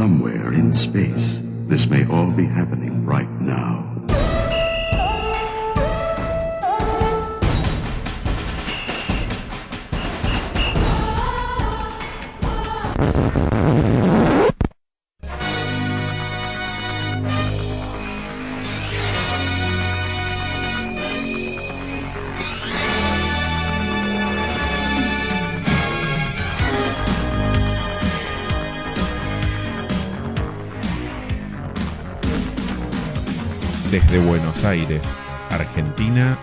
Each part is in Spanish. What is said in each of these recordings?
somewhere in space. This may all be happening right now. Desde Buenos Aires, Argentina,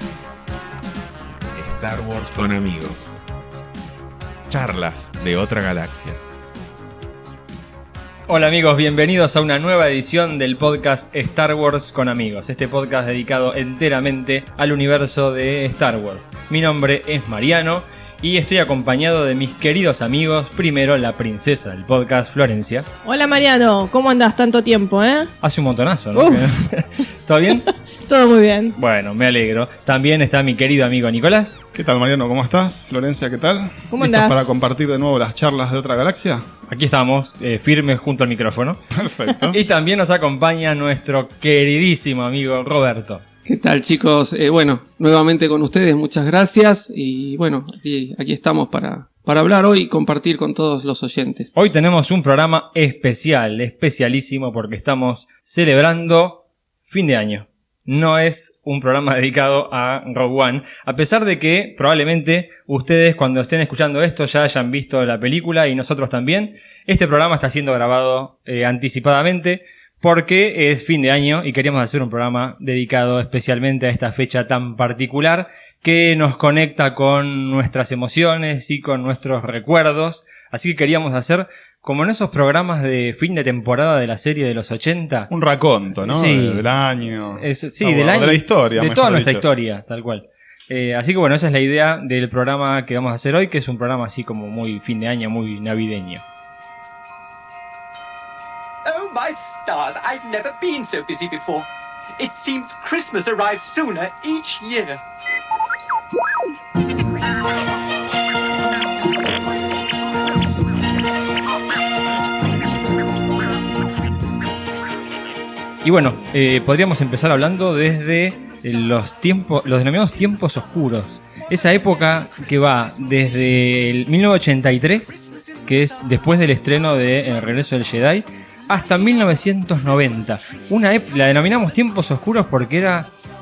Star Wars con amigos. Charlas de otra galaxia. Hola amigos, bienvenidos a una nueva edición del podcast Star Wars con amigos. Este podcast dedicado enteramente al universo de Star Wars. Mi nombre es Mariano y estoy acompañado de mis queridos amigos. Primero, la princesa del podcast, Florencia. Hola Mariano, ¿cómo andás? Tanto tiempo, Hace un montonazo, ¿no? ¿Todo bien? Todo muy bien. Bueno, me alegro. También está mi querido amigo Nicolás. ¿Qué tal, Mariano? ¿Cómo estás? Florencia, ¿qué tal? ¿Cómo ¿Listos andás? para compartir de nuevo las charlas de otra galaxia? Aquí estamos, firmes junto al micrófono. Perfecto. Y también nos acompaña nuestro queridísimo amigo Roberto. ¿Qué tal, chicos? Bueno, nuevamente con ustedes, muchas gracias. Y bueno, aquí estamos para hablar hoy y compartir con todos los oyentes. Hoy tenemos un programa especial, especialísimo, porque estamos celebrando fin de año. No es un programa dedicado a Rogue One, a pesar de que probablemente ustedes cuando estén escuchando esto ya hayan visto la película y nosotros también. Este programa está siendo grabado anticipadamente porque es fin de año y queríamos hacer un programa dedicado especialmente a esta fecha tan particular que nos conecta con nuestras emociones y con nuestros recuerdos. Así que queríamos hacer, como en esos programas de fin de temporada de la serie de los 80. Un raconto, ¿no? Sí. Del año. Sí, del año. De la historia, de mejor toda nuestra dicho. historia, tal cual. Así que bueno, esa es la idea del programa que vamos a hacer hoy, que es un programa así como muy fin de año, muy navideño. Oh my stars, I've never been so busy before. It seems Christmas arrives sooner each year. Y bueno, podríamos empezar hablando desde los denominados tiempos oscuros. Esa época que va desde el 1983, que es después del estreno de El Regreso del Jedi, hasta 1990. La denominamos tiempos oscuros porque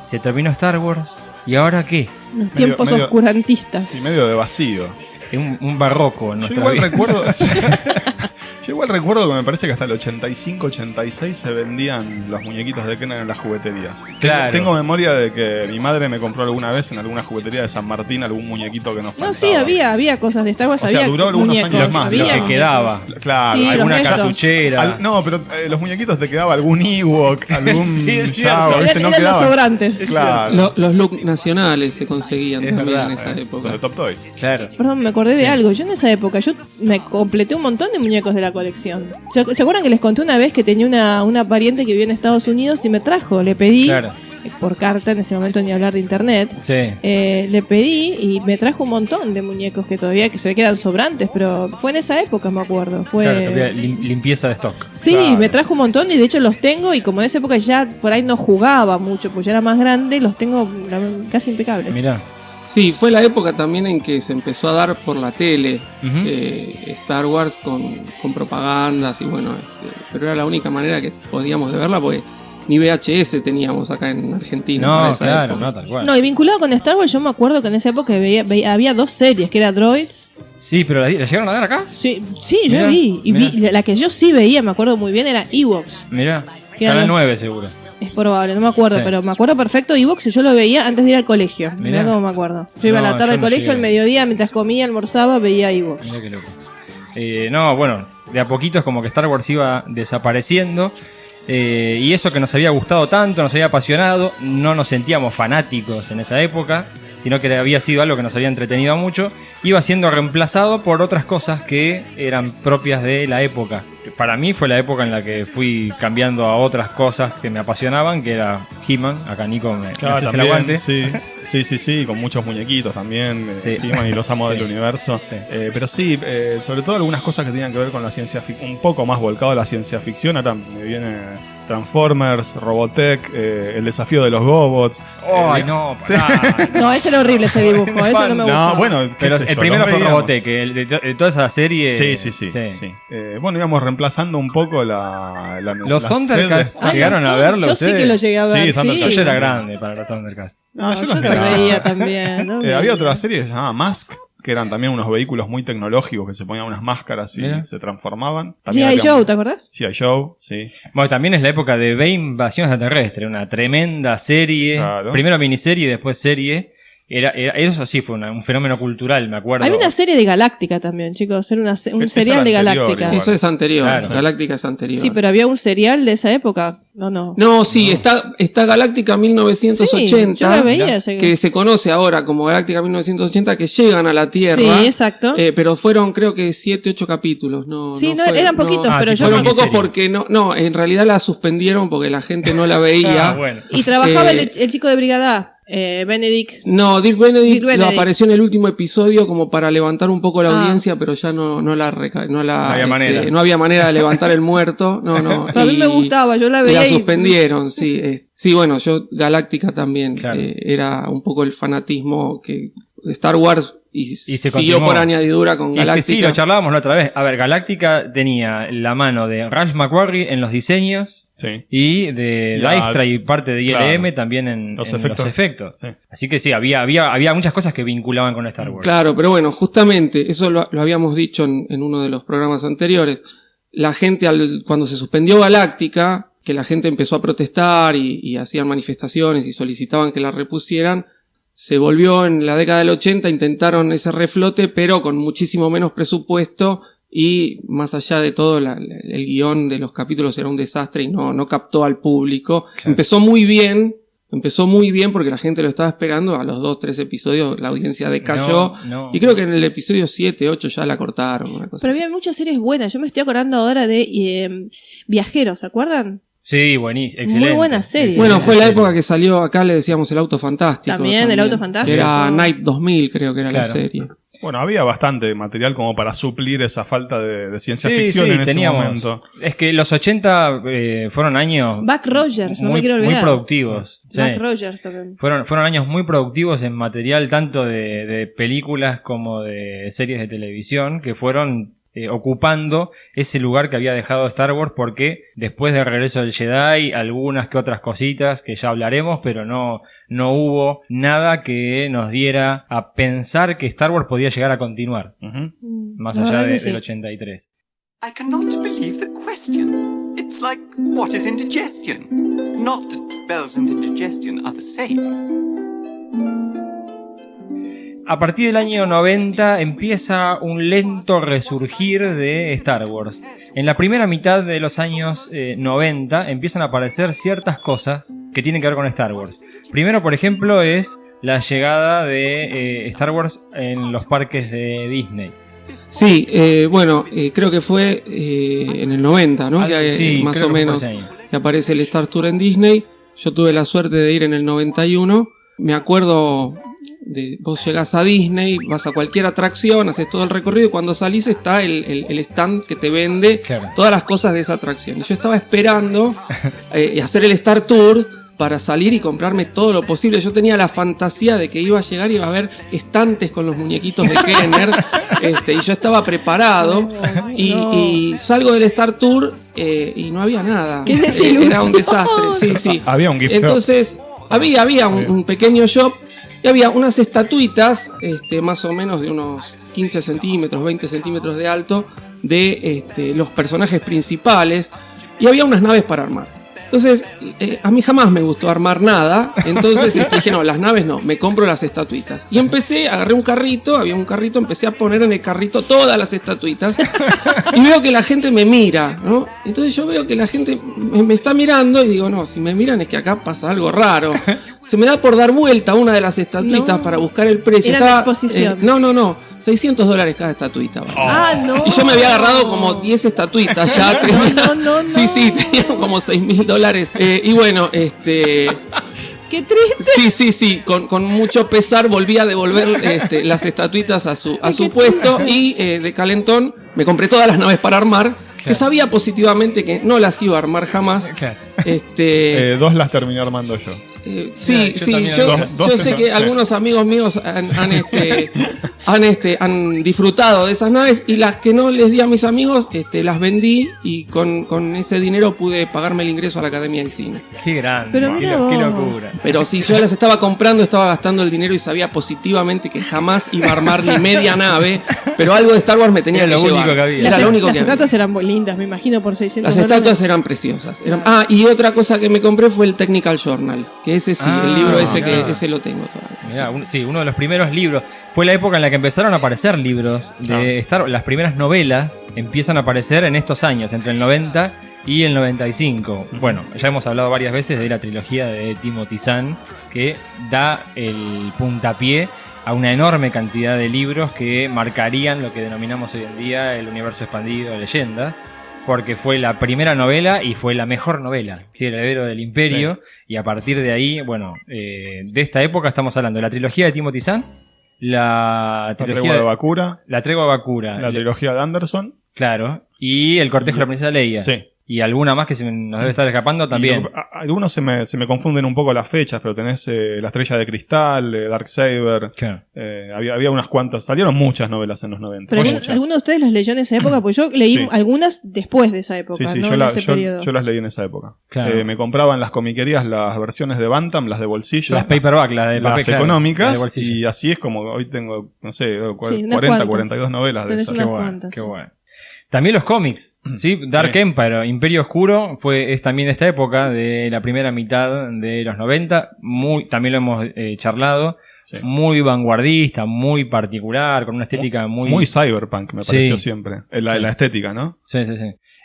se terminó Star Wars, ¿y ahora qué? Los tiempos medio- oscurantistas. Y medio de vacío. Es un barroco en Yo nuestra igual vida. recuerdo... Yo igual recuerdo que me parece que hasta el 85-86 se vendían los muñequitos de Kenan en las jugueterías. Claro. Tengo memoria de que mi madre me compró alguna vez en alguna juguetería de San Martín algún muñequito que nos faltaba. No, sí, había cosas de Star Wars, O sea, había duró algunos muñecos, años más, había lo que muñecos. quedaba. Claro, Sí, Alguna los restos. cartuchera. No, pero los muñequitos te quedaba algún Ewok, algún Sí, es cierto. Jawa, ¿viste? Eran No los quedaba. sobrantes. Claro. Los looks nacionales se conseguían Es también verdad. en esa Con época. el Top Toys. Claro. Perdón, me acordé de algo. Yo en esa época, yo me completé un montón de muñecos de la colección. ¿Se acuerdan que les conté una vez que tenía una pariente que vivía en Estados Unidos y me trajo? Le pedí, Claro. por carta, en ese momento ni hablar de internet, Sí. le pedí y me trajo un montón de muñecos que todavía que se ve que eran sobrantes, pero fue en esa época, me acuerdo. Fue... Claro, había limpieza de stock. Sí, Claro. me trajo un montón y de hecho los tengo y como en esa época ya por ahí no jugaba mucho, pues ya era más grande, los tengo casi impecables. Mirá. Sí, fue la época también en que se empezó a dar por la tele Ujú. Star Wars con propagandas y bueno, pero era la única manera que podíamos de verla porque ni VHS teníamos acá en Argentina. para No, esa claro, época. no, tal cual. No, y vinculado con Star Wars yo me acuerdo que en esa época había dos series, que era Droids. Sí, pero ¿la llegaron a dar acá? Sí, yo Mirá, vi. Y mirá. la que yo sí veía, me acuerdo muy bien, era Ewoks. Mirá. Que eran Canal los- 9 seguro. Es probable, no me acuerdo, Sí. pero me acuerdo perfecto Ewoks y yo lo veía antes de ir al colegio. Mirá. Mirá cómo me acuerdo. Yo iba a No, la tarde yo al no colegio, llegué. al mediodía, mientras comía, almorzaba, veía Ewoks. Mirá qué loco. No, bueno, de a poquito es como que Star Wars iba desapareciendo. Y eso que nos había gustado tanto, nos había apasionado, no nos sentíamos fanáticos en esa época, sino que había sido algo que nos había entretenido mucho, iba siendo reemplazado por otras cosas que eran propias de la época. Para mí fue la época en la que fui cambiando a otras cosas que me apasionaban, que era He-Man. Acá Nico me hace el aguante. Sí. Sí, con muchos muñequiquitos también, Sí. He-Man y los amos Sí. del universo. Sí. Pero sí, sobre todo algunas cosas que tenían que ver con la ciencia ficción, un poco más volcado a la ciencia ficción. Ahora me viene Transformers, Robotech, el desafío de los Gobots. ¡Ay, no! Sí. pará. No, ese era horrible ese dibujo, eso no me gustó. No, bueno, qué Pero sé el yo, primero los fue veíamos. Robotech, de toda esa serie. Sí. Bueno, íbamos reemplazando un poco Los la Thundercats sed de- llegaron a verlo. Yo sí ustedes? que lo llegué a ver. Sí, Thundercats. Yo ya era Sí. grande para los Thundercats. No, yo los lo miraba. veía también. ¿no? Había otra serie que se llamaba Mask, que eran también unos vehículos muy tecnológicos que se ponían unas máscaras y Mira. se transformaban. También G.I. había Joe, ¿te acordás? G.I. Joe, sí. Bueno, también es la época de B Invasión Extraterrestre, una tremenda serie. Claro. Primero miniserie y después serie. Eso sí fue un fenómeno cultural, me acuerdo. Hay una serie de Galáctica también, chicos. Era un Esa serial de era anterior, Galáctica. igual. Eso es anterior, Claro. Galáctica es anterior. Sí, pero había un serial de esa época. No. No, sí, está Galáctica 1980, Sí, yo la veía. ese- que se conoce ahora como Galáctica 1980, que llegan a la Tierra. Sí, exacto. Pero fueron creo que 7, 8 capítulos. No, Sí, no no, fue- eran poquitos, Ah, pero tipo yo Fueron me- pocos miniserie. porque no, en realidad la suspendieron porque la gente no la veía. Ah, bueno. Y trabajaba Eh, el chico de Brigada, Benedict. No, Dirk Benedict Dirk Benedict. lo apareció en el último episodio como para levantar un poco la Ah. audiencia, pero ya no había manera. no había manera de levantar el muerto. No. A mí me gustaba, yo la Y veía. la y- suspendieron, sí. Sí, bueno, yo Galáctica también Claro. era un poco el fanatismo que Star Wars y se siguió continuó. por añadidura con Y es que Galáctica. sí, lo charlábamos la otra vez. A ver, Galáctica tenía la mano de Ralph McQuarrie en los diseños Sí. y de Ya, Dijkstra y parte de ILM claro. también en Los en efectos. los efectos. Sí. Así que sí, había muchas cosas que vinculaban con Star Wars. Claro, pero bueno, justamente, eso lo habíamos dicho en uno de los programas anteriores. La gente, cuando se suspendió Galáctica, que la gente empezó a protestar y hacían manifestaciones y solicitaban que la repusieran, se volvió en la década del 80, intentaron ese reflote, pero con muchísimo menos presupuesto y más allá de todo, el guión de los capítulos era un desastre y no captó al público. Claro. Empezó muy bien porque la gente lo estaba esperando. A los 2-3 episodios la audiencia decayó. No. Y creo que en el episodio 7-8 ya la cortaron. Una cosa Pero así. había muchas series buenas. Yo me estoy acordando ahora de Viajeros, ¿se acuerdan? Sí, buenísimo, excelente. Muy buena serie. Bueno, fue la Excelente época que salió acá, le decíamos el auto fantástico. También, el auto fantástico. Que era Night 2000, creo que era la Claro. serie. Bueno, había bastante material como para suplir esa falta de ciencia Sí, ficción sí, en ese teníamos. momento. Es que los 80 fueron años Buck Rogers, no muy, me quiero muy olvidar. productivos. Sí. Buck Rogers también. Fueron años muy productivos en material tanto de películas como de series de televisión que fueron ocupando ese lugar que había dejado Star Wars, porque después del regreso del Jedi algunas que otras cositas que ya hablaremos, pero no hubo nada que nos diera a pensar que Star Wars podía llegar a continuar Ujú. más La allá verdad que sí. del 83. I cannot believe the question. It's like, what is indigestion? Not that bells and indigestion are the same. A partir del año 90 empieza un lento resurgir de Star Wars. En la primera mitad de los años 90 empiezan a aparecer ciertas cosas que tienen que ver con Star Wars. Primero, por ejemplo, es la llegada de Star Wars en los parques de Disney. Sí, bueno, creo que fue en el 90, ¿no? Que Sí, más creo o que fue menos ese año. que aparece el Star Tour en Disney. Yo tuve la suerte de ir en el 91. Me acuerdo de vos llegás a Disney, vas a cualquier atracción, haces todo el recorrido y cuando salís está el stand que te vende Claro. todas las cosas de esa atracción. Y yo estaba esperando hacer el Star Tour para salir y comprarme todo lo posible. Yo tenía la fantasía de que iba a llegar y iba a haber estantes con los muñequitos de Kenner, y yo estaba preparado y salgo del Star Tour y no había nada. ¡Qué desilusión! Era un desastre, sí, sí. Había un gift shop. Entonces, había un pequeño shop y había unas estatuitas, más o menos de unos 15 centímetros, 20 centímetros de alto, de los personajes principales, y había unas naves para armar. Entonces, a mí jamás me gustó armar nada, entonces dije, no, las naves no, me compro las estatuitas. Y agarré un carrito, había un carrito, empecé a poner en el carrito todas las estatuitas, y veo que la gente me mira, ¿no? Entonces yo veo que la gente me está mirando y digo, no, si me miran es que acá pasa algo raro. Se me da por dar vuelta una de las estatuitas No. para buscar el precio. Era de exposición. No, $600 cada estatuita. ¿vale? Ah, no. Y yo me había agarrado como 10 estatuitas ya. No. Sí, tenía como $6.000. Y bueno, ¡Qué triste! Sí, con mucho pesar volví a devolver las estatuitas a su puesto y de calentón me compré todas las naves para armar, que sabía positivamente que no las iba a armar jamás. Claro. Dos las terminé armando yo. Sí, yo también. yo sé que algunos amigos míos han disfrutado de esas naves y las que no les di a mis amigos las vendí y con ese dinero pude pagarme el ingreso a la Academia de Cine. Qué grande, Pero qué, mira qué vos. locura. Pero si yo las estaba comprando, estaba gastando el dinero y sabía positivamente que jamás iba a armar ni media nave, pero algo de Star Wars me tenía Era que lo llevar. único que había. Era lo único Las que había. estatuas eran muy lindas, me imagino, por 600 Las dólares. estatuas eran preciosas. Y otra cosa que me compré fue el Technical Journal, que ese sí, el libro ese claro. que ese lo tengo todavía. Mirá, uno de los primeros libros. Fue la época en la que empezaron a aparecer libros de Star Wars. Las primeras novelas empiezan a aparecer en estos años, entre el 90 y el 95. Bueno, ya hemos hablado varias veces de la trilogía de Timothy Zahn, que da el puntapié a una enorme cantidad de libros que marcarían lo que denominamos hoy en día el universo expandido de leyendas, porque fue la primera novela y fue la mejor novela, ¿sí? El heredero del imperio, y a partir de ahí, bueno, de esta época estamos hablando de la trilogía de Timothy Zahn, la La trilogía tregua de Bakura, la tregua de Bakura, la trilogía de Anderson. claro, y el cortejo de la princesa Leia. Sí. Y alguna más que se nos debe estar escapando también. Algunos se me confunden un poco las fechas, pero tenés La Estrella de Cristal, Darksaber. Claro. Había unas cuantas. Salieron muchas novelas en los 90. Pero muchas. ¿alguno de ustedes las leyó en esa época? Pues yo leí Sí. algunas después de esa época, Sí, no yo, en ese yo periodo. las leí en esa época. Claro. Me compraban las comiquerías las versiones de Bantam, las de bolsillo. Las paperback, las de papel, las claro, económicas, las de bolsillo. y así es como hoy tengo, no sé, Sí, unas 40, cuantas. 42 novelas de Tenés esas. unas Qué bueno, cuantas, qué sí. bueno. También los cómics, ¿sí? Dark Sí. Empire, Imperio Oscuro, es también de esta época, de la primera mitad de los 90. También lo hemos charlado. Sí. Muy vanguardista, muy particular, con una estética Muy cyberpunk, me pareció Sí. siempre. La Sí. estética, ¿no? Sí.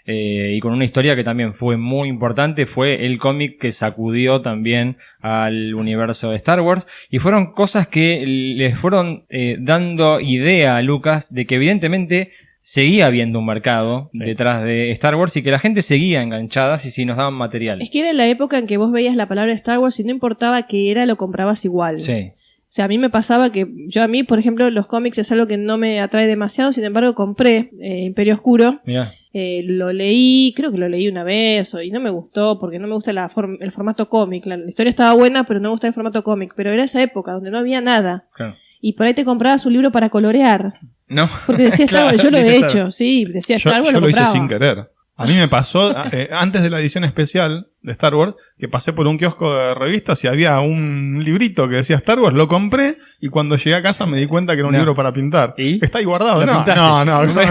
Y con una historia que también fue muy importante, fue el cómic que sacudió también al universo de Star Wars, y fueron cosas que les fueron dando idea a Lucas de que evidentemente seguía habiendo un mercado detrás de Star Wars y que la gente seguía enganchada si nos daban material. Es que era la época en que vos veías la palabra Star Wars y no importaba qué era, lo comprabas igual. Sí. O sea, a mí me pasaba que a mí, por ejemplo, los cómics es algo que no me atrae demasiado, sin embargo compré Imperio Oscuro, Mirá. lo leí, creo que lo leí una vez y no me gustó porque no me gusta el formato cómic. La historia estaba buena, pero no me gusta el formato cómic. Pero era esa época donde no había nada. Claro. Y por ahí te comprabas un libro para colorear. No. Porque decía Star Wars, yo lo dice he Star hecho, Wars. sí, decía Yo, Star Wars, yo lo lo hice compraba. sin querer. A mí me pasó, antes de la edición especial de Star Wars, que pasé por un kiosco de revistas y había un librito que decía Star Wars, lo compré y cuando llegué a casa me di cuenta que era un No. libro para pintar. ¿Y? Está ahí guardado. ¿Lo No, pintaste? no.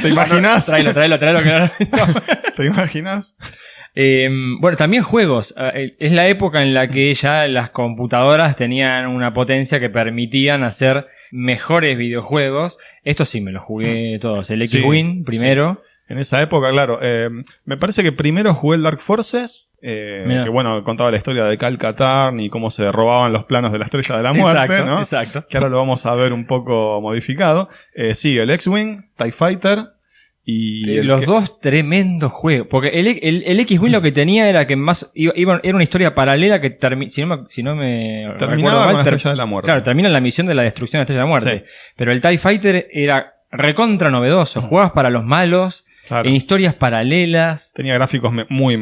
¿Te imaginas? Tráelo. ¿Te imaginas? Bueno, también juegos. Es la época en la que ya las computadoras tenían una potencia que permitían hacer mejores videojuegos. Estos sí me los jugué todos. El Sí, X-Wing primero. En esa época, claro. Me parece que primero jugué el Dark Forces, Mirá. que bueno, contaba la historia de Cal Katarn y cómo se robaban los planos de la Estrella de la Muerte, Exacto, ¿no? exacto. Que ahora lo vamos a ver un poco modificado. Sí, el X-Wing, TIE Fighter y... Los dos tremendos juegos. Porque el X-Wing lo que tenía era que más era una historia paralela que si no me recuerdo terminaba mal, con la Estrella de la Muerte. Claro, termina en la misión de la destrucción de la Estrella de la Muerte. Sí. Pero el TIE Fighter era recontra novedoso. Jugabas para los malos, Claro. en historias paralelas. Tenía gráficos muy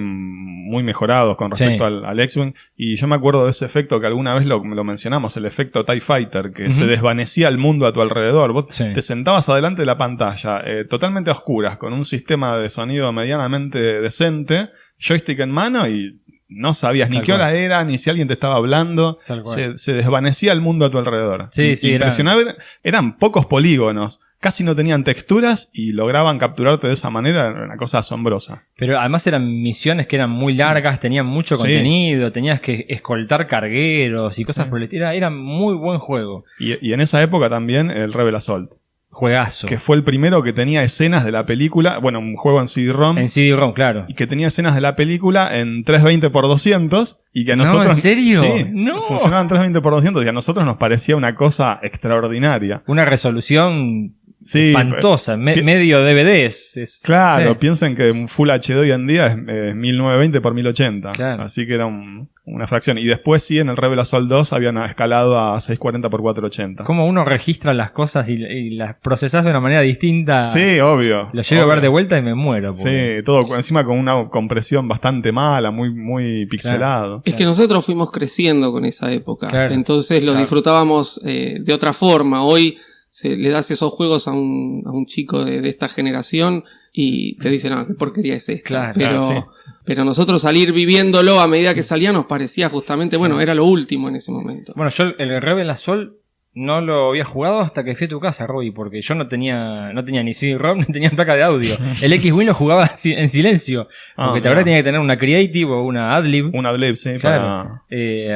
mejorados con respecto Sí. al X-Wing. Y yo me acuerdo de ese efecto que alguna vez lo mencionamos, el efecto TIE Fighter, que se desvanecía el mundo a tu alrededor. Vos Sí. te sentabas adelante de la pantalla, totalmente a oscuras, con un sistema de sonido medianamente decente, joystick en mano y no sabías ni Tal qué cual. hora era, ni si alguien te estaba hablando. Tal cual. Se desvanecía el mundo a tu alrededor. Sí, sí, Impresionante. Eran pocos polígonos. Casi no tenían texturas y lograban capturarte de esa manera, era una cosa asombrosa. Pero además eran misiones que eran muy largas, tenían mucho Sí. contenido, tenías que escoltar cargueros y cosas por el estilo. Era muy buen juego. Y en esa época también el Rebel Assault, Juegazo. que fue el primero que tenía escenas de la película, bueno, un juego en CD-ROM, En CD-ROM, claro. y que tenía escenas de la película en 320x200 y que a No, nosotros... ¿en serio? Sí, No. funcionaba en 320x200 y a nosotros nos parecía una cosa extraordinaria. Una resolución Sí, espantosa, pi- medio DVD. Claro, sí. piensen que un Full HD hoy en día es 1920 x 1080. Claro. Así que era una fracción. Y después sí, en el Rebel Assault 2 habían escalado a 640 x 480. Cómo uno registra las cosas y las procesás de una manera distinta. Sí, obvio. Lo llego a ver obvio. de vuelta y me muero. porque- Sí, todo encima con una compresión bastante mala, muy pixelado. Es que nosotros fuimos creciendo con esa época. Claro. Entonces lo Claro. disfrutábamos de otra forma. Hoy le das esos juegos a un chico de esta generación y te dicen, no, qué porquería es esta. Claro, pero, claro, sí. pero nosotros salir viviéndolo a medida que salía nos parecía justamente, bueno, era lo último en ese momento. Bueno, yo el Rebel Assault no lo había jugado hasta que fui a tu casa, Robbie, porque yo no tenía ni CD-ROM ni tenía placa de audio. El X-Wing lo jugaba en silencio, porque te claro. verdad tenía que tener una Creative o una Adlib. Una Adlib, sí, Claro.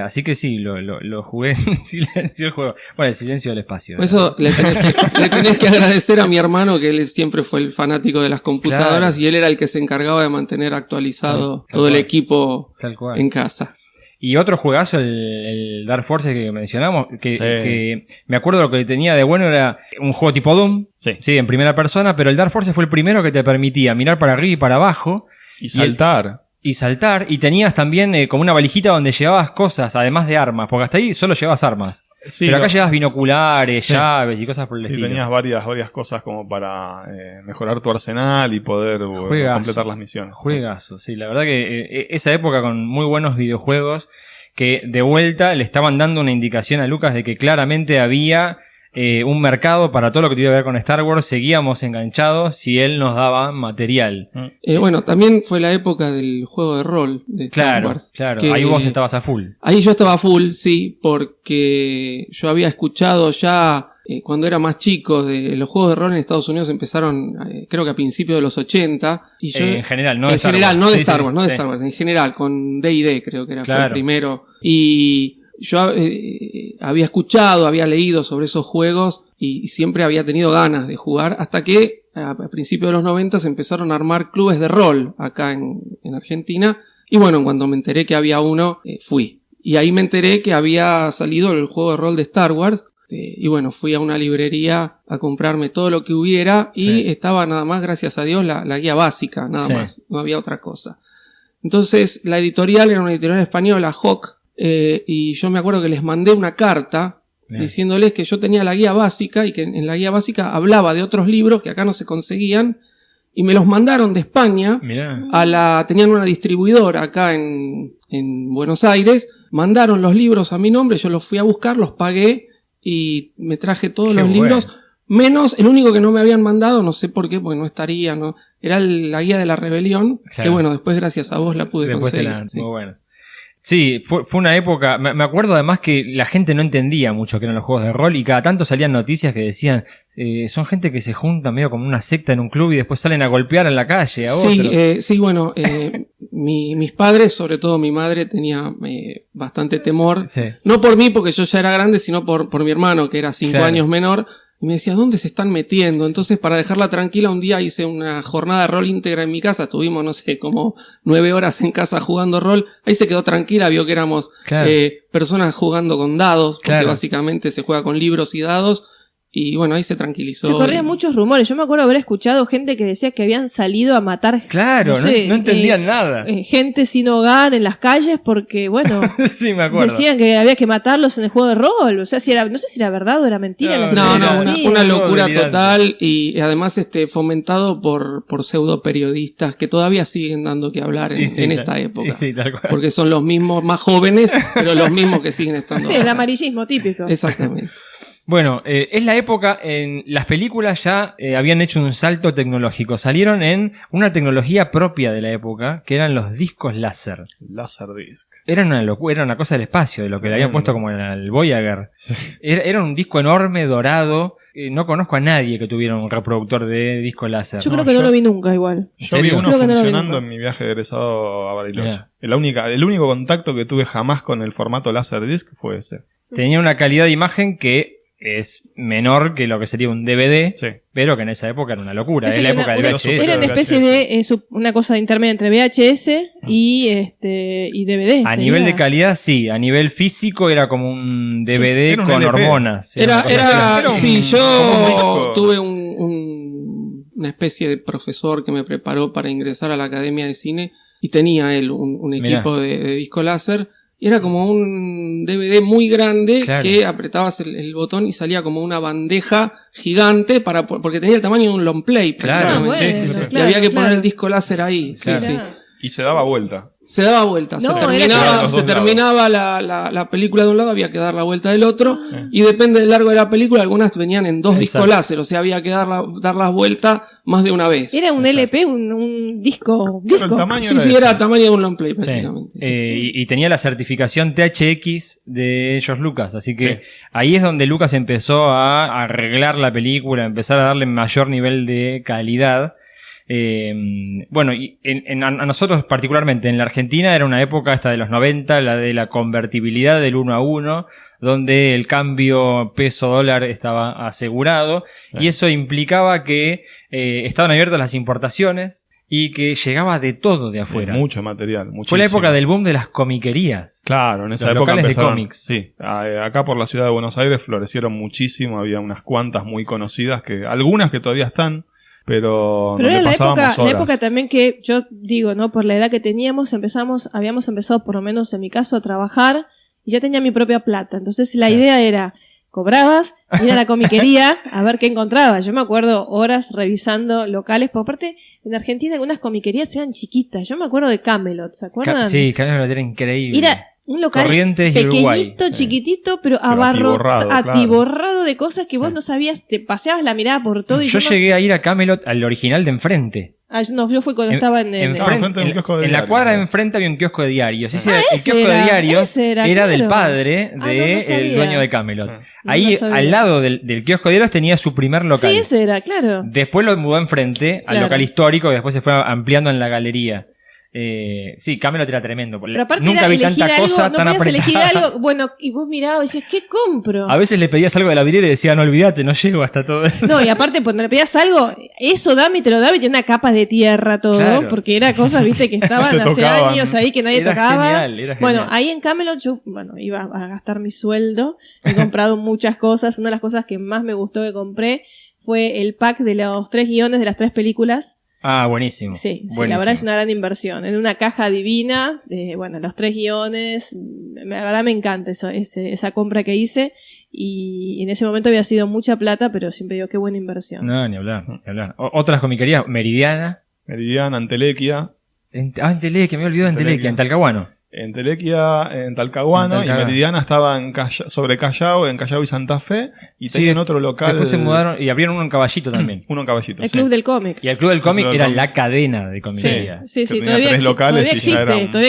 Así que sí, lo jugué en silencio el juego. Bueno, el silencio del espacio. Por eso le tenés que agradecer a mi hermano, que él siempre fue el fanático de las computadoras, Claro. y él era el que se encargaba de mantener actualizado Tal todo el cual. equipo Tal cual. en casa. Y otro juegazo, el Dark Forces que mencionamos, que Sí. me acuerdo lo que tenía de bueno era un juego tipo Doom, Sí. en primera persona, pero el Dark Forces fue el primero que te permitía mirar para arriba y para abajo Y saltar. y saltar, y tenías también como una valijita donde llevabas cosas, además de armas, porque hasta ahí solo llevabas armas. Sí, pero acá lo- llevabas binoculares, Sí. llaves y cosas por el Sí, estilo. tenías varias cosas como para mejorar tu arsenal y poder Juegazo. completar las misiones. Juegazo, sí, la verdad que esa época con muy buenos videojuegos que de vuelta le estaban dando una indicación a Lucas de que claramente había un mercado para todo lo que tuviera que ver con Star Wars, seguíamos enganchados si él nos daba material. Bueno, también fue la época del juego de rol de Star Claro, Wars, claro, que- ahí vos estabas a full. Ahí yo estaba full, sí, porque yo había escuchado ya cuando era más chico de los juegos de rol en Estados Unidos empezaron, creo que a principios de los 80. Y yo, En general, no de en Star general, Wars. no de Sí, Star sí, Wars, no de sí. Star Wars, en general, con D&D creo que era fue el Claro. primero. Y yo había escuchado, había leído sobre esos juegos y siempre había tenido ganas de jugar hasta que a principios de los 90 se empezaron a armar clubes de rol acá en Argentina. Y bueno, cuando me enteré que había uno, fui. Y ahí me enteré que había salido el juego de rol de Star Wars. Y bueno, fui a una librería a comprarme todo lo que hubiera y Sí. estaba nada más, gracias a Dios, la guía básica, nada Sí. más. No había otra cosa. Entonces, la editorial era una editorial española, Hawk, y yo me acuerdo que les mandé una carta Bien. diciéndoles que yo tenía la guía básica y que en la guía básica hablaba de otros libros que acá no se conseguían y me los mandaron de España. Mirá. Tenían una distribuidora acá en Buenos Aires, mandaron los libros a mi nombre, yo los fui a buscar, los pagué y me traje todos Qué los bueno. libros, menos el único que no me habían mandado, no sé por qué, porque no estaría, no, era la guía de la rebelión, Claro. que bueno, después gracias a vos la pude Después te conseguir. la... Sí. Muy bueno. Sí, fue una época, me acuerdo además que la gente no entendía mucho qué eran los juegos de rol y cada tanto salían noticias que decían, son gente que se junta medio como una secta en un club y después salen a golpear en la calle a Sí, otros. sí, bueno, mis padres, sobre todo mi madre, tenía bastante temor. Sí. No por mí, porque yo ya era grande, sino por mi hermano, que era 5 Claro. años menor. Y me decía, ¿dónde se están metiendo? Entonces, para dejarla tranquila, un día hice una jornada de rol íntegra en mi casa. Estuvimos, no sé, como 9 horas en casa jugando rol. Ahí se quedó tranquila, vio que éramos Claro. personas jugando con dados, porque Claro. básicamente se juega con libros y dados. Y bueno, ahí se tranquilizó. Se corrían Y- muchos rumores. Yo me acuerdo haber escuchado gente que decía que habían salido a matar Claro, no, sé, no entendían nada. gente sin hogar en las calles porque, bueno, Sí, me acuerdo. decían que había que matarlos en el juego de rol. O sea, si era, no sé si era verdad o era mentira. No, las No, historias no, Sí, así. una todo locura delirante. total y además fomentado por pseudo periodistas que todavía siguen dando que hablar en, Y sí, en tal- esta época. y sí, tal cual. Porque son los mismos más jóvenes, pero los mismos que siguen estando. Sí, el amarillismo típico. Exactamente. Bueno, es la época, en las películas ya habían hecho un salto tecnológico. Salieron en una tecnología propia de la época, que eran los discos láser. Laserdisc. Era una locura, era una cosa del espacio, de lo que le habían Tremendo. puesto como en el Voyager. Sí. Era un disco enorme, dorado. No conozco a nadie que tuviera un reproductor de disco láser. Yo creo que no lo vi nunca igual. Yo vi serio? uno Creo que no lo vi funcionando nunca. en mi viaje de egresado a Bariloche. Mirá. El único contacto que tuve jamás con el formato Laserdisc fue ese. Tenía una calidad de imagen que es menor que lo que sería un DVD, Sí. pero que en esa época era una locura. Ese Es la era época del una- VHS. Era una especie de una cosa intermedia entre VHS y DVD. A sería. nivel de calidad, sí. A nivel físico era como un DVD era un con LP. hormonas. Era, Era un- sí, como un yo disco. tuve una especie de profesor que me preparó para ingresar a la Academia de Cine y tenía él un equipo de disco láser. Y era como un DVD muy grande, claro, que apretabas el botón y salía como una bandeja gigante porque tenía el tamaño de un long play. Claro, sí. Y había que poner el disco láser ahí. Claro. Sí. Y se daba vuelta. Se daba vuelta, No, se terminaba la película de un lado, había que dar la vuelta del otro, y depende del largo de la película, algunas venían en 2 discos láser, o sea, había que dar las vueltas más de una vez. Era un LP, un disco. Pero el tamaño era el tamaño de un long play prácticamente. Y tenía la certificación THX de George Lucas, así que ahí es donde Lucas empezó a arreglar la película, a empezar a darle mayor nivel de calidad. Bueno, y a nosotros particularmente en la Argentina era una época esta de los 90, la de la convertibilidad del 1-1, donde el cambio peso-dólar estaba asegurado, y eso implicaba que estaban abiertas las importaciones y que llegaba de todo de afuera. Mucho material, muchísimo. Fue la época del boom de las comiquerías. Claro, en esa los época locales empezaron, de cómics. Sí, acá por la ciudad de Buenos Aires florecieron muchísimo, había unas cuantas muy conocidas, algunas que todavía están, pero era la pasábamos horas. época también que yo digo, ¿no? Por la edad que teníamos, habíamos empezado, por lo menos en mi caso, a trabajar y ya tenía mi propia plata. Entonces la idea era, cobrabas, ir a la comiquería a ver qué encontrabas. Yo me acuerdo horas revisando locales, por aparte, en Argentina algunas comiquerías eran chiquitas. Yo me acuerdo de Camelot, ¿se acuerdan? Sí, Camelot era increíble. Era un local Corrientes y Uruguay. pequeñito, chiquitito, pero atiborrado de cosas que vos no sabías, te paseabas la mirada por todo. Y yo llegué a ir a Camelot, al original de enfrente. Yo fui cuando estaba en la cuadra de enfrente había un kiosco de diarios. El kiosco de diarios era del padre del dueño de Camelot. Ahí, al lado del kiosco de diarios, tenía su primer local. Sí, ese era, claro. Después lo mudó enfrente al local histórico y después se fue ampliando en la galería. Sí, Camelot era tremendo. Nunca vi tanta cosa tan apretada. Elegir algo, bueno, y vos mirabas y decías, ¿qué compro? A veces le pedías algo de la vidriera y decía, no olvídate, no llego hasta todo eso. No, y aparte, cuando le pedías algo, eso dame y te lo daba y tenía una capa de tierra todo, claro, porque era cosas, viste, que estaban hace años ahí que nadie tocaba. Genial. Bueno, ahí en Camelot yo, iba a gastar mi sueldo, he comprado muchas cosas. Una de las cosas que más me gustó que compré fue el pack de los 3 guiones de las 3 películas. Ah, buenísimo. Sí, la verdad es una gran inversión. En una caja divina, los 3 guiones. La verdad me encanta esa compra que hice. Y en ese momento había sido mucha plata, pero siempre digo, qué buena inversión. No, ni hablar. Otras comiquerías, Meridiana, Entelequia. Entelequia, me olvidó de Entelequia, en Talcahuano. Entelequia, en Talcahuano, y Meridiana estaba sobre Callao, en Callao y Santa Fe, y tenían otro local. Después se mudaron y abrieron uno en Caballito también. Uno en Caballito, el Club del Cómic. Y el Club del Cómic era la cadena de comiquerías. Sí, todavía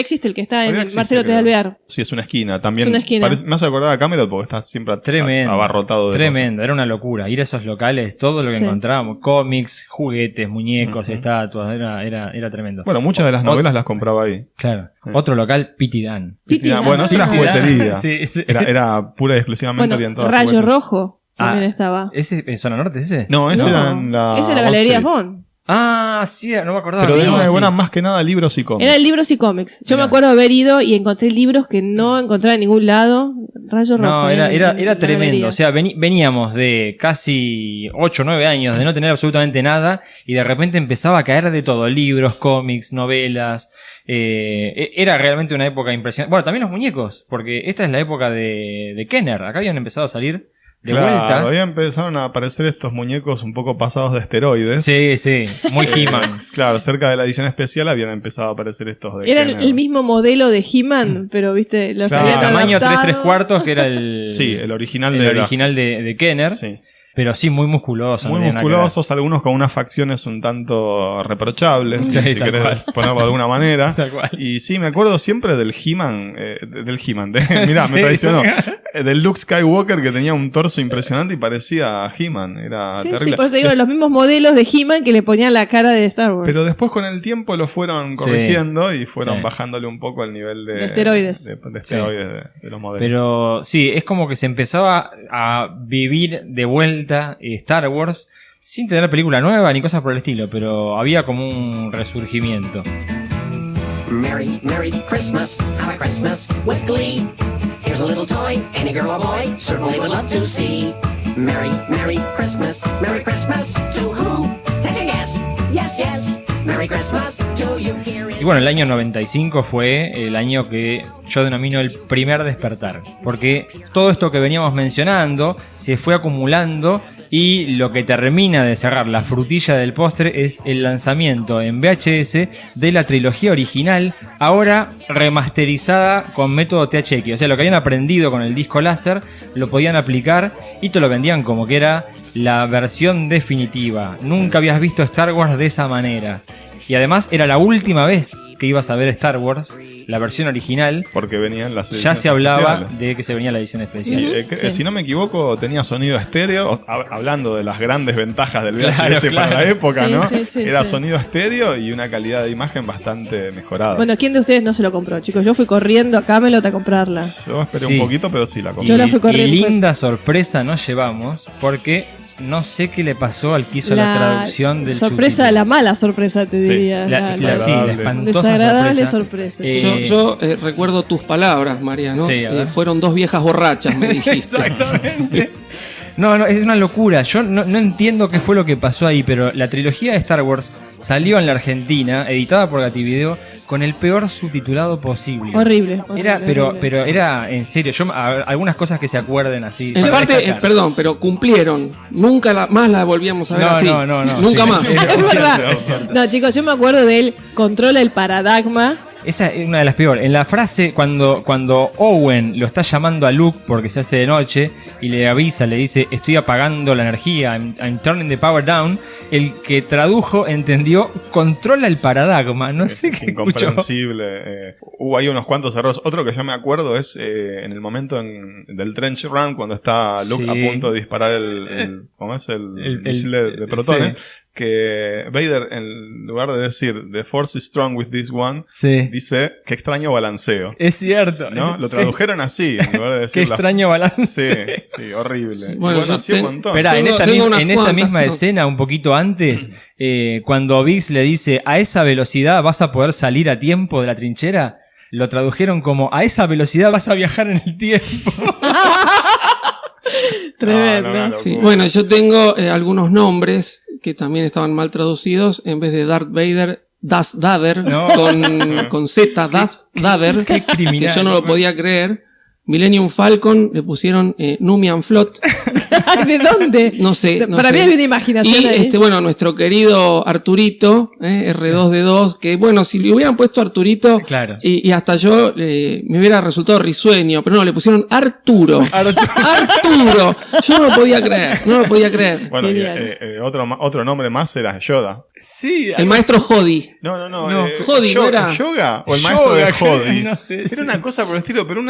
existe el que está en Marcelo T. Alvear. Sí, es una esquina también. Es una esquina. Me hace acordar a Camelot porque está siempre abarrotado de tremendo, era una locura. Ir a esos locales, todo lo que encontrábamos, cómics, juguetes, muñecos, estatuas, era tremendo. Bueno, muchas de las novelas las compraba ahí. Claro. Otro local, Pity Dan. Bueno, esa era juguetería. Sí. Era pura y exclusivamente orientada a Rayo juguetes. Rojo también estaba. ¿Ese en Zona Norte ese? No, ese era en la... Esa era la Galería Bond. Ah, sí, no me acordaba. Pero eran más que nada libros y cómics. Eran libros y cómics. Yo me acuerdo haber ido y encontré libros que no encontraba en ningún lado. Rayo Rojo. No, era tremendo. O sea, veníamos de casi 8 o 9 años de no tener absolutamente nada y de repente empezaba a caer de todo. Libros, cómics, novelas. Era realmente una época impresionante. Bueno, también los muñecos, porque esta es la época de Kenner. Acá habían empezado a salir de vuelta. Había empezaron a aparecer estos muñecos un poco pasados de esteroides. Sí, muy He-Man. Claro, cerca de la edición especial habían empezado a aparecer estos de Era Kenner. el mismo modelo de He-Man, pero viste, los habían tamaño adaptado. 3/4, que era el... Sí, el original de Kenner. Sí. Pero sí, muy musculosos. Muy musculosos, algunos con unas facciones un tanto reprochables, si querés ponerlo de alguna manera. Tal cual. Y sí, me acuerdo siempre del He-Man, mirá, me traicionó, del Luke Skywalker que tenía un torso impresionante y parecía He-Man, era terrible. Sí, por eso te digo, los mismos modelos de He-Man que le ponían la cara de Star Wars. Pero después con el tiempo lo fueron corrigiendo y fueron bajándole un poco el nivel de esteroides. De los modelos. Pero sí, es como que se empezaba a vivir de vuelta Star Wars sin tener película nueva ni cosas por el estilo, pero había como un resurgimiento. Merry, Merry Christmas, have a Christmas with glee. Here's a little toy any girl or boy certainly would love to see. Merry, Merry Christmas to who? Take a guess. yes, yes. Merry Christmas to you here in Y bueno, el año 95 fue el año que yo denomino el primer despertar, porque todo esto que veníamos mencionando se fue acumulando y lo que termina de cerrar la frutilla del postre es el lanzamiento en VHS de la trilogía original, ahora remasterizada con método THX. O sea, lo que habían aprendido con el disco láser lo podían aplicar y te lo vendían como que era la versión definitiva. Nunca habías visto Star Wars de esa manera. Y además era la última vez que ibas a ver Star Wars, la versión original. Porque venían las Ya ediciones se hablaba especiales. de que se venía la edición especial. Sí. Si no me equivoco, tenía sonido estéreo, hablando de las grandes ventajas del VHS Claro, para claro. la época, Sí, ¿no? sí, sí, Era sí. sonido estéreo y una calidad de imagen bastante mejorada. Bueno, ¿quién de ustedes no se lo compró, chicos? Yo fui corriendo a Camelot a comprarla. Yo esperé Sí. un poquito, pero sí la Y, compré. Yo la fui corriendo, y pues. linda sorpresa nos llevamos porque no sé qué le pasó al que hizo la traducción del sorpresa, subtítulo. la mala sorpresa, te Sí. diría. La La desagradable. espantosa desagradable sorpresa. sorpresa. Yo recuerdo tus palabras, María, ¿no? Sí, a ver. Fueron dos viejas borrachas, me dijiste. Exactamente. No, es una locura. Yo no entiendo qué fue lo que pasó ahí, pero la trilogía de Star Wars salió en la Argentina, editada por Gativideo, con el peor subtitulado posible. Horrible. Era, horrible, horrible. pero era en serio. Algunas cosas que se acuerden así. En para parte, destacar. perdón, pero cumplieron. Nunca más la volvíamos a ver No, así. no. Nunca Sí, más. sí, Es verdad. es cierto. No, chicos, yo me acuerdo de él, controla el paradigma. Esa es una de las peores. En la frase, cuando Owen lo está llamando a Luke porque se hace de noche y le avisa, le dice, estoy apagando la energía, I'm turning the power down, el que tradujo entendió, controla el paradigma. No sé Es qué escuchó. incomprensible. Hubo ahí unos cuantos errores. Otro que yo me acuerdo es en el momento del Trench Run, cuando está Luke Sí. a punto de disparar ¿cómo es? El misil de protones. sí. Que Vader, en lugar de decir The Force is strong with this one, Sí. dice qué extraño balanceo. Es cierto. ¿No? Lo tradujeron así, en lugar de decir Qué extraño balance. Sí, horrible. Y Bueno, yo así un montón. Esperá, en Tengo esa, unas en esa cuantas, misma ¿no? escena, un poquito antes, cuando Biggs le dice, a esa velocidad vas a poder salir a tiempo de la trinchera, lo tradujeron como, a esa velocidad vas a viajar en el tiempo. Tremendo. No, Sí, locura. bueno, yo tengo algunos nombres que también estaban mal traducidos. En vez de Darth Vader, Darth Vader, No. con Z, Darth Vader, qué criminal. que yo no lo podía creer. Millennium Falcon le pusieron Numian Flot, ¿De dónde? no sé. no Para sé. mí hay una imaginación Y ahí. bueno, nuestro querido Arturito, R2D2, que bueno, si le hubieran puesto Arturito, Claro. y hasta yo me hubiera resultado risueño, pero no, le pusieron Arturo. Arturo. Yo no lo podía creer. Bueno, y, Genial. otro nombre más era Yoda. Sí, El maestro Jodi. No. No, Jodi, ¿no era? ¿Yoga o el maestro de Yoga, Jodi? no sé, Era sí. una cosa por el estilo, pero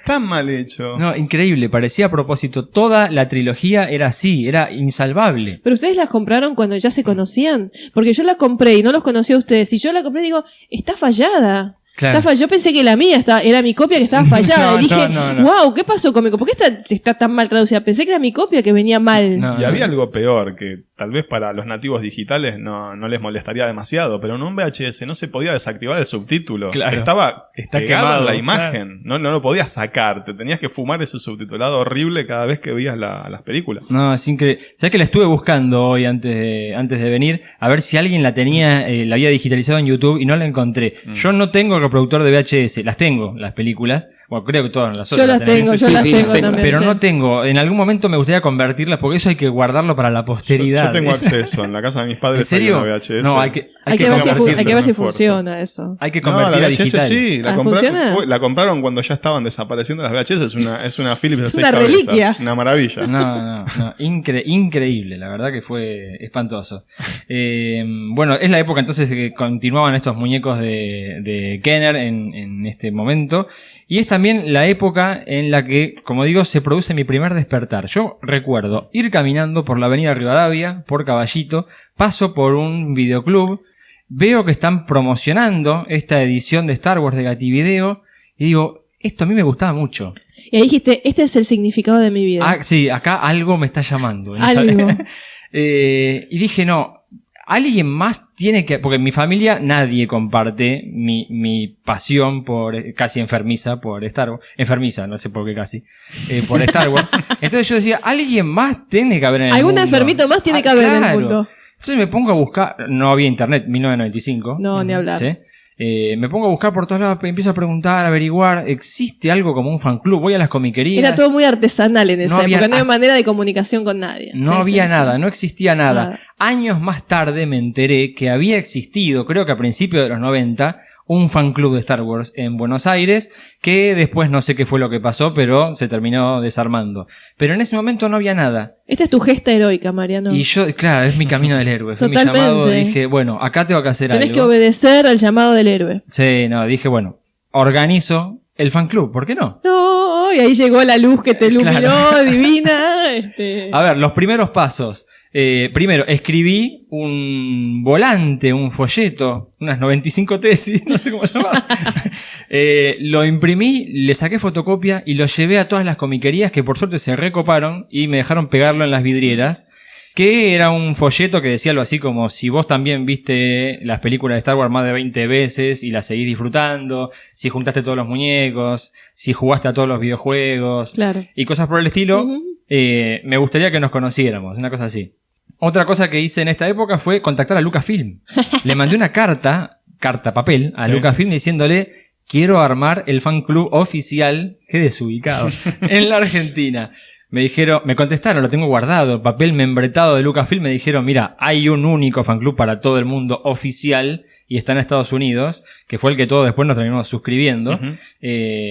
tan mal hecho. No, increíble, parecía a propósito. Toda la trilogía era así, era insalvable. Pero ustedes las compraron cuando ya se conocían. Porque yo la compré y no los conocí a ustedes. Y yo la compré y digo, está fallada. Claro. Yo pensé que la mía era mi copia que estaba fallada. No, y dije, no. wow, ¿qué pasó con mi copia? ¿Por qué está tan mal traducida? Pensé que era mi copia que venía mal. No, Y no. había algo peor, que tal vez para los nativos digitales no les molestaría demasiado, pero en un VHS no se podía desactivar el subtítulo. Claro. Estaba Está pegado quemado, en la imagen. No lo podías sacar. Te tenías que fumar ese subtitulado horrible cada vez que veías las películas. No, es increíble. ¿Sabes que la estuve buscando hoy antes de venir? A ver si alguien la tenía, la había digitalizado en YouTube y no la encontré. Yo no tengo reproductor de VHS. Las tengo, las películas. Bueno, creo que todas las Yo otras las tenemos. tengo, yo Sí, las sí, tengo las tengo. también. Pero sí. no tengo. En algún momento me gustaría convertirlas porque eso hay que guardarlo para la posteridad. Yo tengo Es- acceso. En la casa de mis ¿En padres hay serio? una VHS. No, hay que Hay que ver si convertirla, hay que ver si me esfuerzo. funciona eso. Hay que No, convertir la a VHS digital. sí, ¿funciona? la compraron cuando ya estaban desapareciendo las VHS. Es una Philips de Es 6 una cabezas. reliquia. Una maravilla. No. Increíble, la verdad que fue espantoso. Bueno, es la época entonces que continuaban estos muñecos de Kenner en este momento. Y es también la época en la que, como digo, se produce mi primer despertar. Yo recuerdo ir caminando por la avenida Rivadavia, por Caballito, paso por un videoclub, veo que están promocionando esta edición de Star Wars de Gativideo y digo, esto a mí me gustaba mucho. Y ahí dijiste, este es el significado de mi vida. Ah, sí, acá algo me está llamando. No Algo. sabía. Y dije, no, alguien más tiene que... Porque en mi familia nadie comparte mi pasión por... Casi enfermiza por Star Wars. Enfermiza, no sé por qué casi. Por Star Wars. Entonces yo decía, alguien más tiene que haber en el Algún mundo. enfermito más tiene que haber en el claro. mundo. Entonces me pongo a buscar, no había internet, 1995. No, ni hablar. ¿sí? Me pongo a buscar por todos lados, empiezo a preguntar, a averiguar, ¿existe algo como un fan club? Voy a las comiquerías. Era todo muy artesanal en esa había- época, no había manera de comunicación con nadie. No Sí, había sí, nada, sí. no existía nada. Nada. Años más tarde me enteré que había existido, creo que a principios de los 90, un fan club de Star Wars en Buenos Aires, que después no sé qué fue lo que pasó, pero se terminó desarmando. Pero en ese momento no había nada. Esta es tu gesta heroica, Mariano. Y yo, claro, es mi camino del héroe. Fue mi Totalmente. llamado, dije, bueno, acá tengo que hacer Tenés algo. que obedecer al llamado del héroe. Sí, no, dije, bueno, organizo el fan club, ¿por qué no? No, y ahí llegó la luz que te iluminó, Claro. divina. A ver, los primeros pasos. Primero, escribí un volante, un folleto, unas 95 tesis, no sé cómo llamar. Lo imprimí, le saqué fotocopia y lo llevé a todas las comiquerías que por suerte se recoparon y me dejaron pegarlo en las vidrieras. Que era un folleto que decía algo así como: si vos también viste las películas de Star Wars más de 20 veces y las seguís disfrutando, si juntaste todos los muñecos, si jugaste a todos los videojuegos Claro. y cosas por el estilo, Ujú. me gustaría que nos conociéramos, una cosa así. Otra cosa que hice en esta época fue contactar a Lucasfilm. Le mandé una carta papel, a Sí. Lucasfilm diciéndole: quiero armar el fan club oficial, qué desubicado, en la Argentina. Me dijeron, me contestaron, lo tengo guardado, papel membretado de Lucasfilm, me dijeron: mira, hay un único fan club para todo el mundo oficial y está en Estados Unidos, que fue el que todos después nos terminamos suscribiendo. Ujú.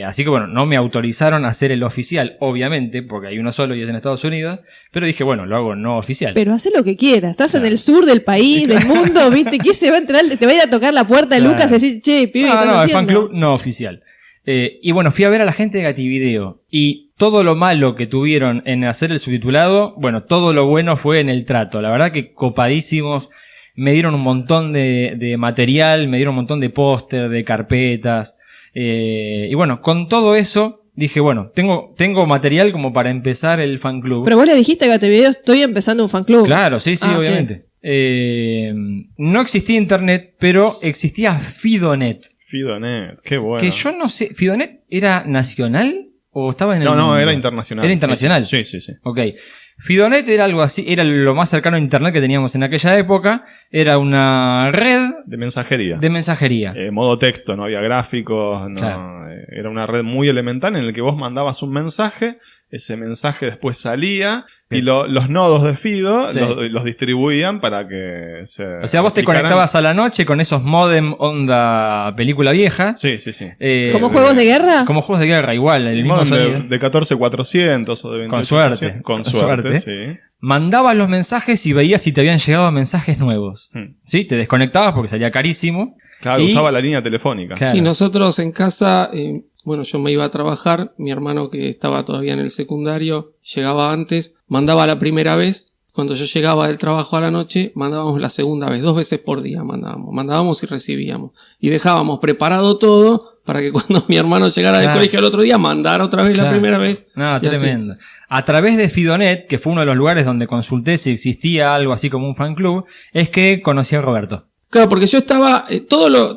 Así que bueno, no me autorizaron a hacer el oficial, obviamente, porque hay uno solo y es en Estados Unidos, pero dije, bueno, lo hago no oficial. Pero hace lo que quieras. Estás Claro. en el sur del país, del mundo, ¿viste? ¿Quién se va a entrar? Te va a ir a tocar la puerta de Claro. Lucas y decir, che, pibe, ¿qué No, estás no, el fan haciendo? club no oficial. Y bueno, fui a ver a la gente de Gativideo y todo lo malo que tuvieron en hacer el subtitulado, bueno, todo lo bueno fue en el trato. La verdad que copadísimos, me dieron un montón de material, me dieron un montón de póster, de carpetas. Y bueno, con todo eso dije, bueno, tengo material como para empezar el fan club. Pero vos le dijiste a Gatevideo, estoy empezando un fan club. Claro, sí, sí, Ah, ok. obviamente. No existía internet, pero existía Fidonet. Fidonet, qué bueno. Que yo no sé, ¿Fidonet era nacional o estaba en el No, mundo? era internacional. Era internacional. Sí, sí, sí. Ok. Fidonet era algo así, era lo más cercano a internet que teníamos en aquella época. Era una red De mensajería. de mensajería. Modo texto, no había gráficos, no, Claro. era una red muy elemental en la que vos mandabas un mensaje, ese mensaje después salía y los nodos de Fido Sí. los distribuían para que se O sea, vos te aplicaran- conectabas a la noche con esos modem onda película vieja. Sí, sí, sí. ¿Como juegos de guerra? Como juegos de guerra, igual, el mismo Modem sonido. de 14400 o de 2800. Con suerte, Con con suerte, suerte. sí. Mandabas los mensajes y veías si te habían llegado mensajes nuevos. Hmm. ¿Sí? Te desconectabas porque salía carísimo. Claro, Y- usaba la línea telefónica. Claro. Sí, nosotros en casa, bueno, yo me iba a trabajar, mi hermano que estaba todavía en el secundario, llegaba antes, mandaba la primera vez, cuando yo llegaba del trabajo a la noche, mandábamos la segunda vez, 2 veces por día mandábamos y recibíamos. Y dejábamos preparado todo para que cuando mi hermano llegara del Claro. colegio al otro día, mandara otra vez la Claro. primera vez. No, Y así. tremendo. A través de Fidonet, que fue uno de los lugares donde consulté si existía algo así como un fan club, es que conocí a Roberto. Claro, porque yo estaba,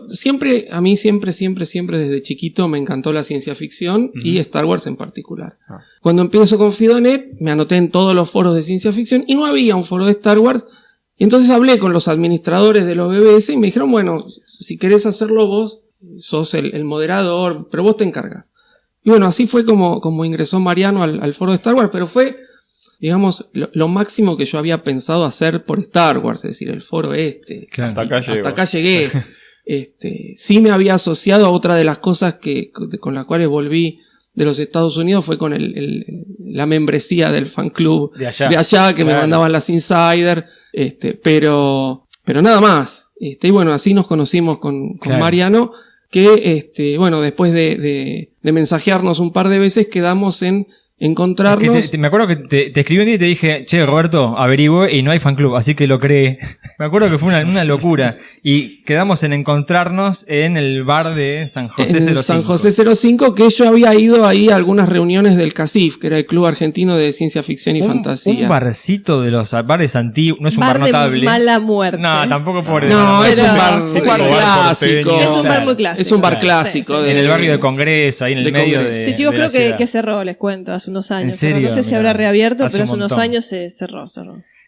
siempre, a mí siempre desde chiquito me encantó la ciencia ficción y Star Wars en particular. Ah. Cuando empiezo con Fidonet, me anoté en todos los foros de ciencia ficción y no había un foro de Star Wars. Y entonces hablé con los administradores de los BBS y me dijeron, bueno, si querés hacerlo vos, sos el moderador, pero vos te encargas. Y bueno, así fue como ingresó Mariano al foro de Star Wars, pero fue, digamos, lo máximo que yo había pensado hacer por Star Wars, es decir, el foro este. Claro. Hasta acá llegó. Hasta acá llegué. Sí me había asociado a otra de las cosas con las cuales volví de los Estados Unidos, fue con la membresía del fan club De allá. que me Claro. mandaban las Insider, pero nada más. Y bueno, así nos conocimos con Claro. Mariano, que bueno, después de mensajearnos un par de veces, quedamos en encontrarnos. Es que me acuerdo que te escribí un día y te dije, che, Roberto, averigüe y no hay fan club, así que lo creé. Me acuerdo que fue una locura. Y quedamos en encontrarnos en el bar de San José en 05. San José 05, que yo había ido ahí a algunas reuniones del CACIF, que era el Club Argentino de Ciencia Ficción y Fantasía. Un barcito de los bares antiguos, no es un bar de notable. mala muerte. No, tampoco por No, es Pero- un bar, Típico bar clásico. porteño. Es un bar Claro. muy clásico. Es un bar Claro. clásico. Sí, sí, En el barrio de Congreso, ahí en el de medio Congreso. de Sí, chicos, de creo la ciudad. que cerró, les cuento, hace unos años. ¿En serio? No sé si Mirá. habrá reabierto, Hace pero un hace unos montón. años se cerró.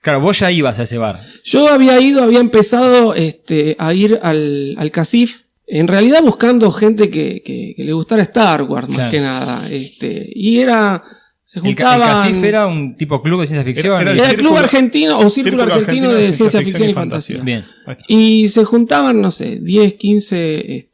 Claro, vos ya ibas a ese bar. Yo había empezado a ir al CACIF, en realidad buscando gente que le gustara Star Wars, más Claro. que nada. Y se El juntaban... CACIF era un tipo club de ciencia ficción. Era el Era el Club Círculo- Argentino o Círculo Círculo Argentino de Ciencia Ficción y Fantasía. Bien. Y se juntaban, no sé, 10, 15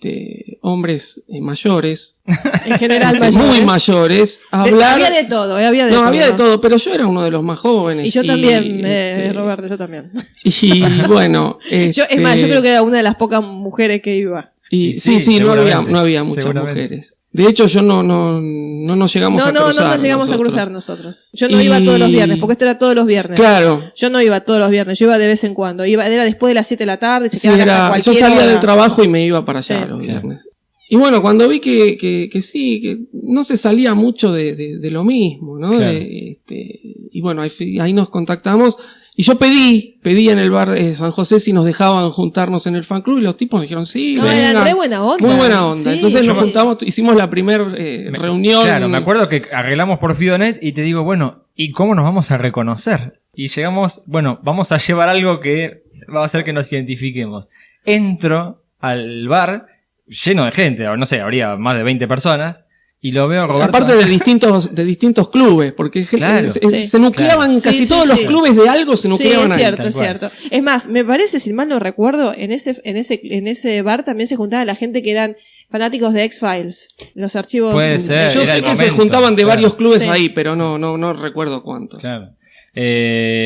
hombres mayores, En general, muy mayores. mayores, a hablar... Había de todo, había de todo. había de todo, pero yo era uno de los más jóvenes. Y yo también, este, Roberto, yo también. Y bueno... Es más, yo creo que era una de las pocas mujeres que iba. Y, Sí, sí, no seguramente, había muchas seguramente. mujeres. De hecho, yo no nos llegamos a No cruzar. nos llegamos a nosotros. cruzar nosotros. Yo no Y- iba todos los viernes, porque esto era todos los viernes. Claro. Yo no iba todos los viernes, yo iba de vez en cuando. Era después de las 7 de la tarde, se Sí, quedaban hasta yo cualquier salía hora. del trabajo y me iba para allá Sí. los viernes. Y bueno, cuando vi que sí, que no se salía mucho de lo mismo, ¿no? Claro. Y bueno, ahí nos contactamos. Y yo pedí en el bar San José si nos dejaban juntarnos en el fan club y los tipos me dijeron, sí, No, vengan. era re buena onda. Muy buena onda. Sí, Entonces nos sí. juntamos, hicimos la primera reunión. Claro, me acuerdo que arreglamos por Fidonet y te digo, bueno, ¿y cómo nos vamos a reconocer? Y llegamos, bueno, vamos a llevar algo que va a hacer que nos identifiquemos. Entro al bar lleno de gente, o no sé, habría más de 20 personas, y lo veo a Roberto. Aparte de distintos clubes, porque Claro. se nucleaban Claro. casi Sí, sí, todos los sí. clubes de algo se Sí, nucleaban es ahí. cierto, tal es cual. cierto. Es más, me parece, si mal no recuerdo, en ese bar también se juntaba la gente que eran fanáticos de X-Files, los archivos. Puede ser. Yo Era sé el que se momento, juntaban de claro. varios clubes Sí. ahí, pero no recuerdo cuántos. Claro.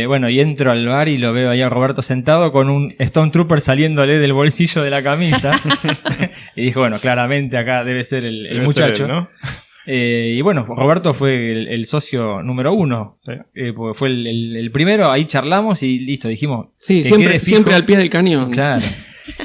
Bueno, y entro al bar y lo veo ahí a Roberto sentado con un Stone Trooper saliéndole del bolsillo de la camisa. Y dije, bueno, claramente acá debe ser el Debe muchacho. ser él, ¿no? Y bueno, Roberto fue el socio número 1. Sí. Porque fue el primero, ahí charlamos y listo, dijimos. Sí, que siempre, quede fijo. siempre al pie del cañón. Claro.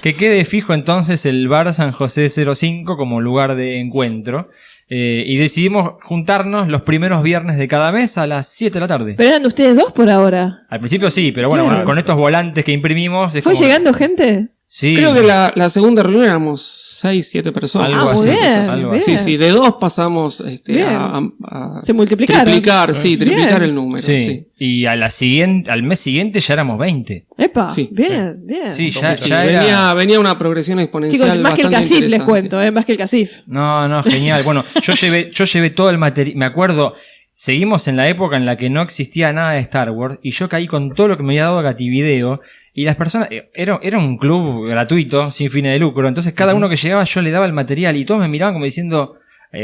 Que quede fijo entonces el bar San José 05 como lugar de encuentro. Y decidimos juntarnos los primeros viernes de cada mes a las 7 de la tarde. Pero eran ustedes dos por ahora. Al principio sí, pero bueno, Claro. con estos volantes que imprimimos. Es ¿Fue como- llegando gente? Sí. Creo que la segunda reunión éramos 6, 7 personas. Algo muy así, bien, algo bien. así. Sí, de 2 pasamos Bien. a Se multiplicaron. triplicar Bien. el número. Sí. Sí. Y al mes siguiente ya éramos 20. Epa, Sí. bien, bien. Sí, Entonces, ya era. Venía una progresión exponencial. Chicos, más que el bastante CACIF les interesante. cuento, más que el CACIF. No, genial. Bueno, yo llevé todo el material. Me acuerdo, seguimos en la época en la que no existía nada de Star Wars y yo caí con todo lo que me había dado Gativideo. Y las personas, era un club gratuito, sin fines de lucro. Entonces cada uno que llegaba yo le daba el material y todos me miraban como diciendo,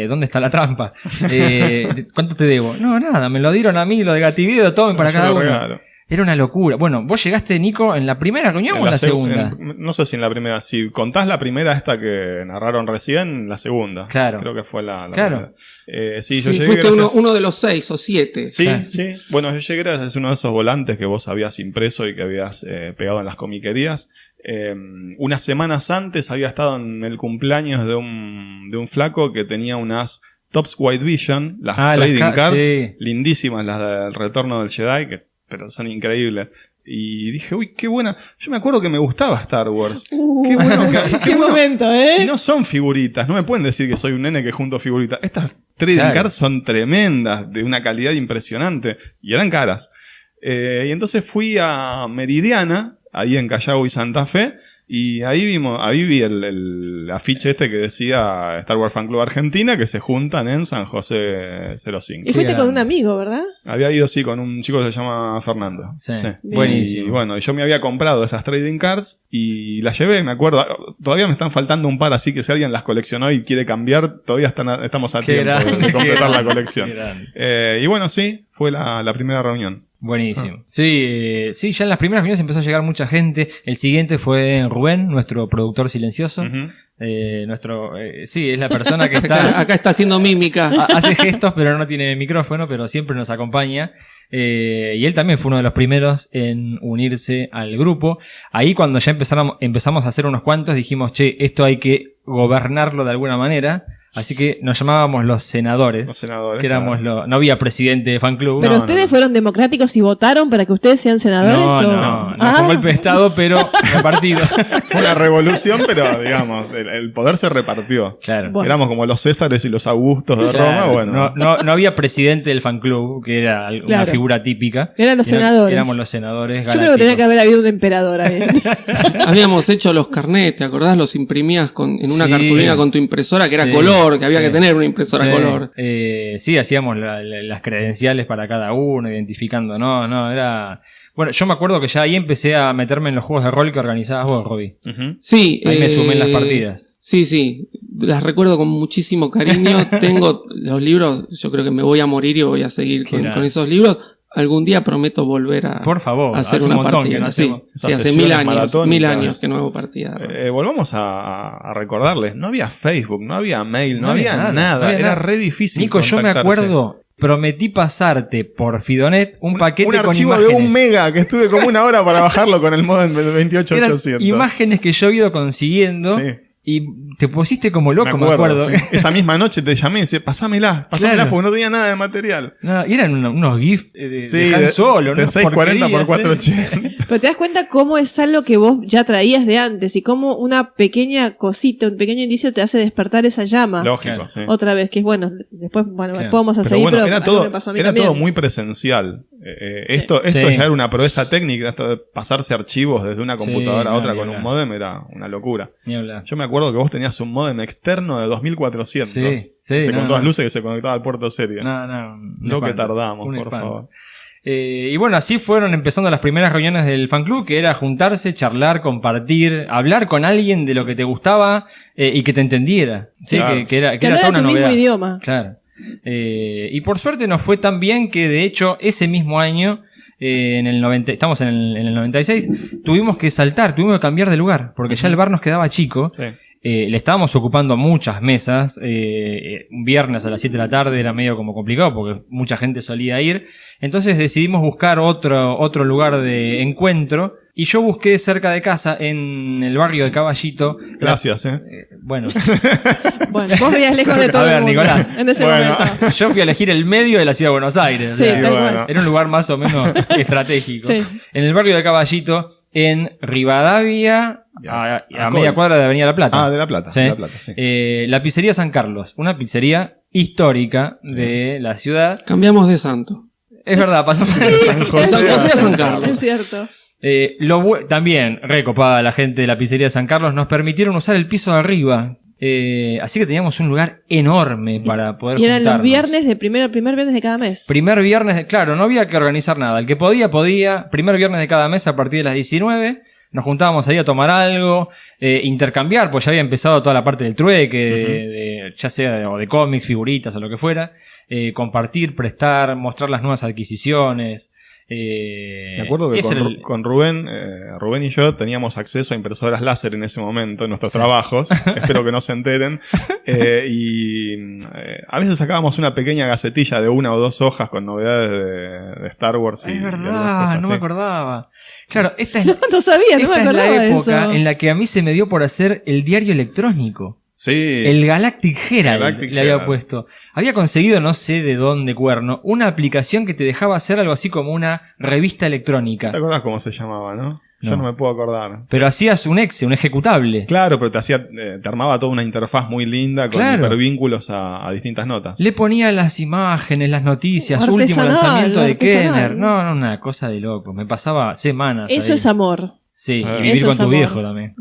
¿dónde está la trampa? ¿Cuánto te debo? No, nada, me lo dieron a mí, lo de Gativideo, tomen para Yo cada lo uno. regalo. Era una locura. Bueno, vos llegaste, Nico, en la primera reunión o en la segunda. No sé si en la primera. Si contás la primera, esta que narraron recién, la segunda. Claro. Creo que fue la Claro. primera. Sí, yo Sí, llegué fuiste gracias... uno de los 6 o 7. Sí, Claro. sí. Bueno, yo llegué gracias a uno de esos volantes que vos habías impreso y que habías pegado en las comiquerías. Unas semanas antes había estado en el cumpleaños de un flaco que tenía unas Topps White Vision, las Ah, las trading cards, sí. lindísimas, las del Retorno del Jedi, pero son increíbles. Y dije, uy, qué buena. Yo me acuerdo que me gustaba Star Wars. Qué bueno que- Qué bueno. momento, Y ¿eh? no son figuritas, no me pueden decir que soy un nene que junto figuritas. Estas trading Claro. cards son tremendas, de una calidad impresionante, y eran caras. Y entonces fui a Meridiana, ahí en Callao y Santa Fe, y ahí vi el afiche este que decía Star Wars Fan Club Argentina, que se juntan en San José 05. Y fuiste Qué con un grande. amigo, ¿verdad? Había ido, sí, con un chico que se llama Fernando. Sí, Y buenísimo. bueno, yo me había comprado esas trading cards y las llevé, me acuerdo. Todavía me están faltando un par, así que si alguien las coleccionó y quiere cambiar, todavía estamos a Qué tiempo grande, de completar qué la colección. Qué grande. Y bueno, sí, fue la primera reunión. Buenísimo. Sí, ya en las primeras reuniones empezó a llegar mucha gente. El siguiente fue Rubén, nuestro productor silencioso. Ujú. Sí, es la persona que está... Acá está haciendo mímica. Hace gestos, pero no tiene micrófono, pero siempre nos acompaña. Y él también fue uno de los primeros en unirse al grupo. Ahí cuando ya empezamos a hacer unos cuantos, dijimos, che, esto hay que gobernarlo de alguna manera. Así que nos llamábamos los senadores. Los senadores, Que éramos claro. no había presidente de fan club. ¿Pero No, ustedes no. fueron democráticos y votaron para que ustedes sean senadores? No, o... fue un golpe de estado, pero repartido. Fue una revolución, pero digamos, el poder se repartió. Claro. Bueno. Éramos como los Césares y los Augustos de Claro, Roma, bueno. no había presidente del fan club, que era una Claro. figura típica. Eran los Sino senadores. Éramos los senadores. Yo creo que tenía que haber habido un emperador ahí. Habíamos hecho los carnets, ¿te acordás? Los imprimías en una Sí. cartulina con tu impresora, que era Sí. color, que había Sí. que tener una impresora Sí, color. sí, hacíamos las credenciales para cada uno, identificando, era... Bueno, yo me acuerdo que ya ahí empecé a meterme en los juegos de rol que organizabas vos, Robbie. Ujú. Sí. Ahí me sumé en las partidas. Sí. Las recuerdo con muchísimo cariño. Tengo los libros, yo creo que me voy a morir y voy a seguir Claro. con esos libros. Algún día prometo volver a Por favor, hacer hace un una montón partida. que no Sí, hacemos. sí, Esas hace sesiones 1000 años. maratónicas. 1000 años que no hago partida. Volvamos a recordarles, no había Facebook, no había mail, no había nada, no había era nada. re difícil. Nico, yo me contactarse. acuerdo, prometí pasarte por Fidonet un paquete un con archivo imágenes. de 1 mega que estuve como 1 hora para bajarlo con el modem de Eran 28800. imágenes que yo he ido consiguiendo Sí. y te pusiste como loco, me acuerdo. sí. Esa misma noche te llamé y decía, pasámela, Claro. porque no tenía nada de material. No, y eran unos GIFs Sí, de Han Solo, de ¿no? 640 por Porquerías, 480. Pero te das cuenta cómo es algo que vos ya traías de antes y cómo una pequeña cosita, un pequeño indicio te hace despertar esa llama. Lógico, Claro. sí. Otra vez, que es bueno. Después, bueno, Claro. podemos Pero seguir, bueno, pero era algo todo, me pasó a mí era también. todo muy presencial. Esto Sí. ya era una proeza técnica, esto de pasarse archivos desde una Sí, computadora a no, otra ni con un hablar. modem era una locura. Ni hablar. Yo me acuerdo que vos tenías un modem externo de 2400. Sí, con no, todas no. luces que se conectaba al puerto serie. No, Lo que tardamos, un por espanto. favor. Y bueno, así fueron empezando las primeras reuniones del fan club, que era juntarse, charlar, compartir, hablar con alguien de lo que te gustaba y que te entendiera. Sí, Claro. que era Que toda hablara una tu mismo novedad. idioma. Claro. Y por suerte nos fue tan bien que de hecho ese mismo año, estamos en el 96, tuvimos que saltar, tuvimos que cambiar de lugar, porque ya el bar nos quedaba chico. Sí. Le estábamos ocupando muchas mesas. Un viernes a las 7 de la tarde era medio como complicado porque mucha gente solía ir. Entonces decidimos buscar otro lugar de encuentro. Y yo busqué cerca de casa, en el barrio de Caballito. Gracias, Bueno, Bueno, vos veías lejos de todo A ver, el mundo Nicolás. en ese Bueno. momento. yo fui a elegir el medio de la ciudad de Buenos Aires. Sí, tal cual. Era un lugar más o menos estratégico. Sí. En el barrio de Caballito, en Rivadavia, a media cuadra de Avenida La Plata. Ah, de La Plata. Sí. De La Plata, sí. La pizzería San Carlos, una pizzería histórica de la ciudad. Cambiamos de santo. Es verdad, pasamos De San De San José a San Carlos. Es cierto. También, recopada la gente de la pizzería San Carlos, nos permitieron usar el piso de arriba. Así que teníamos un lugar enorme para poder Y eran los juntarnos. viernes de primer viernes de cada mes. Primer viernes, claro, no había que organizar nada. El que podía. Primer viernes de cada mes a partir de las 19. Nos juntábamos ahí a tomar algo, intercambiar, pues ya había empezado toda la parte del trueque, ya sea de cómics, figuritas o lo que fuera. Compartir, prestar, mostrar las nuevas adquisiciones. Me acuerdo que ese era el- con Rubén y yo teníamos acceso a impresoras láser en ese momento en nuestros trabajos. Espero que no se enteren. A veces sacábamos una pequeña gacetilla de 1 o 2 hojas con novedades de Star Wars y Es algunas verdad, cosas no me así. acordaba. Claro, esta es, No sabía, no me esta es acordaba la de época eso. en la que a mí se me dio por hacer el diario electrónico. Sí. El Galactic Herald Galactic le había Herald. puesto. Había conseguido, no sé de dónde cuerno, una aplicación que te dejaba hacer algo así como una revista electrónica. ¿Te acordás cómo se llamaba, no? Yo No. no me puedo acordar. Pero hacías un ejecutable. Claro, pero te armaba toda una interfaz muy linda con Claro. hipervínculos a distintas notas. Le ponía las imágenes, las noticias, Artesanal, último lanzamiento de artesanal. Kenner. No, una cosa de loco. Me pasaba semanas. Eso ahí. es amor. Sí, Ah. y vivir Eso con es tu amor. viejo también.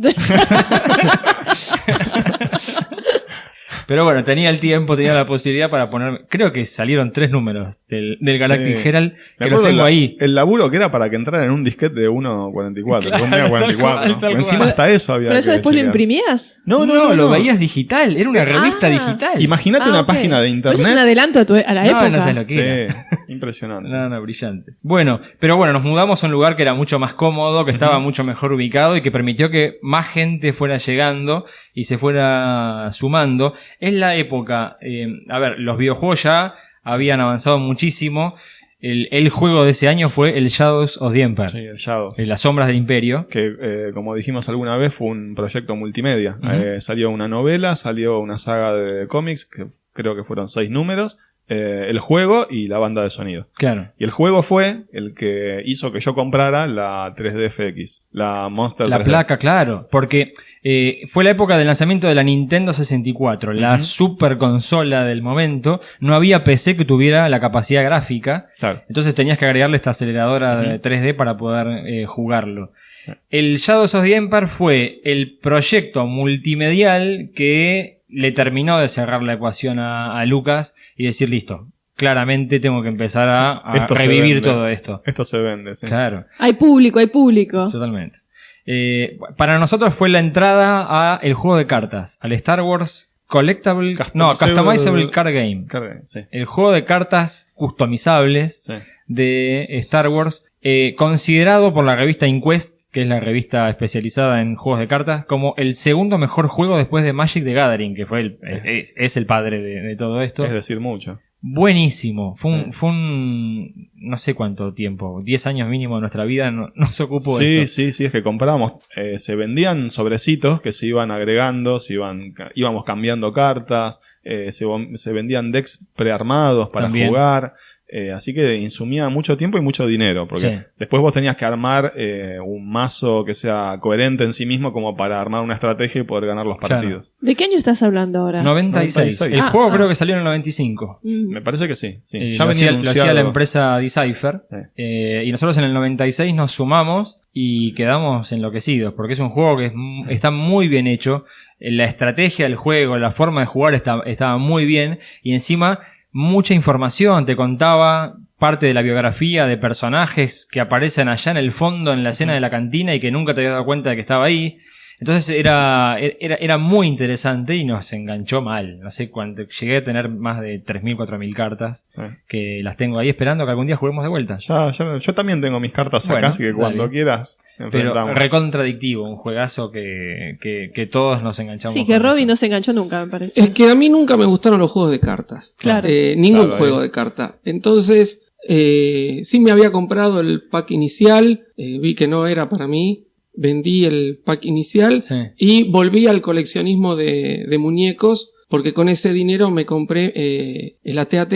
Pero bueno, tenía el tiempo, tenía la posibilidad para poner. Creo que salieron 3 números del Galactic Sí. Herald, Me que los acuerdo tengo ahí. el laburo que era para que entrara en un disquete de 1.44, Claro, de un mega tal 44. cual, tal Encima cual. hasta eso había ¿Pero eso que después lo chequear. imprimías? No, lo veías digital, era una revista Ah. digital. Imagínate Ah, una ok. página de Pero internet. eso es un adelanto a la No, época. no sabes lo que era. Sí, impresionante. No, brillante. Bueno, pero bueno, nos mudamos a un lugar que era mucho más cómodo, que estaba mucho mejor ubicado y que permitió que más gente fuera llegando y se fuera sumando. Es la época, a ver, los videojuegos ya habían avanzado muchísimo. el juego de ese año fue el Shadows of the Empire. Sí, el Shadows. Las sombras del Imperio. Que, como dijimos alguna vez, fue un proyecto multimedia. Ujú. Salió una novela, salió una saga de cómics, que creo que fueron 6 números, el juego y la banda de sonido. Claro. Y el juego fue el que hizo que yo comprara la 3D FX, la Monster La 3D. placa, claro. Porque fue la época del lanzamiento de la Nintendo 64, la Ujú. super consola del momento. No había PC que tuviera la capacidad gráfica. Claro. Entonces tenías que agregarle esta aceleradora de Ujú. 3D para poder jugarlo. Sí. El Shadows of the Empire fue el proyecto multimedial que le terminó de cerrar la ecuación a Lucas y decir, listo, claramente tengo que empezar a Esto se revivir vende. todo esto. Esto se vende, sí. Claro. Hay público. Totalmente. Para nosotros fue la entrada a el juego de cartas, al Star Wars Customizable Card Game. Sí. El juego de cartas customizables Sí. de Star Wars, considerado por la revista Inquest, que es la revista especializada en juegos de cartas, como el segundo mejor juego después de Magic the Gathering, que fue es el padre de todo esto. Es decir, mucho. Buenísimo. Fue un no sé cuánto tiempo, 10 años mínimo de nuestra vida nos ocupó esto. Sí, es que comprábamos, se vendían sobrecitos que se iban agregando, íbamos cambiando cartas, se vendían decks prearmados para También. jugar, así que insumía mucho tiempo y mucho dinero, porque Sí. después vos tenías que armar un mazo que sea coherente en sí mismo como para armar una estrategia y poder ganar los Claro. partidos. ¿De qué año estás hablando ahora? 96. 96. El juego creo que salió en el 95. Me parece que sí. Lo hacía la empresa Decipher. Sí. Y nosotros en el 96 nos sumamos y quedamos enloquecidos, porque es un juego que está muy bien hecho. La estrategia del juego, la forma de jugar estaba muy bien. Y encima, mucha información. Te contaba parte de la biografía de personajes que aparecen allá en el fondo, en la escena de la cantina, y que nunca te habías dado cuenta de que estaba ahí. Entonces era muy interesante y nos enganchó mal. No sé cuánto. Llegué a tener más de 3.000, 4.000 cartas. Sí. Que las tengo ahí esperando que algún día juguemos de vuelta. Yo también tengo mis cartas Bueno, acá, así que cuando dale. quieras Pero enfrentamos. recontradictivo, un juegazo que todos nos enganchamos. Sí, que con Robbie eso. no se enganchó nunca, me parece. Es que a mí nunca me gustaron los juegos de cartas. Claro. Ningún Claro, juego de carta. Entonces, sí me había comprado el pack inicial, vi que no era para mí, vendí el pack inicial Sí. y volví al coleccionismo de muñecos, porque con ese dinero me compré el AT-AT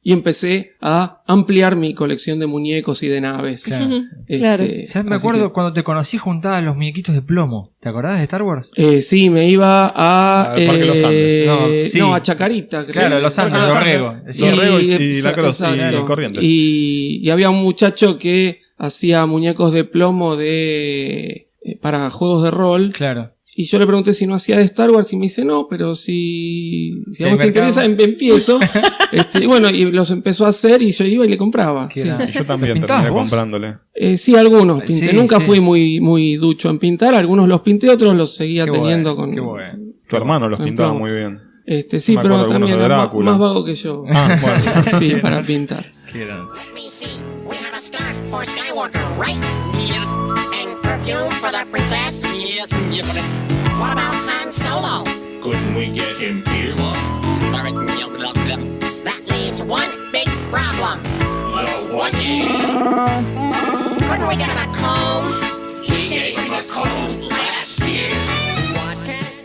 y empecé a ampliar mi colección de muñecos y de naves. Claro. Claro. ¿Sabes? Me así acuerdo cuando te conocí juntabas los muñequitos de plomo. ¿Te acordás de Star Wars? Sí, me iba a... Al Parque de los Andes. No, sí. no, a Chacarita. creo. Claro, Los Andes, Los Dorrego. Andes. Sí. Dorrego y La Cruz, y exacto. Corrientes. Y había un muchacho que hacía muñecos de plomo para juegos de rol. Claro. Y yo le pregunté si no hacía de Star Wars y me dice no, pero si Si a hay vos te mercado. interesa empiezo. Y bueno, y los empezó a hacer y yo iba y le compraba. Qué Sí. grande. Yo también ¿Los pintás terminé vos? comprándole. Sí, algunos pinté. Sí, Nunca sí. fui muy ducho en pintar. Algunos los pinté, otros los seguía Qué teniendo bueno, con... qué bueno. Tu hermano los con pintaba plomo. muy bien. Sí, Me pero acuerdo también algunos de era Drácula. más vago que yo. Ah, bueno. Sí, para pintar. Qué grande. Let me see. We have a scarf for Skywalker, right? Yes. And perfume for the princess? Yes. What about Han Solo? Couldn't we get him here? That leaves one big problem. The what? Couldn't we get him a comb? We gave him a comb last year.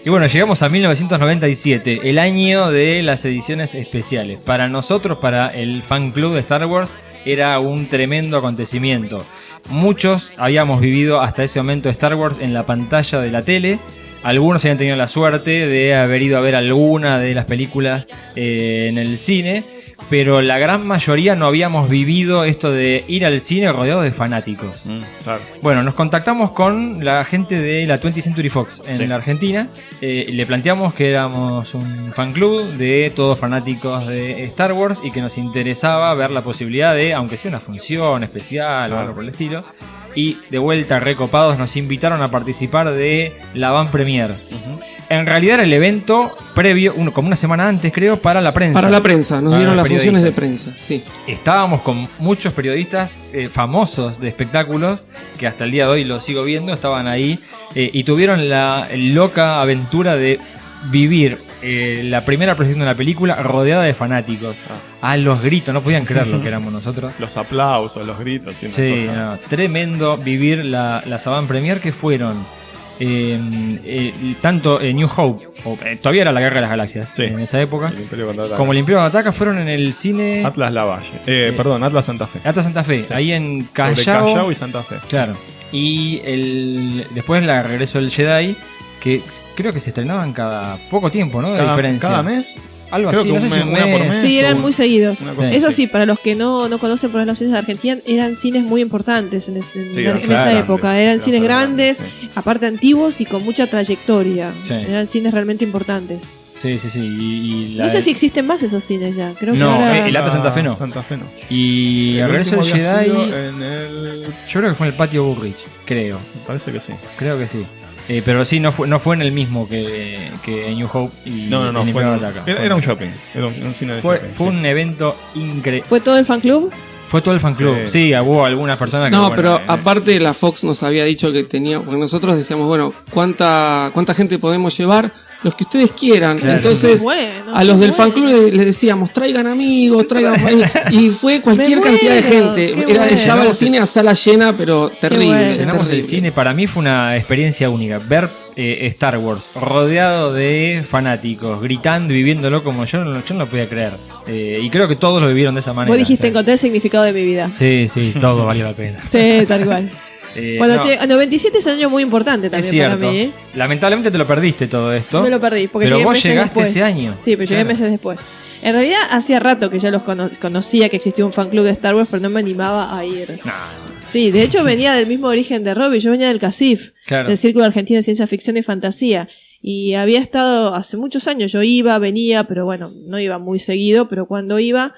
Y bueno, llegamos a 1997, el año de las ediciones especiales. Para nosotros, para el fan club de Star Wars, era un tremendo acontecimiento. Muchos habíamos vivido hasta ese momento Star Wars en la pantalla de la tele. Algunos habían tenido la suerte de haber ido a ver alguna de las películas en el cine. Pero la gran mayoría no habíamos vivido esto de ir al cine rodeado de fanáticos. Claro. Bueno, nos contactamos con la gente de la 20th Century Fox en la Argentina. Le planteamos que éramos un fan club de todos fanáticos de Star Wars y que nos interesaba ver la posibilidad de, aunque sea una función especial o algo por el estilo. Y de vuelta, recopados, nos invitaron a participar de la Van Premier. En realidad era el evento previo, como una semana antes creo, para la prensa. Para la prensa, nos Para dieron los las funciones de periodistas. prensa. Sí. Estábamos con muchos periodistas famosos de espectáculos, que hasta el día de hoy los sigo viendo, estaban ahí y tuvieron la loca aventura de vivir la primera proyección de la película rodeada de fanáticos. A los gritos, no podían creer lo que éramos nosotros. Los aplausos, los gritos. Y una Sí, cosa. no, tremendo vivir las avant premier que fueron tanto New Hope, todavía era la Guerra de las Galaxias Sí. en esa época, El Imperio Contraataca. como el Imperio Ataca, fueron en el cine Atlas Lavalle. Perdón, Atlas Santa Fe. Atlas Santa Fe, Sí. ahí en Sobre Callao. Callao y Santa Fe. Claro. Y después la Regreso del Jedi, que creo que se estrenaban cada poco tiempo, ¿no? De diferencia. Cada mes. Algo Creo así, que no sé si un una por mes. mes. Sí, eran o muy seguidos. una cosa Eso así. sí, para los que no conocen por los cines de Argentina, eran cines muy importantes en esa grandes, época. Eran cines grandes, sí. aparte antiguos y con mucha trayectoria. Sí. Eran cines realmente importantes. Sí. Y No sé si existen más esos cines ya. Creo que No, ahora... el Atlas Santa Fe no. Santa Fe no. Y El Regreso del último había Jedi, sido en el... yo creo que fue en el patio Burrich, creo. Me parece que sí. Creo que sí. Pero sí, no fue en el mismo que New Hope y No, el fue Imperio en- Ataca. era un shopping. Era un cine de Fue shopping. fue sí. un evento increíble. ¿Fue todo el fan club? Fue todo el fan club. Sí. Sí, hubo algunas personas que. No, bueno, pero aparte la Fox nos había dicho que tenía, porque nosotros decíamos, bueno, ¿cuánta gente podemos llevar? Los que ustedes quieran. Claro. Entonces, Bueno, a los qué del fan bueno. club les decíamos, traigan amigos, traigan... y fue cualquier Me cantidad de muero, gente. qué bueno. Estaba el cine a sala llena, pero terrible. bueno. llenamos terrible. el cine. Para mí fue una experiencia única. Ver Star Wars rodeado de fanáticos, gritando y viviéndolo como yo no lo podía creer. Y creo que todos lo vivieron de esa manera. Vos dijiste, Sí. encontré el significado de mi vida. Sí, todo valió la pena. Sí, tal cual. Bueno, No, che, 97 es un año muy importante es también cierto. para mí. ¿Eh? Lamentablemente te lo perdiste todo esto. Me lo perdí, porque Pero llegué vos meses llegaste después. ese año. Sí, pero llegué Claro. meses después. En realidad, hacía rato que ya los conocía que existía un fan club de Star Wars, pero no me animaba a ir. No, Sí, de hecho venía del mismo origen de Robbie, yo venía del CACIF, claro. del Círculo Argentino de Ciencia Ficción y Fantasía. Y había estado hace muchos años, yo iba, venía, pero bueno, no iba muy seguido, pero cuando iba,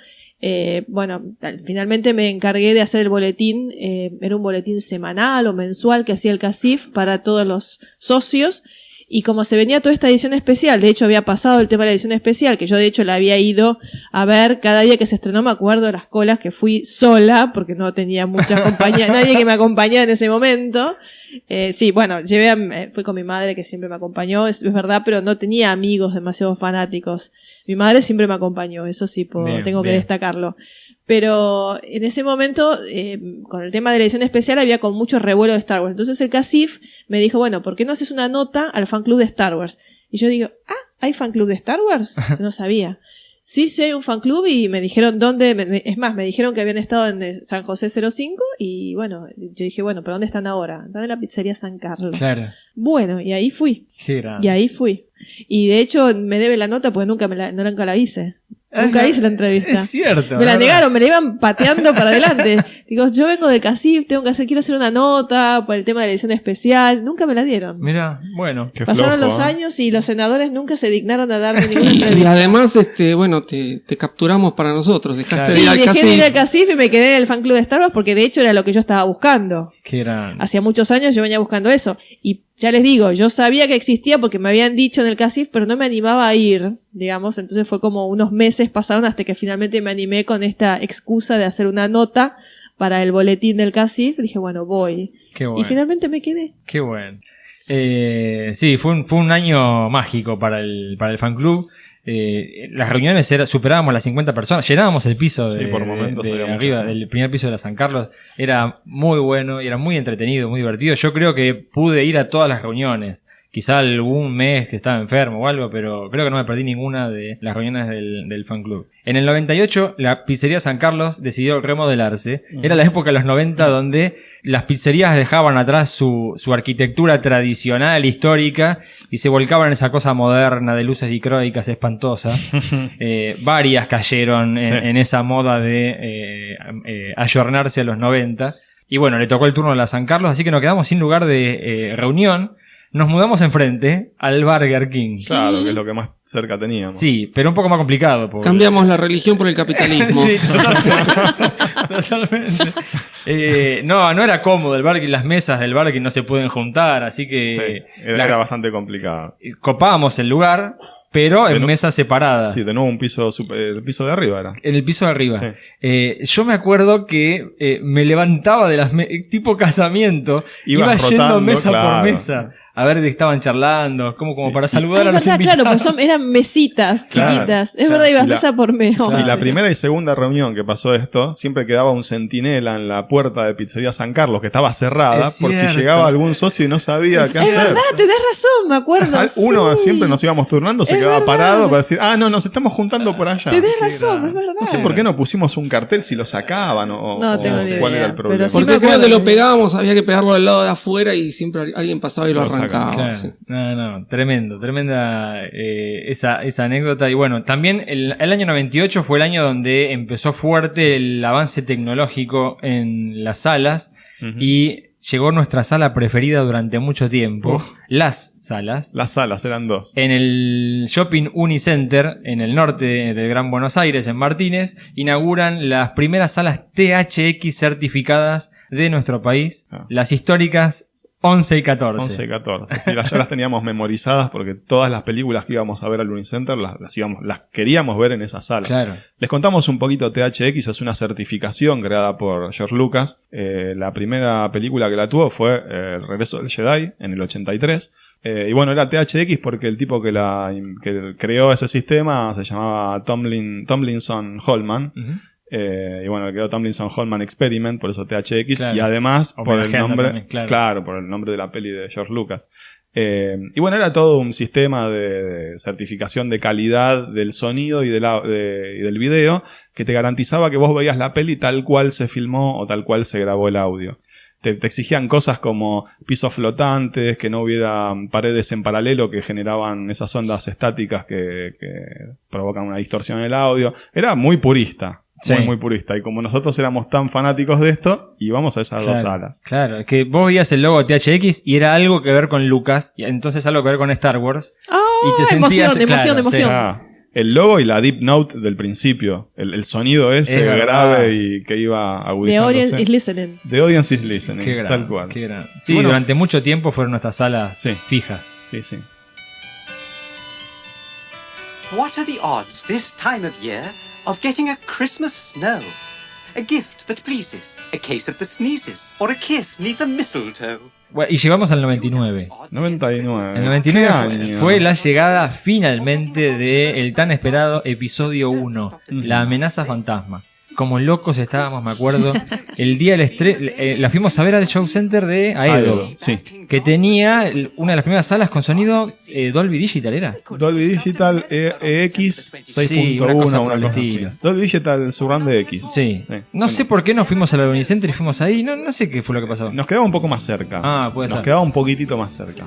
finalmente me encargué de hacer el boletín, era un boletín semanal o mensual que hacía el CACIF para todos los socios. Y como se venía toda esta edición especial, de hecho había pasado el tema de la edición especial, que yo de hecho la había ido a ver cada día que se estrenó, me acuerdo de las colas que fui sola, porque no tenía mucha compañía, nadie que me acompañara en ese momento. Sí, bueno, fui con mi madre que siempre me acompañó, es verdad, pero no tenía amigos demasiado fanáticos. Mi madre siempre me acompañó, eso sí, Bien, tengo que bien. destacarlo. Pero en ese momento, con el tema de la edición especial, había con mucho revuelo de Star Wars. Entonces el CACIF me dijo, bueno, ¿por qué no haces una nota al fan club de Star Wars? Y yo digo, ¿hay fan club de Star Wars? No sabía. Sí, hay un fan club y me dijeron dónde, es más, me dijeron que habían estado en San José 05 y bueno, yo dije, bueno, ¿pero dónde están ahora? Están en la pizzería San Carlos. Claro. Bueno, y ahí fui. Qué grande. Y ahí fui. Y de hecho me debe la nota porque nunca la hice. Nunca hice la entrevista. Es cierto. Me la ¿verdad? negaron, me la iban pateando para adelante. Digo, yo vengo del CACIF, quiero hacer una nota por el tema de la edición especial. Nunca me la dieron. Mira, bueno. Qué Pasaron flojo, los ¿eh? años y los senadores nunca se dignaron a darme ninguna Y entrevista. además, bueno, te capturamos para nosotros. Dejaste Claro. de Sí, ir al dejé de ir al CACIF. CACIF y me quedé en el fan club de Star Wars porque de hecho era lo que yo estaba buscando. Qué grande. Hacía muchos años yo venía buscando eso. Y ya les digo, yo sabía que existía porque me habían dicho en el CACIF, pero no me animaba a ir, digamos. Entonces fue como unos meses pasaron hasta que finalmente me animé con esta excusa de hacer una nota para el boletín del CACIF. Dije, bueno, voy. Qué Y bueno. finalmente me quedé. Qué bueno. Sí, fue un año mágico para el fan club. Las reuniones superábamos las 50 personas, llenábamos el piso Sí, por momentos de había mucha arriba, gente. del primer piso de la San Carlos. Era muy bueno y era muy entretenido, muy divertido. Yo creo que pude ir a todas las reuniones. Quizá algún mes que estaba enfermo o algo, pero creo que no me perdí ninguna de las reuniones del fan club. En el 98, la pizzería San Carlos decidió remodelarse. Era la época de los 90 donde las pizzerías dejaban atrás su arquitectura tradicional, histórica, y se volcaban en esa cosa moderna de luces dicróicas espantosa. Varias cayeron en esa moda de ayornarse a los 90. Y bueno, le tocó el turno a la San Carlos, así que nos quedamos sin lugar de reunión. Nos mudamos enfrente al Burger King. Claro, que es lo que más cerca teníamos. Sí, pero un poco más complicado. Porque... Cambiamos la religión por el capitalismo. Sí, totalmente. No era cómodo el Burger King, las mesas del Burger King no se pueden juntar, así que Sí, era bastante complicado. copábamos el lugar, pero en De nu- mesas separadas. Sí, de nuevo un piso, el piso de arriba era. En el piso de arriba. Sí. Yo me acuerdo que me levantaba de tipo casamiento, iba Ibas yendo rotando, mesa claro. por mesa a ver de qué estaban charlando, como para saludar Ah, a los es verdad, invitados. claro, pues eran mesitas Claro, chiquitas. Es claro. verdad, ibas Y la- mesa por medio. Y la primera y segunda reunión que pasó esto, siempre quedaba un centinela en la puerta de Pizzería San Carlos, que estaba cerrada, Es por si cierto. llegaba algún socio y no sabía qué Es hacer. verdad, tenés razón, me acuerdo. Uno sí. siempre nos íbamos turnando, se Es quedaba verdad. parado para decir, no, nos estamos juntando por allá. Tenés Qué razón, grande. es verdad. No sé por qué no pusimos un cartel si lo sacaban o, No o tengo ni cuál idea, era el problema. pero sí me Porque creo acuerdo que lo que- pegábamos, había que pegarlo al lado de afuera y siempre alguien pasaba y lo Lo sacaba. arrancaba. Claro. sí. No, tremenda esa anécdota. Y bueno, también el año 98 fue el año donde empezó fuerte el avance tecnológico en las salas Ujú. y llegó nuestra sala preferida durante mucho tiempo, Uf. las salas. Las salas eran dos. En el Shopping Unicenter, en el norte del Gran Buenos Aires, en Martínez, inauguran las primeras salas THX certificadas de nuestro país, Ah. las históricas 11 y 14. 11 y 14. Sí, ya las teníamos memorizadas porque todas las películas que íbamos a ver al Unicenter las queríamos ver en esa sala. Claro. Les contamos un poquito. THX es una certificación creada por George Lucas. La primera película que la tuvo fue El Regreso del Jedi en el 83. Y bueno, era THX porque el tipo que creó ese sistema se llamaba Tomlinson Holman. Ujú. Y bueno, quedó Tomlinson Holman Experiment, por eso THX, Claro. y además por el Homenajeando nombre, también, claro. por el nombre de la peli de George Lucas. Y bueno, era todo un sistema de certificación de calidad del sonido y del video que te garantizaba que vos veías la peli tal cual se filmó o tal cual se grabó el audio. Te exigían cosas como pisos flotantes, que no hubiera paredes en paralelo que generaban esas ondas estáticas que provocan una distorsión en el audio. Era muy purista. Sí. Muy purista. Y como nosotros éramos tan fanáticos de esto, íbamos a esas dos salas. Claro, que vos veías el logo de THX y era algo que ver con Lucas, y entonces algo que ver con Star Wars. ¡Ah! Y te sentías, Emoción. Ah, el logo y la deep note del principio. El sonido ese Es verdad. grave y que iba The agudizándose. audience is listening. The audience is listening. Qué gran, tal cual. qué gran. Sí, Bueno, durante mucho tiempo fueron nuestras salas Sí. fijas. Sí, sí. What are the odds this time of year of getting a Christmas snow? A gift that pleases, a case of the sneezes, or a kiss neath a mistletoe. Bueno, y llegamos al 99. 99. El 99 ¿Qué fue, año? fue la llegada finalmente del tan esperado episodio 1, La amenaza fantasma. Como locos estábamos, me acuerdo, el día del estreno, la fuimos a ver al show center de Aedo, Sí. que tenía una de las primeras salas con sonido Dolby Digital, ¿era? Dolby Digital EX 6.1, Sí, una cosa por el así. estilo. Dolby Digital Surround X. Sí. No Bueno, sé por qué nos fuimos al Unicenter y fuimos ahí, no sé qué fue lo que pasó. Nos quedaba un poco más cerca. Ah, puede Nos ser. quedaba un poquitito más cerca.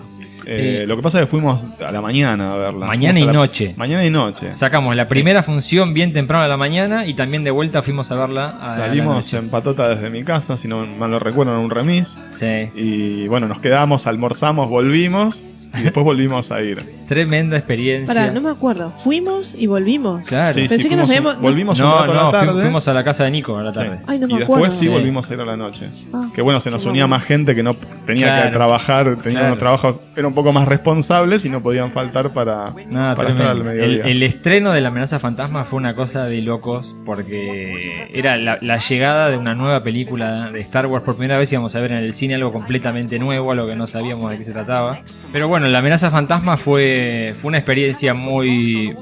Lo que pasa es que fuimos a la mañana a verla. Mañana Fuimos y a noche. Mañana y noche. Sacamos la primera función bien temprano a la mañana y también de vuelta fuimos a verla a la Salimos noche. en patota desde mi casa, si no mal lo recuerdo, en un remis. Sí. Y bueno, nos quedamos, almorzamos, volvimos. Y después volvimos a ir. Tremenda experiencia. Pará, no me acuerdo. Fuimos y volvimos. Claro. Sí, Pensé sí, que nos fuimos habíamos- volvimos un No, rato a la tarde. fuimos a la casa de Nico a la Sí. tarde. Ay, no Y me después acuerdo. sí Sí. volvimos a ir a la noche. Ah, Que bueno, se nos qué unía bueno. más gente que no tenía Claro. que trabajar, tenía Claro. unos trabajos, eran un poco más responsables y no podían faltar para Nada, estar al tremendo. mediodía. El estreno de La amenaza fantasma fue una cosa de locos porque era la llegada de una nueva película de Star Wars por primera vez. Íbamos a ver en el cine algo completamente nuevo, algo que no sabíamos de qué se trataba. Pero bueno, La amenaza fantasma fue una experiencia muy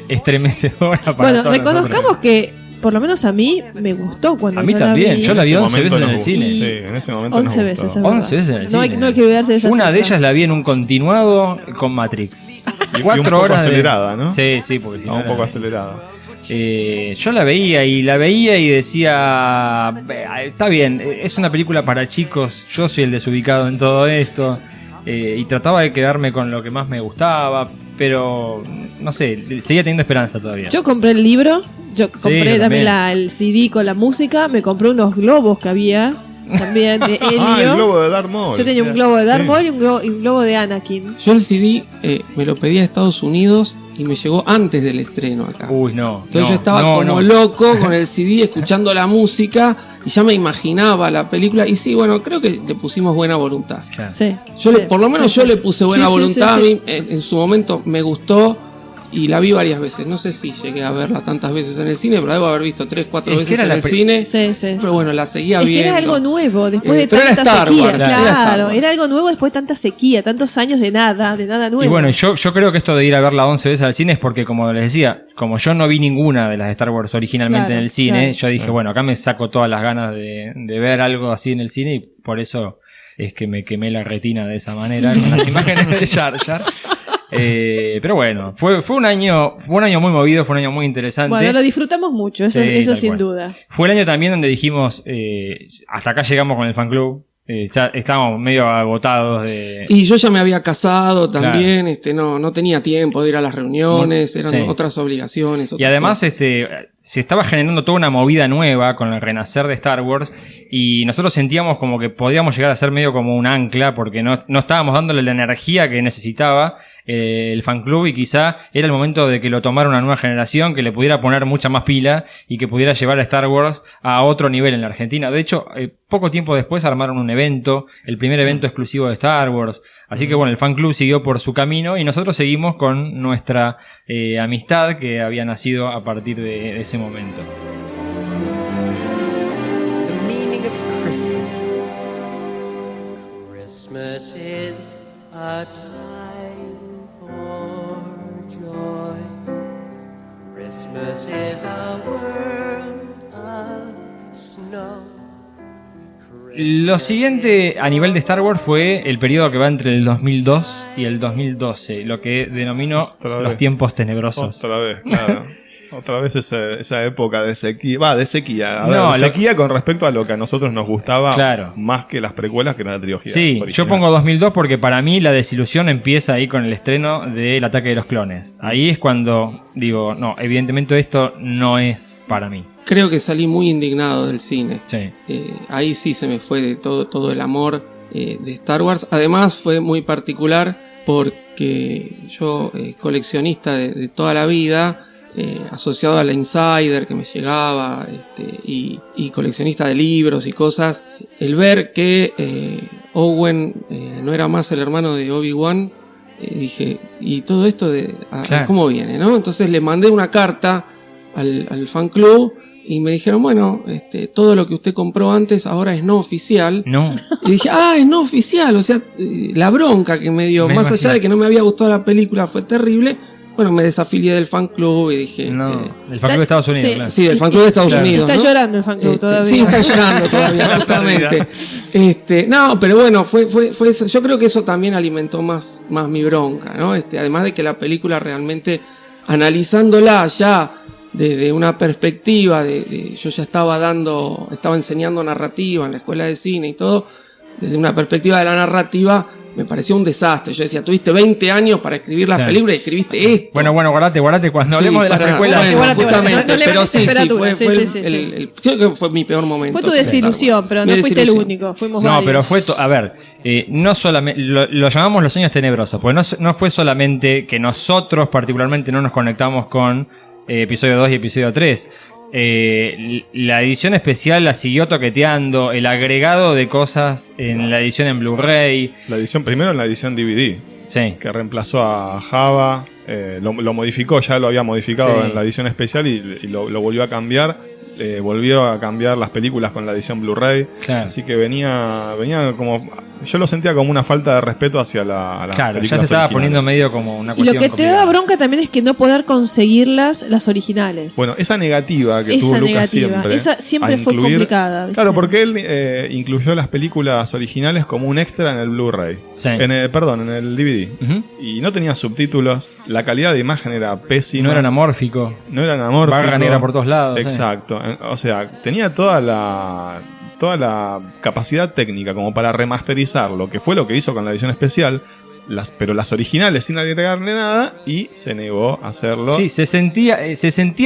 estremecedora para Bueno, todos reconozcamos nosotros. que por lo menos a mí me gustó cuando A mí yo también, la vi. yo la vi En ese 11 veces en momento el nos cine. gustó. Sí, en ese momento 11 nos veces, gustó. es verdad. 11 veces en el No hay, cine. no hay que olvidarse de esa Una de cifra. ellas la vi en un continuado con Matrix. Y un 4 poco horas de- acelerada, ¿no? Sí, sí, porque si no un era- poco acelerada. Yo la veía y decía, está bien, es una película para chicos, yo soy el desubicado en todo esto, y trataba de quedarme con lo que más me gustaba, pero no sé, seguía teniendo esperanza todavía. Yo compré el libro, yo compré yo también también. el CD con la música, me compré unos globos que había también de helio. Ah, el globo de Darth Maul. Yo tenía un globo de Darth Sí. Maul y un globo de Anakin. Yo el CD me lo pedí a Estados Unidos y me llegó antes del estreno acá. Uy, no. Entonces no, yo estaba no, como no. loco con el CD escuchando la música y ya me imaginaba la película. Y sí, bueno, creo que le pusimos buena voluntad. Claro. Sí. Yo sí, por lo menos sí, yo sí. le puse buena Sí, sí, voluntad. sí, A sí. mí en su momento me gustó. y la vi varias veces. No sé si llegué a verla tantas veces en el cine, pero debo haber visto 3, 4 Es que veces era en la el cine. Sí. Pero bueno, la seguía Es que viendo. era algo nuevo, después de pero era tanta Star sequía. Wars, era Star Claro, Wars. era algo nuevo después de tanta sequía, tantos años de nada nuevo. Y bueno, yo creo que esto de ir a verla 11 veces al cine es porque, como les decía, como yo no vi ninguna de las de Star Wars originalmente Claro, en el cine, claro. yo dije, bueno, acá me saco todas las ganas de ver algo así en el cine y por eso es que me quemé la retina de esa manera con las imágenes de Jar Jar. Pero bueno, fue un año muy movido, fue un año muy interesante. Bueno, lo disfrutamos mucho, eso, Sí, eso tal sin cual. duda. Fue el año también donde dijimos, hasta acá llegamos con el fan club. Ya estábamos medio agotados de... Y yo ya me había casado también, no tenía tiempo de ir a las reuniones, eran Sí. otras obligaciones. Y otras además cosas. se estaba generando toda una movida nueva con el renacer de Star Wars y nosotros sentíamos como que podíamos llegar a ser medio como un ancla porque no estábamos dándole la energía que necesitaba el fan club y quizá era el momento de que lo tomara una nueva generación que le pudiera poner mucha más pila y que pudiera llevar a Star Wars a otro nivel en la Argentina. De hecho, poco tiempo después armaron un evento, el primer evento exclusivo de Star Wars. Así que bueno, el fan club siguió por su camino y nosotros seguimos con nuestra amistad que había nacido a partir de ese momento. The meaning of Christmas. Christmas is a time for joy. Christmas is a world of snow. Lo siguiente a nivel de Star Wars fue el periodo que va entre el 2002 y el 2012, lo que denomino Otra los vez. tiempos tenebrosos. Otra vez, claro. Otra vez esa época de sequía. De sequía. No, sequía con respecto a lo que a nosotros nos gustaba Claro. más que las precuelas, que era la trilogía. Sí, original. yo pongo 2002 porque para mí la desilusión empieza ahí con el estreno del Ataque de los Clones. Ahí es cuando digo, no, evidentemente esto no es para mí. Creo que salí muy indignado del cine. Sí. Ahí sí se me fue de todo el amor de Star Wars. Además fue muy particular porque yo, coleccionista de toda la vida, asociado a la Insider que me llegaba y coleccionista de libros y cosas, el ver que Owen no era más el hermano de Obi-Wan, dije, ¿y todo esto Claro. cómo viene? ¿No? Entonces le mandé una carta al fan club y me dijeron, bueno, todo lo que usted compró antes ahora es no oficial. No. Y dije, es no oficial, o sea, la bronca que me dio, Me más imagino. allá de que no me había gustado la película, fue terrible. Bueno, me desafilié del fan club y dije... No, el fan club de Estados Unidos, Sí. claro. Sí, del fan club de Estados Claro. Unidos. Está ¿no? llorando el fan club todavía. Sí, está llorando todavía, justamente. No, pero bueno, fue eso. Yo creo que eso también alimentó más mi bronca, ¿no? Además de que la película realmente, analizándola ya desde una perspectiva yo ya estaba enseñando narrativa en la escuela de cine y todo, desde una perspectiva de la narrativa, me pareció un desastre. Yo decía, tuviste 20 años para escribir las Sí. películas y escribiste esto. Bueno, guardate cuando hablemos de las precuelas. Bueno, Guardate, justamente, guardate. No pero levantes sí, temperatura. fue Sí. creo que fue mi peor momento. Fue tu desilusión, pero no Mi fuiste el desilusión. único. Fuimos No, varios. pero fue... a ver, no solamente... Lo llamamos los años tenebrosos, porque no fue solamente que nosotros particularmente no nos conectamos con episodio 2 y episodio 3. La edición especial la siguió toqueteando, el agregado de cosas en la edición en Blu-ray. Primero en la edición DVD, Sí. que reemplazó a Java, lo modificó, ya lo había modificado Sí. en la edición especial y lo volvió a cambiar. Volvió a cambiar las películas con la edición Blu-ray. Claro. Así que venía como... Yo lo sentía como una falta de respeto hacia a las Claro, ya películas se estaba originales. poniendo medio como una Y lo cuestión que te da complicada. bronca también es que no poder conseguirlas las originales. Bueno, esa negativa que Esa tuvo Lucas negativa, siempre. esa siempre a fue complicada, ¿viste? Claro, porque él incluyó las películas originales como un extra en el Blu-ray. Sí. En el DVD. Ujú. Y no tenía subtítulos. La calidad de imagen era pésima. No era anamórfico. No era anamórfico. Barra negra por todos lados. Exacto. O sea, tenía toda la capacidad técnica como para remasterizarlo, que fue lo que hizo con la edición especial, pero las originales sin agregarle nada, y se negó a hacerlo. Sí, se sentía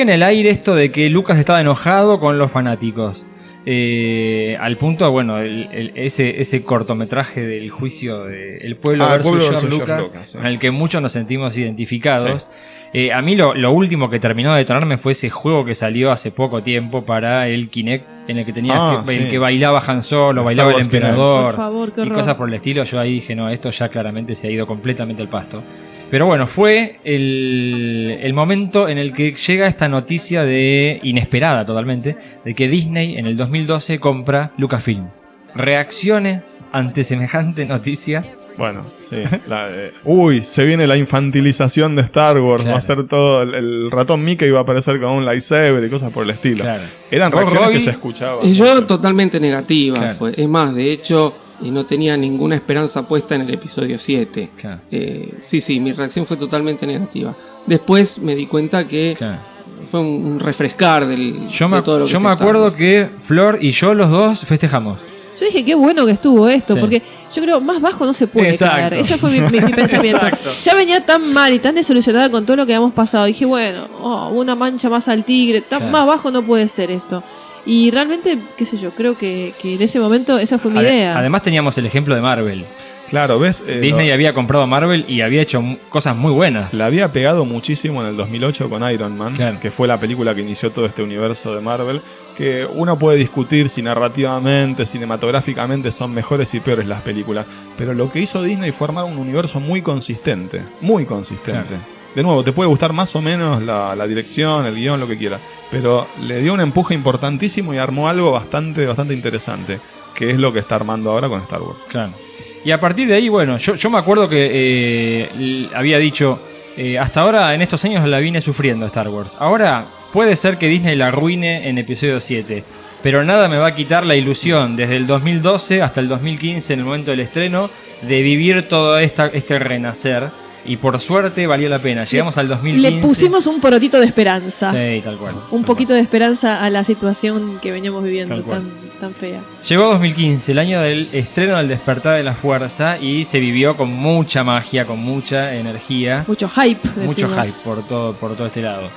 en el aire esto de que Lucas estaba enojado con los fanáticos. Al punto, bueno, ese cortometraje del juicio de El Pueblo versus Pueblo George versus Lucas, Lucas, sí. con el que muchos nos sentimos identificados. A mí lo último que terminó de detonarme fue ese juego que salió hace poco tiempo para el Kinect, en el que tenía el que bailaba Han Solo, Star bailaba el Wars Kinect. Emperador Por favor, qué y horror. cosas por el estilo. Yo ahí dije, no, esto ya claramente se ha ido completamente al pasto. Pero bueno, fue el momento en el que llega esta noticia inesperada totalmente, de que Disney en el 2012 compra Lucasfilm. ¿Reacciones ante semejante noticia? Bueno, sí. Se viene la infantilización de Star Wars. Claro. Va a ser todo. El ratón Mickey va a aparecer con un lightsaber y cosas por el estilo. Claro. Eran ¿Vos, reacciones Robbie? que se escuchaban. Y yo totalmente negativa. Claro. Es más, de hecho, no tenía ninguna esperanza puesta en el episodio 7. Claro. Sí, mi reacción fue totalmente negativa. Después me di cuenta que fue un refrescar de todo lo que Yo se me acuerdo estaba. que Flor y yo los dos festejamos. Yo dije, qué bueno que estuvo esto, Sí. porque yo creo más bajo no se puede Exacto. caer. Ese fue mi pensamiento. Exacto. Ya venía tan mal y tan desilusionada con todo lo que habíamos pasado. Dije, bueno, una mancha más al tigre, Claro. más bajo no puede ser esto. Y realmente, qué sé yo, creo que en ese momento esa fue mi idea. Además teníamos el ejemplo de Marvel. Claro, ¿ves? Disney había comprado Marvel y había hecho cosas muy buenas. La había pegado muchísimo en el 2008 con Iron Man, Claro. que fue la película que inició todo este universo de Marvel, que uno puede discutir si narrativamente, cinematográficamente son mejores y peores las películas, pero lo que hizo Disney fue armar un universo muy consistente, muy consistente. Claro. De nuevo, te puede gustar más o menos la dirección, el guión, lo que quieras, pero le dio un empuje importantísimo y armó algo bastante interesante, que es lo que está armando ahora con Star Wars. Claro. Y a partir de ahí, bueno, yo me acuerdo que había dicho, hasta ahora en estos años la vine sufriendo Star Wars. Ahora puede ser que Disney la arruine en episodio 7, pero nada me va a quitar la ilusión desde el 2012 hasta el 2015, en el momento del estreno, de vivir todo este renacer. Y por suerte valió la pena. Llegamos al 2015. Le pusimos un porotito de esperanza. Sí, tal cual. Un poquito de esperanza a la situación que veníamos viviendo Tal cual. tan fea. Llegó 2015, el año del estreno del Despertar de la Fuerza, y se vivió con mucha magia, con mucha energía. Mucho hype. Mucho decimos. hype por todo este lado.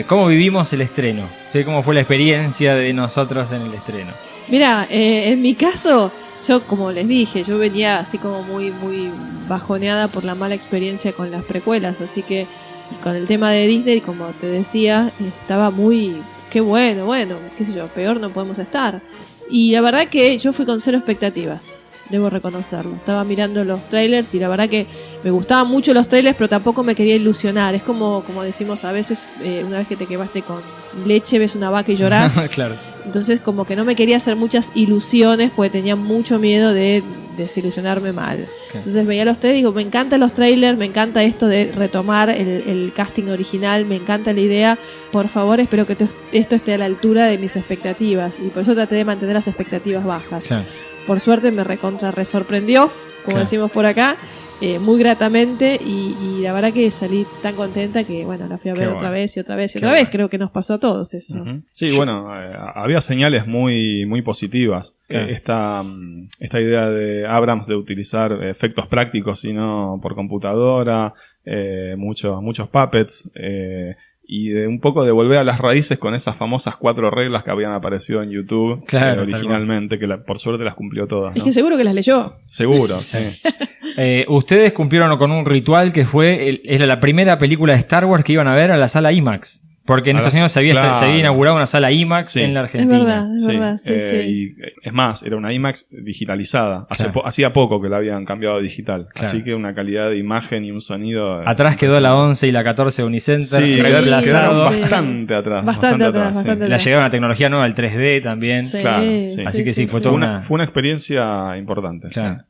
¿Cómo vivimos el estreno? ¿Cómo fue la experiencia de nosotros en el estreno? Mira, en mi caso, yo como les dije, yo venía así como muy bajoneada por la mala experiencia con las precuelas, así que y con el tema de Disney, como te decía, estaba muy, qué bueno, qué sé yo, peor no podemos estar. Y la verdad que yo fui con cero expectativas, debo reconocerlo. Estaba mirando los trailers y la verdad que me gustaban mucho los trailers, pero tampoco me quería ilusionar. Es como decimos a veces, una vez que te quemaste con leche, ves una vaca y llorás. Claro. Entonces como que no me quería hacer muchas ilusiones porque tenía mucho miedo de desilusionarme mal. Entonces veía los trailers y digo, me encantan los trailers, me encanta esto de retomar el casting original, me encanta la idea. Por favor, espero que esto esté a la altura de mis expectativas. Y por eso traté de mantener las expectativas bajas. Claro. Por suerte me resorprendió, como Claro. decimos por acá, muy gratamente, y la verdad que salí tan contenta que bueno, la fui a ver Qué otra bueno. vez y otra vez y Qué otra vez. bueno. Creo que nos pasó a todos eso. Sí, bueno, había señales muy positivas. Claro. Esta idea de Abrams de utilizar efectos prácticos y no por computadora, muchos puppets, y de un poco de volver a las raíces con esas famosas 4 reglas que habían aparecido en YouTube Claro, originalmente, que por suerte las cumplió todas, Es ¿no? que seguro que las leyó. Seguro, sí. Ustedes cumplieron con un ritual que era la primera película de Star Wars que iban a ver a la sala IMAX. Porque en A estos la- años se había claro. inaugurado una sala IMAX Sí. en la Es Argentina. verdad, sí, sí. Y es más, era una IMAX digitalizada. Claro. Hacía poco que la habían cambiado a digital. Claro. Así que una calidad de imagen y un sonido. Atrás quedó la 11 y la 14 de Unicenter, Sí, reemplazado. quedaron Sí. bastante atrás. Bastante atrás, sí. bastante La llegada a una tecnología nueva, el 3D también. Sí, Claro, sí. Así que sí, fue Fue toda una, fue una experiencia importante. Claro. Sí.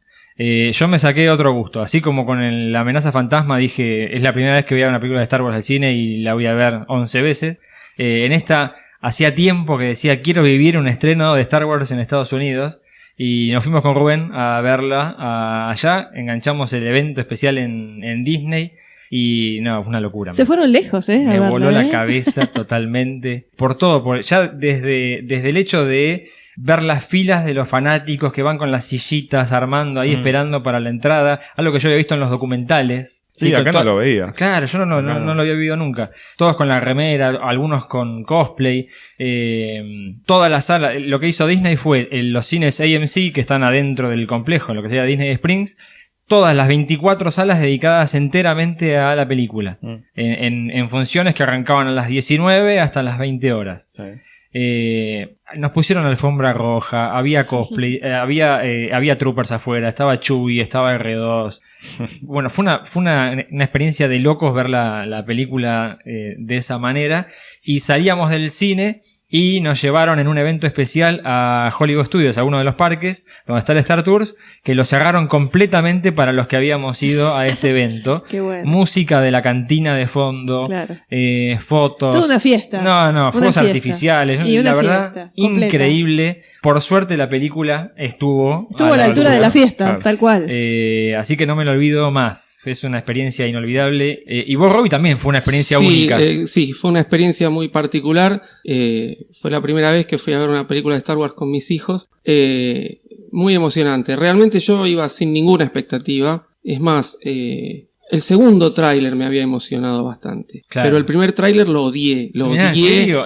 Yo me saqué otro gusto. Así como con la amenaza fantasma dije, es la primera vez que voy a ver una película de Star Wars al cine y la voy a ver 11 veces. En esta, hacía tiempo que decía, quiero vivir un estreno de Star Wars en Estados Unidos. Y nos fuimos con Rubén a verla allá. Enganchamos el evento especial en Disney. Y no, una locura. Se fueron lejos, a Me verla, voló la ¿eh? cabeza totalmente. Por todo, ya desde el hecho de ver las filas de los fanáticos que van con las sillitas armando ahí esperando para la entrada, algo que yo había visto en los documentales. Sí, con acá no lo veías. Claro, yo no lo había visto nunca. Todos con la remera, algunos con cosplay. Toda la sala, lo que hizo Disney fue los cines AMC que están adentro del complejo, lo que sería Disney Springs. Todas las 24 salas dedicadas enteramente a la película. En funciones que arrancaban a las 19 hasta las 20 horas. Sí. Nos pusieron alfombra roja, había cosplay, había troopers afuera, estaba Chewie, estaba R2. Bueno, fue una experiencia de locos ver la película de esa manera. Y salíamos del cine y nos llevaron en un evento especial a Hollywood Studios, a uno de los parques donde está el Star Tours, que lo cerraron completamente para los que habíamos ido a este evento. Qué bueno. Música de la cantina de fondo, Claro. Fotos. Toda una fiesta. No, fuegos fiesta. artificiales. Y una La verdad, fiesta completa. increíble. Por suerte la película estuvo Estuvo a la altura de la fiesta, Claro. tal cual. así que no me lo olvido más. Es una experiencia inolvidable. Y vos, Robbie, también fue una experiencia Sí, única. sí, fue una experiencia muy particular. Fue la primera vez que fui a ver una película de Star Wars con mis hijos. Muy emocionante. Realmente yo iba sin ninguna expectativa. Es más, el segundo tráiler me había emocionado bastante. Claro. Pero el primer tráiler lo odié. Mirá, ¿en serio?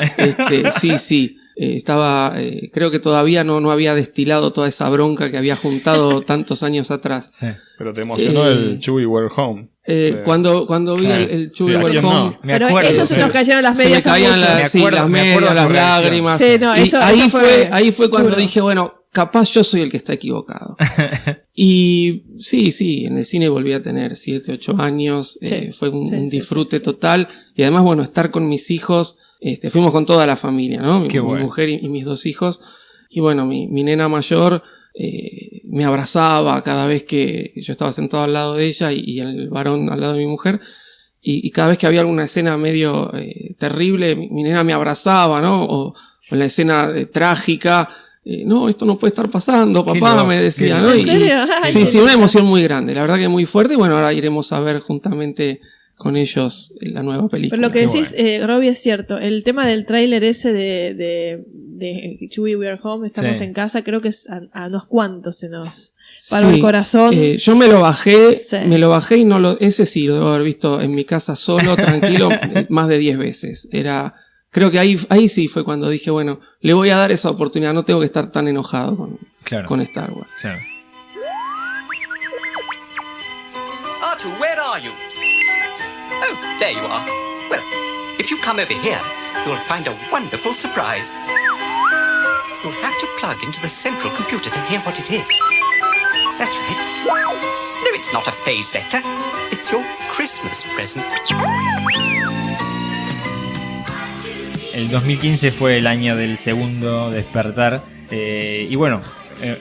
Sí. Estaba, creo que todavía no había destilado toda esa bronca que había juntado tantos años atrás. Sí. Pero te emocionó el Chewie We're Home. Cuando vi Claro. el Chewie Sí, We're aquí Home, no. Me Pero acuerdo. eso se nos cayeron las se me medias a caían muchos. las Me acuerdo medias, de las tu reacción. lágrimas. Sí, no, Y eso ahí fue cuando duro. dije, bueno, capaz yo soy el que está equivocado. Y sí, en el cine volví a tener 7, 8 años. Sí, Fue un sí, disfrute sí. total. Y además, bueno, estar con mis hijos. Fuimos con toda la familia, ¿no? Qué Mi bueno. mujer y mis 2 hijos. Y bueno, mi nena mayor me abrazaba cada vez que yo estaba sentado al lado de ella y el varón al lado de mi mujer. Y cada vez que había alguna escena medio terrible, mi nena me abrazaba, ¿no? O en la escena trágica, no, esto no puede estar pasando, Qué papá, loco, me decía, qué ¿no? loco. ¿En serio? Ay, Sí, qué sí, una lindo. emoción muy grande, la verdad que muy fuerte. Y bueno, ahora iremos a ver juntamente con ellos la nueva película. Pero lo que Qué decís, Robbie, es cierto. El tema del tráiler ese de Chewie We Are Home, estamos Sí. en casa, creo que es a unos cuantos se nos paró Sí, el corazón. yo me lo bajé, Sí. y ese sí lo debo haber visto en mi casa solo, tranquilo, más de 10 veces. Creo que ahí sí fue cuando dije, bueno, le voy a dar esa oportunidad, no tengo que estar tan enojado Claro. con Star Wars. Claro. Artu, where are you? Oh, there you are. Well, if you come over here, you'll find a wonderful surprise. You'll have to plug into the central computer to hear what it is. That's right. No, it's not a phase vector. It's your Christmas present. El 2015 fue el año del segundo despertar. Y bueno,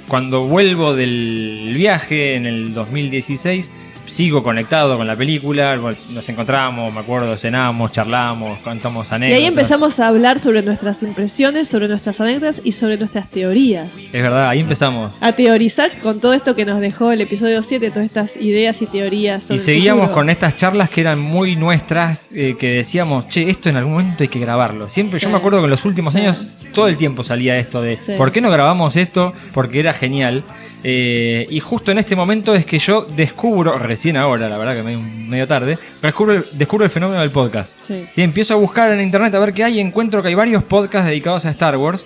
cuando vuelvo del viaje en el 2016, sigo conectado con la película. Bueno, nos encontramos, me acuerdo, cenamos, charlamos, contamos Y anécdotas. ahí empezamos a hablar sobre nuestras impresiones, sobre nuestras anécdotas y sobre nuestras teorías. Es verdad, ahí empezamos. A teorizar con todo esto que nos dejó el episodio 7, todas estas ideas y teorías sobre Y el seguíamos futuro. con estas charlas que eran muy nuestras, que decíamos, che, esto en algún momento hay que grabarlo. Siempre, yo Sí. me acuerdo que en los últimos Sí. años todo el tiempo salía esto de, Sí. ¿por qué no grabamos esto? Porque era genial. Y justo en este momento es que yo descubro, recién ahora, la verdad que medio tarde, descubro el fenómeno del podcast. Sí. Sí, empiezo a buscar en internet a ver qué hay, encuentro que hay varios podcasts dedicados a Star Wars,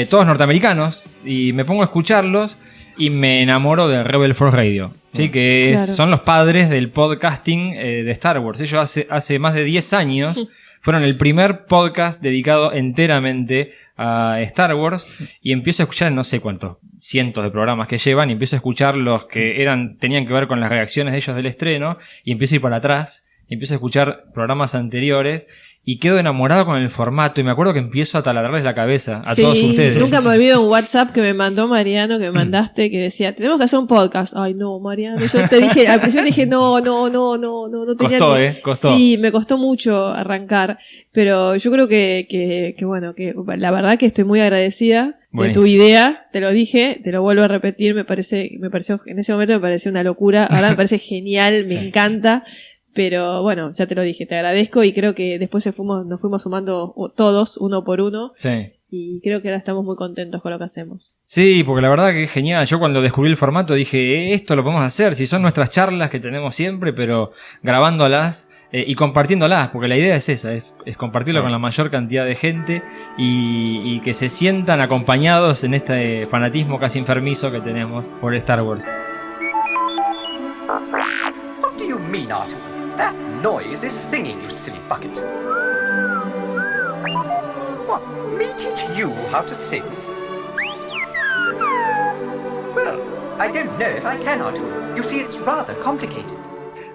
todos norteamericanos, y me pongo a escucharlos y me enamoro de Rebel Force Radio, ¿sí? Que Claro. son los padres del podcasting de Star Wars. Ellos hace más de 10 años fueron el primer podcast dedicado enteramente a Star Wars, y empiezo a escuchar no sé cuántos cientos de programas que llevan, y empiezo a escuchar los que tenían que ver con las reacciones de ellos del estreno, y empiezo a ir para atrás, y empiezo a escuchar programas anteriores, y quedo enamorado con el formato, y me acuerdo que empiezo a taladrarles la cabeza a todos ustedes. Nunca me olvido un WhatsApp que me mandó Mariano, que me mandaste, que decía, tenemos que hacer un podcast. Ay, no, Mariano, yo te dije, al principio dije, no tenía Costó, ni- costó. Sí, me costó mucho arrancar, pero yo creo que bueno, que la verdad que estoy muy agradecida de Buenísimo. tu idea, te lo dije, te lo vuelvo a repetir, me pareció, en ese momento me pareció una locura, ahora me parece genial, me encanta. Pero bueno, ya te lo dije, te agradezco, y creo que después nos fuimos sumando todos, uno por uno, Sí. y creo que ahora estamos muy contentos con lo que hacemos. Sí, porque la verdad que es genial. Yo cuando descubrí el formato dije, esto lo podemos hacer, si son nuestras charlas que tenemos siempre, pero grabándolas y compartiéndolas, porque la idea es esa, es compartirlo con la mayor cantidad de gente, y que se sientan acompañados en este fanatismo casi enfermizo que tenemos por Star Wars. What do you mean, Artu? That noise is singing, you silly bucket. What, me teach you how to sing? Well, I don't know if I can, Arturo. You see, it's rather complicated.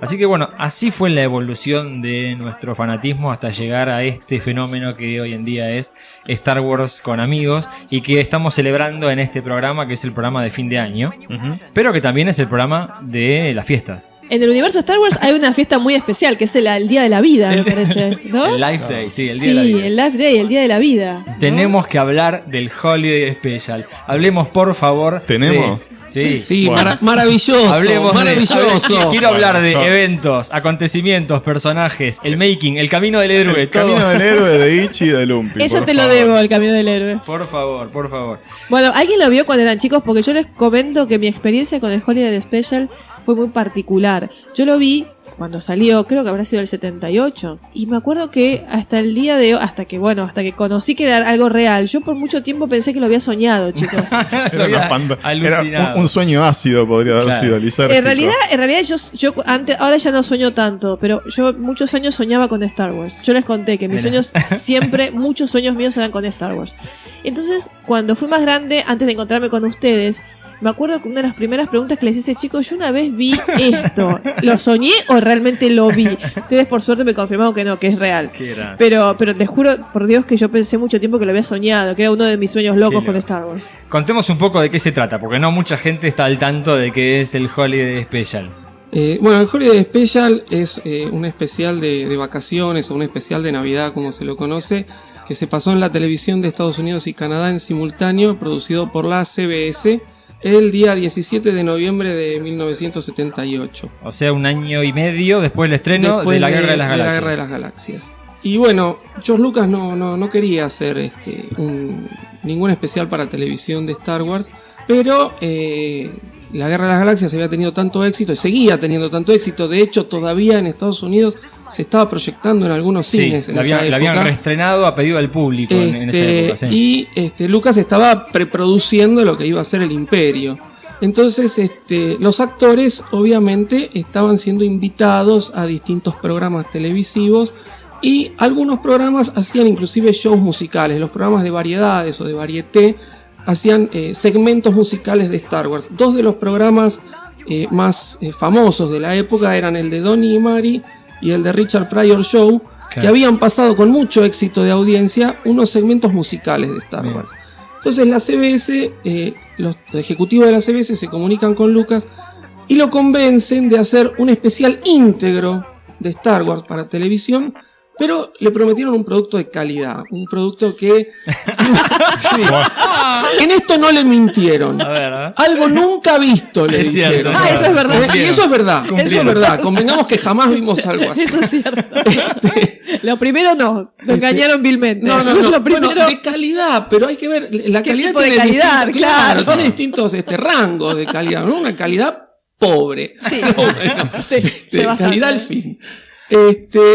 Así que bueno, así fue la evolución de nuestro fanatismo hasta llegar a este fenómeno que hoy en día es Star Wars con amigos y que estamos celebrando en este programa, que es el programa de fin de año, pero que también es el programa de las fiestas. En el universo Star Wars hay una fiesta muy especial, que es el Día de la Vida, me parece, ¿no? El Life Day, sí, el Día de la Vida. Sí, el Life Day, el Día de la Vida, ¿no? Tenemos que hablar del Holiday Special. Hablemos, por favor. ¿Tenemos? Sí, Bueno. maravilloso. Hablemos maravilloso. Quiero hablar de yo- eventos, acontecimientos, personajes, el making, el camino del héroe, El todo. camino del héroe de Ichi y de Lumpy. Eso por te lo favor. debo, el Camino del Héroe. Por favor, por favor. Bueno, ¿alguien lo vio cuando eran chicos? Porque yo les comento que mi experiencia con el Holiday Special fue muy particular. Yo lo vi cuando salió, creo que habrá sido el 78, y me acuerdo que hasta el día de hoy, hasta que conocí que era algo real, yo por mucho tiempo pensé que lo había soñado, chicos. Lo había Era alucinado. un sueño ácido, podría haber Claro. sido lisérgico. En realidad yo antes, ahora ya no sueño tanto, pero yo muchos años soñaba con Star Wars. Yo les conté que mis Mira. sueños siempre, muchos sueños míos eran con Star Wars. Entonces, cuando fui más grande, antes de encontrarme con ustedes, me acuerdo que una de las primeras preguntas que les hice, chicos, yo una vez vi esto, ¿lo soñé o realmente lo vi? Ustedes por suerte me confirmaron que no, que es real. ¿Qué era? Pero les juro por Dios que yo pensé mucho tiempo que lo había soñado, que era uno de mis sueños locos Qué con loco. Star Wars. Contemos un poco de qué se trata, porque no mucha gente está al tanto de qué es el Holiday Special. Bueno, el Holiday Special es un especial de vacaciones o un especial de Navidad, como se lo conoce, que se pasó en la televisión de Estados Unidos y Canadá en simultáneo, producido por la CBS el día 17 de noviembre de 1978. O sea, un año y medio después del estreno Después de la Guerra de las Galaxias. La Guerra de las Galaxias. Y bueno, George Lucas no quería hacer ningún especial para televisión de Star Wars, pero la Guerra de las Galaxias había tenido tanto éxito y seguía teniendo tanto éxito. De hecho, todavía en Estados Unidos se estaba proyectando en algunos Sí, cines. En la esa habían época. reestrenado a pedido del público en esa época. Sí. Y Lucas estaba preproduciendo lo que iba a ser el Imperio. Entonces, los actores obviamente estaban siendo invitados a distintos programas televisivos y algunos programas hacían inclusive shows musicales. Los programas de variedades o de varieté hacían segmentos musicales de Star Wars. Dos de los programas más famosos de la época eran el de Donnie y Mary y el de Richard Pryor Show, Claro. que habían pasado con mucho éxito de audiencia unos segmentos musicales de Star Bien. Wars. Entonces la CBS, los ejecutivos de la CBS se comunican con Lucas y lo convencen de hacer un especial íntegro de Star Wars para televisión, pero le prometieron un producto de calidad, un producto que... Sí. En esto no le mintieron. A ver. Algo nunca visto le Es cierto. dijeron. Ah, eso es verdad. Y eso es verdad, eso es Cumplieron. verdad. Convengamos que jamás vimos algo así. Eso es cierto. Lo primero no, lo engañaron vilmente. No. Lo primero, Bueno, de calidad, pero hay que ver, la ¿Qué calidad tipo de tiene calidad? distintos- Claro. tiene distintos rangos de calidad, ¿no? Una calidad pobre. sí, Bueno, sí, se bastante. calidad al fin.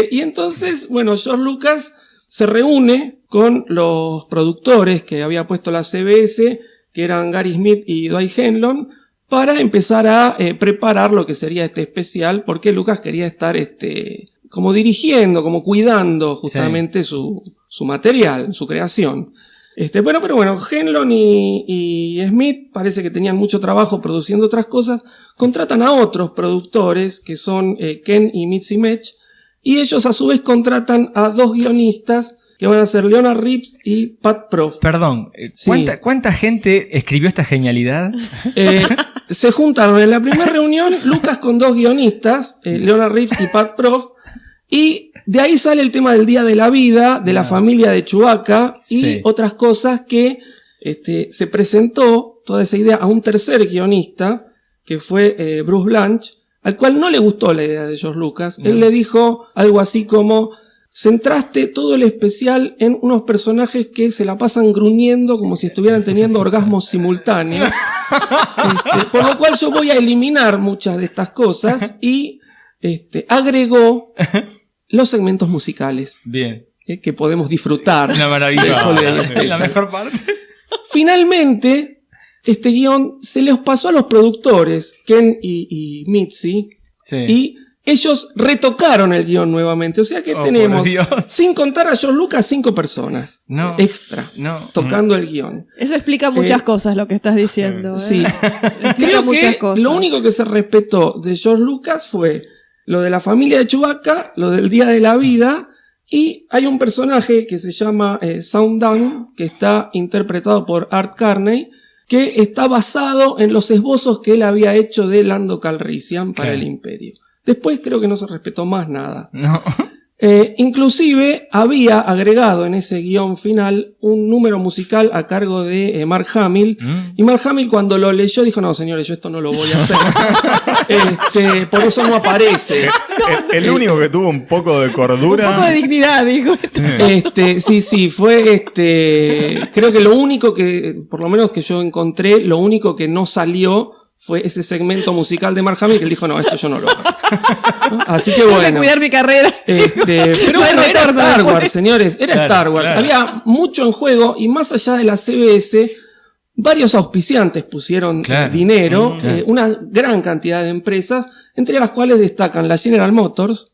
Y entonces, bueno, George Lucas se reúne con los productores que había puesto la CBS, que eran Gary Smith y Dwight Henlon, para empezar a preparar lo que sería este especial, porque Lucas quería estar como dirigiendo, como cuidando justamente su material, su creación. Pero bueno, Henlon y Smith parece que tenían mucho trabajo produciendo otras cosas, contratan a otros productores que son Ken y Mitzi Mech, y ellos a su vez contratan a dos guionistas que van a ser Leonard Reeves y Pat Proft. Perdón, Sí. ¿cuánta gente escribió esta genialidad? Se juntaron en la primera reunión Lucas con dos guionistas, Leonard Reeves y Pat Proft, y de ahí sale el tema del Día de la Vida, de la familia de Chewbacca y Sí. otras cosas que se presentó toda esa idea a un tercer guionista, que fue Bruce Blanche, al cual no le gustó la idea de George Lucas. Él le dijo algo así como: centraste todo el especial en unos personajes que se la pasan gruñendo como si estuvieran teniendo orgasmos simultáneos. Por lo cual yo voy a eliminar muchas de estas cosas y agregó los segmentos musicales Bien. que podemos disfrutar. Una maravilla. del Holiday Es la Special. mejor parte. Finalmente, este guión se les pasó a los productores, Ken y Mitzi, Sí. y ellos retocaron el guión nuevamente. O sea que tenemos, por Dios. sin contar a George Lucas, 5 personas extra tocando el guión. Eso explica muchas cosas lo que estás diciendo. Sí. Explica Creo muchas que cosas. lo único que se respetó de George Lucas fue lo de la familia de Chewbacca, lo del Día de la Vida, y hay un personaje que se llama Sound, que está interpretado por Art Carney, que está basado en los esbozos que él había hecho de Lando Calrissian para el Imperio. Después creo que no se respetó más nada. No. Inclusive había agregado en ese guión final un número musical a cargo de Mark Hamill. Y Mark Hamill cuando lo leyó dijo, no señores, yo esto no lo voy a hacer. Por eso no aparece. El único que tuvo un poco de cordura. Un poco de dignidad, dijo. Sí, fue creo que lo único que, por lo menos que yo encontré, lo único que no salió fue ese segmento musical de Mark Hamill que él dijo, no, esto yo no lo hago. Así que bueno. Tengo que cuidar mi carrera. Pero bueno, era Star Wars, señores. Era Star Wars. Había mucho en juego y más allá de la CBS, varios auspiciantes pusieron dinero, una gran cantidad de empresas, entre las cuales destacan la General Motors,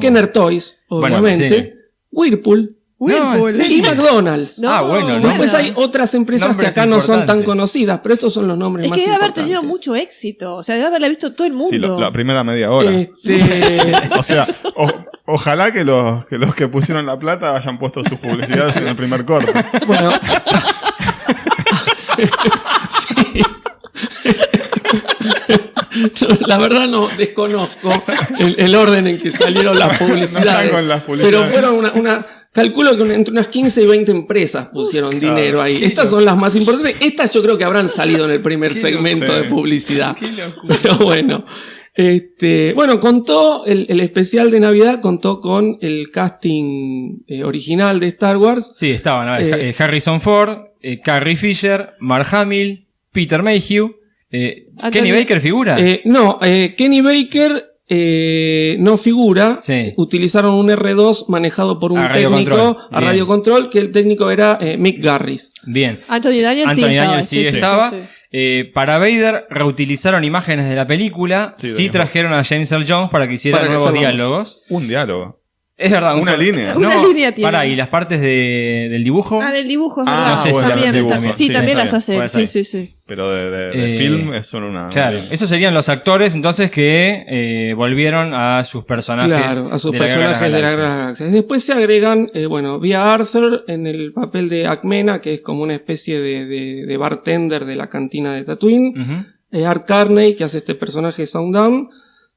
Kenner Toys, obviamente, Whirlpool, y McDonald's. Después hay otras empresas que acá no son tan conocidas, pero estos son los nombres más importantes. Es que debe haber tenido mucho éxito. O sea, debe haberla visto todo el mundo. Sí, la primera media hora. O sea, ojalá que los que pusieron la plata hayan puesto sus publicidades en el primer corte. Bueno. La verdad no desconozco el orden en que salieron las publicidades, pero fueron calculo que entre unas 15 y 20 empresas pusieron dinero ahí. Estas son las más importantes. Estas yo creo que habrán salido en el primer segmento de publicidad. Pero bueno. Bueno, contó el especial de Navidad, contó con el casting original de Star Wars. Sí, estaban Harrison Ford, Carrie Fisher, Mark Hamill, Peter Mayhew. ¿Kenny Baker figura? No, Kenny Baker no figura. Utilizaron un R2 manejado por un técnico a radio control, que el técnico era Mick Garris. Bien. Anthony Daniels sí estaba. Para Vader reutilizaron imágenes de la película. Sí trajeron a James Earl Jones para que hiciera nuevos diálogos. Un diálogo. Es verdad, una línea. No, una línea tiene. Pará, ¿y las partes del dibujo? Del dibujo, es verdad. No sé si también. Sí, también las hace. Sí. Pero de film es solo una... Claro, esos serían los actores entonces que volvieron a sus personajes. Claro, a sus personajes de la Gran Galaxia. Después se agregan, vía Arthur en el papel de Acmena, que es como una especie de bartender de la cantina de Tatooine. Art Carney, que hace este personaje de Sound.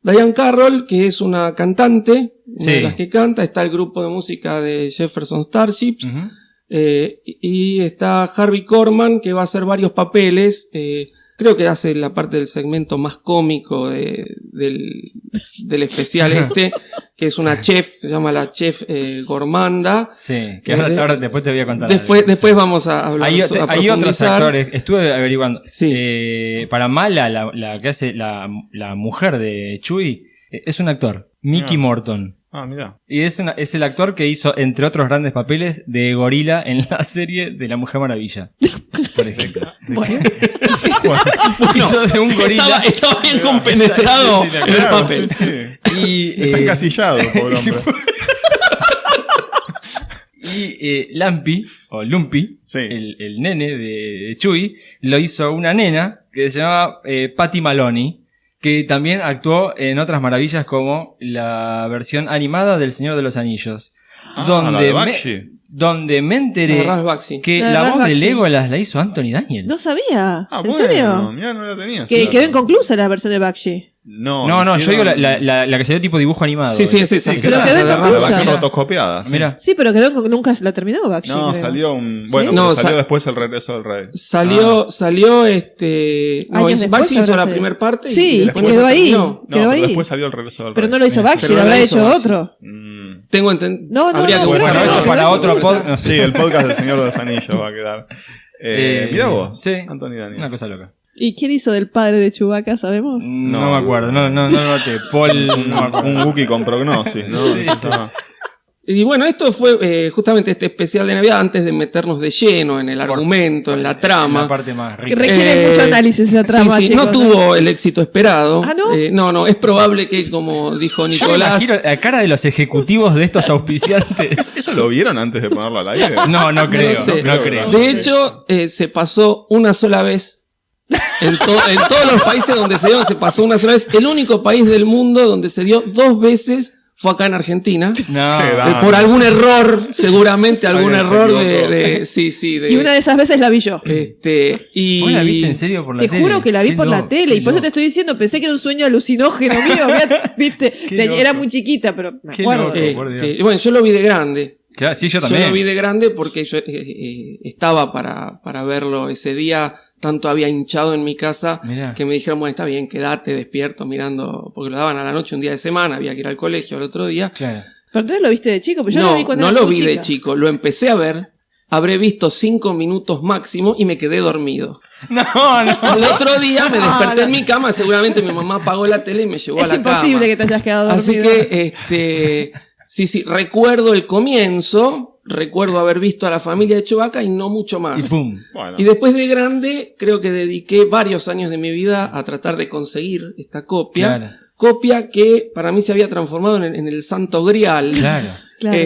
Diane Carroll, que es una cantante, una de las que canta. Está el grupo de música de Jefferson Starships. Y está Harvey Korman, que va a hacer varios papeles. Creo que hace la parte del segmento más cómico del especial que es una chef, se llama la chef Gormanda. Sí, que ahora después te voy a contar. Después vamos a hablar. Hay otros actores, estuve averiguando. Para Mala, la que hace la mujer de Chewie, es un actor, Mickey Morton. Ah, mira. Y es el actor que hizo, entre otros grandes papeles, de gorila en la serie de La Mujer Maravilla. Por ejemplo. Hizo de un gorila. Estaba bien compenetrado en el papel. Está encasillado, pobre hombre. Y Lumpy, el nene de Chewie, lo hizo una nena que se llamaba Patty Maloney, que también actuó en otras maravillas como la versión animada del Señor de los Anillos. Donde me enteré que la voz de Legolas la hizo Anthony Daniels. No sabía. ¿En bueno, serio? Mirá, no la tenía. Que quedó inconclusa la versión de Bakshi. No, yo digo la que se dio tipo dibujo animado. Sí. Pero quedó inconclusa. La versión rotoscopiada. Mira. Sí, pero nunca la terminó Bakshi. No, creo. salió un... Bueno, salió después El Regreso del Rey. Salió Bakshi hizo la primera parte. Sí, y quedó ahí. Quedó ahí. Después salió El Regreso del Rey. Pero no lo hizo Bakshi, lo habrá hecho otro. Tengo entendido. No, habría que buscarlo para otro podcast. Sí, el podcast del Señor de los Anillos va a quedar. Mirá vos, sí, Anthony Daniels. Una cosa loca. ¿Y quién hizo del padre de Chewbacca, sabemos? No me acuerdo, no noté. Paul, no me acuerdo. Un Wookiee con prognosis, ¿no? Sí. Y bueno, esto fue justamente este especial de Navidad antes de meternos de lleno en el argumento, en la trama. La parte más rica. Requiere mucho análisis esa trama, sí, chicos. no tuvo el éxito esperado. ¿Ah, no? No, es probable que, como dijo Yo me Nicolás... imagino la cara de los ejecutivos de estos auspiciantes. ¿Eso lo vieron antes de ponerlo al aire? No creo. sé. No creo. De hecho, se pasó una sola vez. En todos los países donde se dio, se pasó una sola vez. El único país del mundo donde se dio 2 veces fue acá en Argentina. No. Por algún error, seguramente algún Alguien se error equivocó. sí. Y una de esas veces la vi yo. Y ¿Vos la viste en serio por la Te tele? juro que la vi Qué por la loco, tele y qué por eso loco. te estoy diciendo, pensé que era un sueño alucinógeno mío, ¿viste? Qué Era loco. muy chiquita, pero me Qué acuerdo. loco. por Dios. bueno, yo lo vi de grande. Claro, sí, yo Yo también. lo vi de grande porque yo estaba para verlo ese día. Tanto había hinchado en mi casa Mirá. que me dijeron, bueno, está bien, quédate despierto mirando, porque lo daban a la noche un día de semana, había que ir al colegio al otro día. Claro. Pero entonces lo viste de chico, pero yo lo vi cuando no era lo muy vi de chica. chico, lo empecé a ver, habré visto 5 minutos máximo y me quedé dormido. No. Al otro día me desperté en mi cama, seguramente mi mamá apagó la tele y me llevó a Es la cama. imposible que te hayas quedado dormido. Así que, sí, recuerdo el comienzo, recuerdo haber visto a la familia de Chewbacca y no mucho más. Y pum. Bueno, Y después de grande, creo que dediqué varios años de mi vida a tratar de conseguir esta copia. Claro. Copia que para mí se había transformado en el santo grial. Claro. Claro.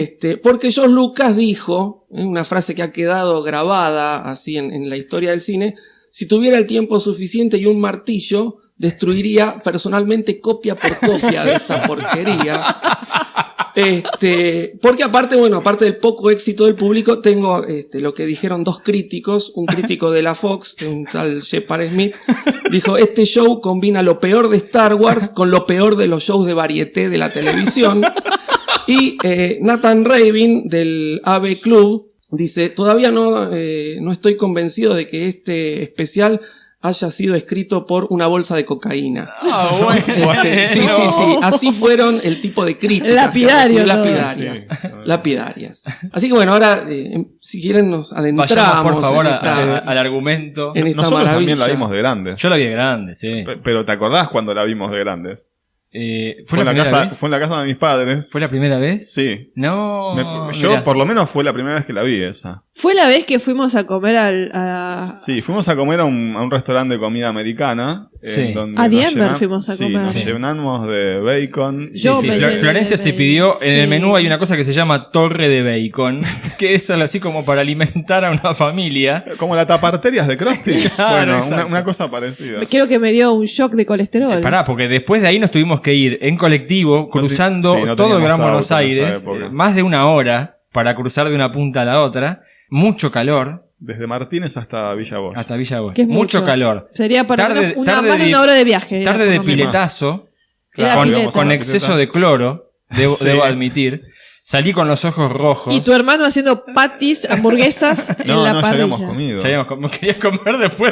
Porque George Lucas dijo, una frase que ha quedado grabada así en la historia del cine, si tuviera el tiempo suficiente y un martillo, destruiría personalmente copia por copia de esta porquería. Porque aparte del poco éxito del público, tengo lo que dijeron 2 críticos, un crítico de la Fox, un tal Shepard Smith, dijo, este show combina lo peor de Star Wars con lo peor de los shows de varieté de la televisión. Y Nathan Rabin del AV Club dice, todavía no estoy convencido de que este especial haya sido escrito por una bolsa de cocaína. Ah, bueno. Sí. Así fueron el tipo de críticas. Lapidario todo. Lapidarias. Así que bueno, ahora, si quieren nos adentramos. Vayamos, por favor, en esta- al argumento. en esta nosotros también maravilla. la vimos de grandes. Yo la vi de grande, sí. Pero ¿te acordás cuando la vimos de grandes? ¿Fue la en primera casa, vez? fue en la casa de mis padres. ¿Fue la primera vez? Sí. No. Yo, mirá. por lo menos, fue la primera vez que la vi esa. Fue la vez que fuimos a comer Sí, fuimos a comer a un restaurante de comida americana. Sí. En donde A nos Denver fuimos a sí, comer. nos Sí. llenamos de bacon. Sí, Yo sí. me llené Florencia de se bacon. pidió, en el Sí. menú hay una cosa que se llama torre de bacon, que es algo así como para alimentar a una familia. Como las taparterias de Krusty. Claro, Bueno, exacto. una cosa parecida. Creo que me dio un shock de colesterol. Pará, porque después de ahí nos tuvimos que ir en colectivo, cruzando Sí, no todo el Gran teníamos Buenos auto en esa Aires, época. más de 1 hora para cruzar de una punta a la otra, mucho calor, Desde Martínez hasta Villa Bosch. hasta Villa Bosch. Que es Mucho mucho. calor. Sería para Tarde- una, tarde más de de- una hora de viaje. era, Tarde de por lo menos. piletazo, Era con, pileta. con exceso de cloro, debo Sí. admitir. Salí con los ojos rojos. Y tu hermano haciendo patis, hamburguesas en No, la no, ya parrilla. habíamos comido. Quería comer después.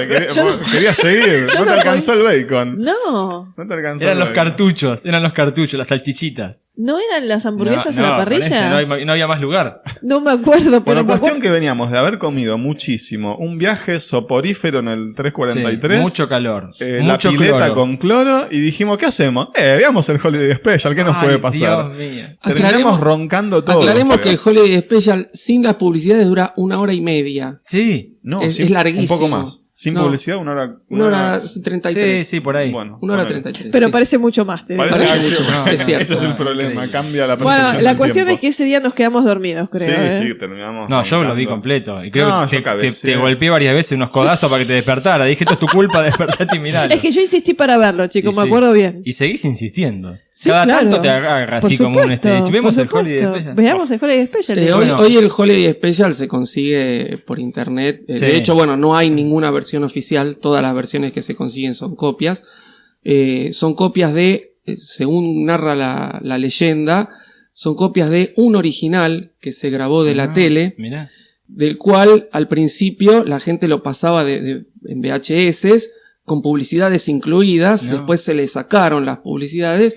Quería seguir. yo No te no alcanzó el bacon. No, No te alcanzó Eran el los bacon. cartuchos, las salchichitas. ¿no eran las hamburguesas No, en la no, parrilla? parece, no había más lugar. No me acuerdo, pero Bueno, me cuestión acuerdo. que veníamos de haber comido muchísimo. Un viaje soporífero en el 343. Sí, mucho calor. La mucho pileta cloro. con cloro. Y dijimos, ¿qué hacemos? Veamos el Holiday Special. ¿Qué nos Ay, puede pasar? Dios mío. Terminamos roncando todo. Aclaremos que el Holiday Special sin las publicidades dura 1 hora y media. Sí. No, es sin- larguísimo. Un poco más. Sin No. publicidad, 1 hora. 1 hora 33. Sí, por ahí. Bueno, 1 hora ponele. 33. Pero sí. parece mucho más. te digo. Parece Parece mucho mucho más. más, es cierto. Ese es el Ah, problema. increíble. Cambia la percepción Bueno, la del cuestión tiempo. es que ese día nos quedamos dormidos, creo. Sí, ¿eh? sí, terminamos. No, yo lo vi roncando. completo. Y creo No, que yo cabeceé. te golpeé varias veces unos codazos para que te despertara. Dije, esto es tu culpa, despertate y miralo. Es que yo insistí para verlo, chicos, Y me sí. acuerdo bien. Y seguís insistiendo. Sí, Cada claro. tanto te agarra Por así como un supuesto, Vemos por el Holiday supuesto. Special. Veamos el Holiday Special. Hoy, bueno. hoy el Holiday Special se consigue por internet. Sí. De hecho, bueno, no hay ninguna versión oficial. Todas las versiones que se consiguen son copias. Son copias de, según narra la leyenda, son copias de un original que se grabó de la tele, Mirá. del cual al principio la gente lo pasaba en VHS con publicidades incluidas. No. Después se le sacaron las publicidades.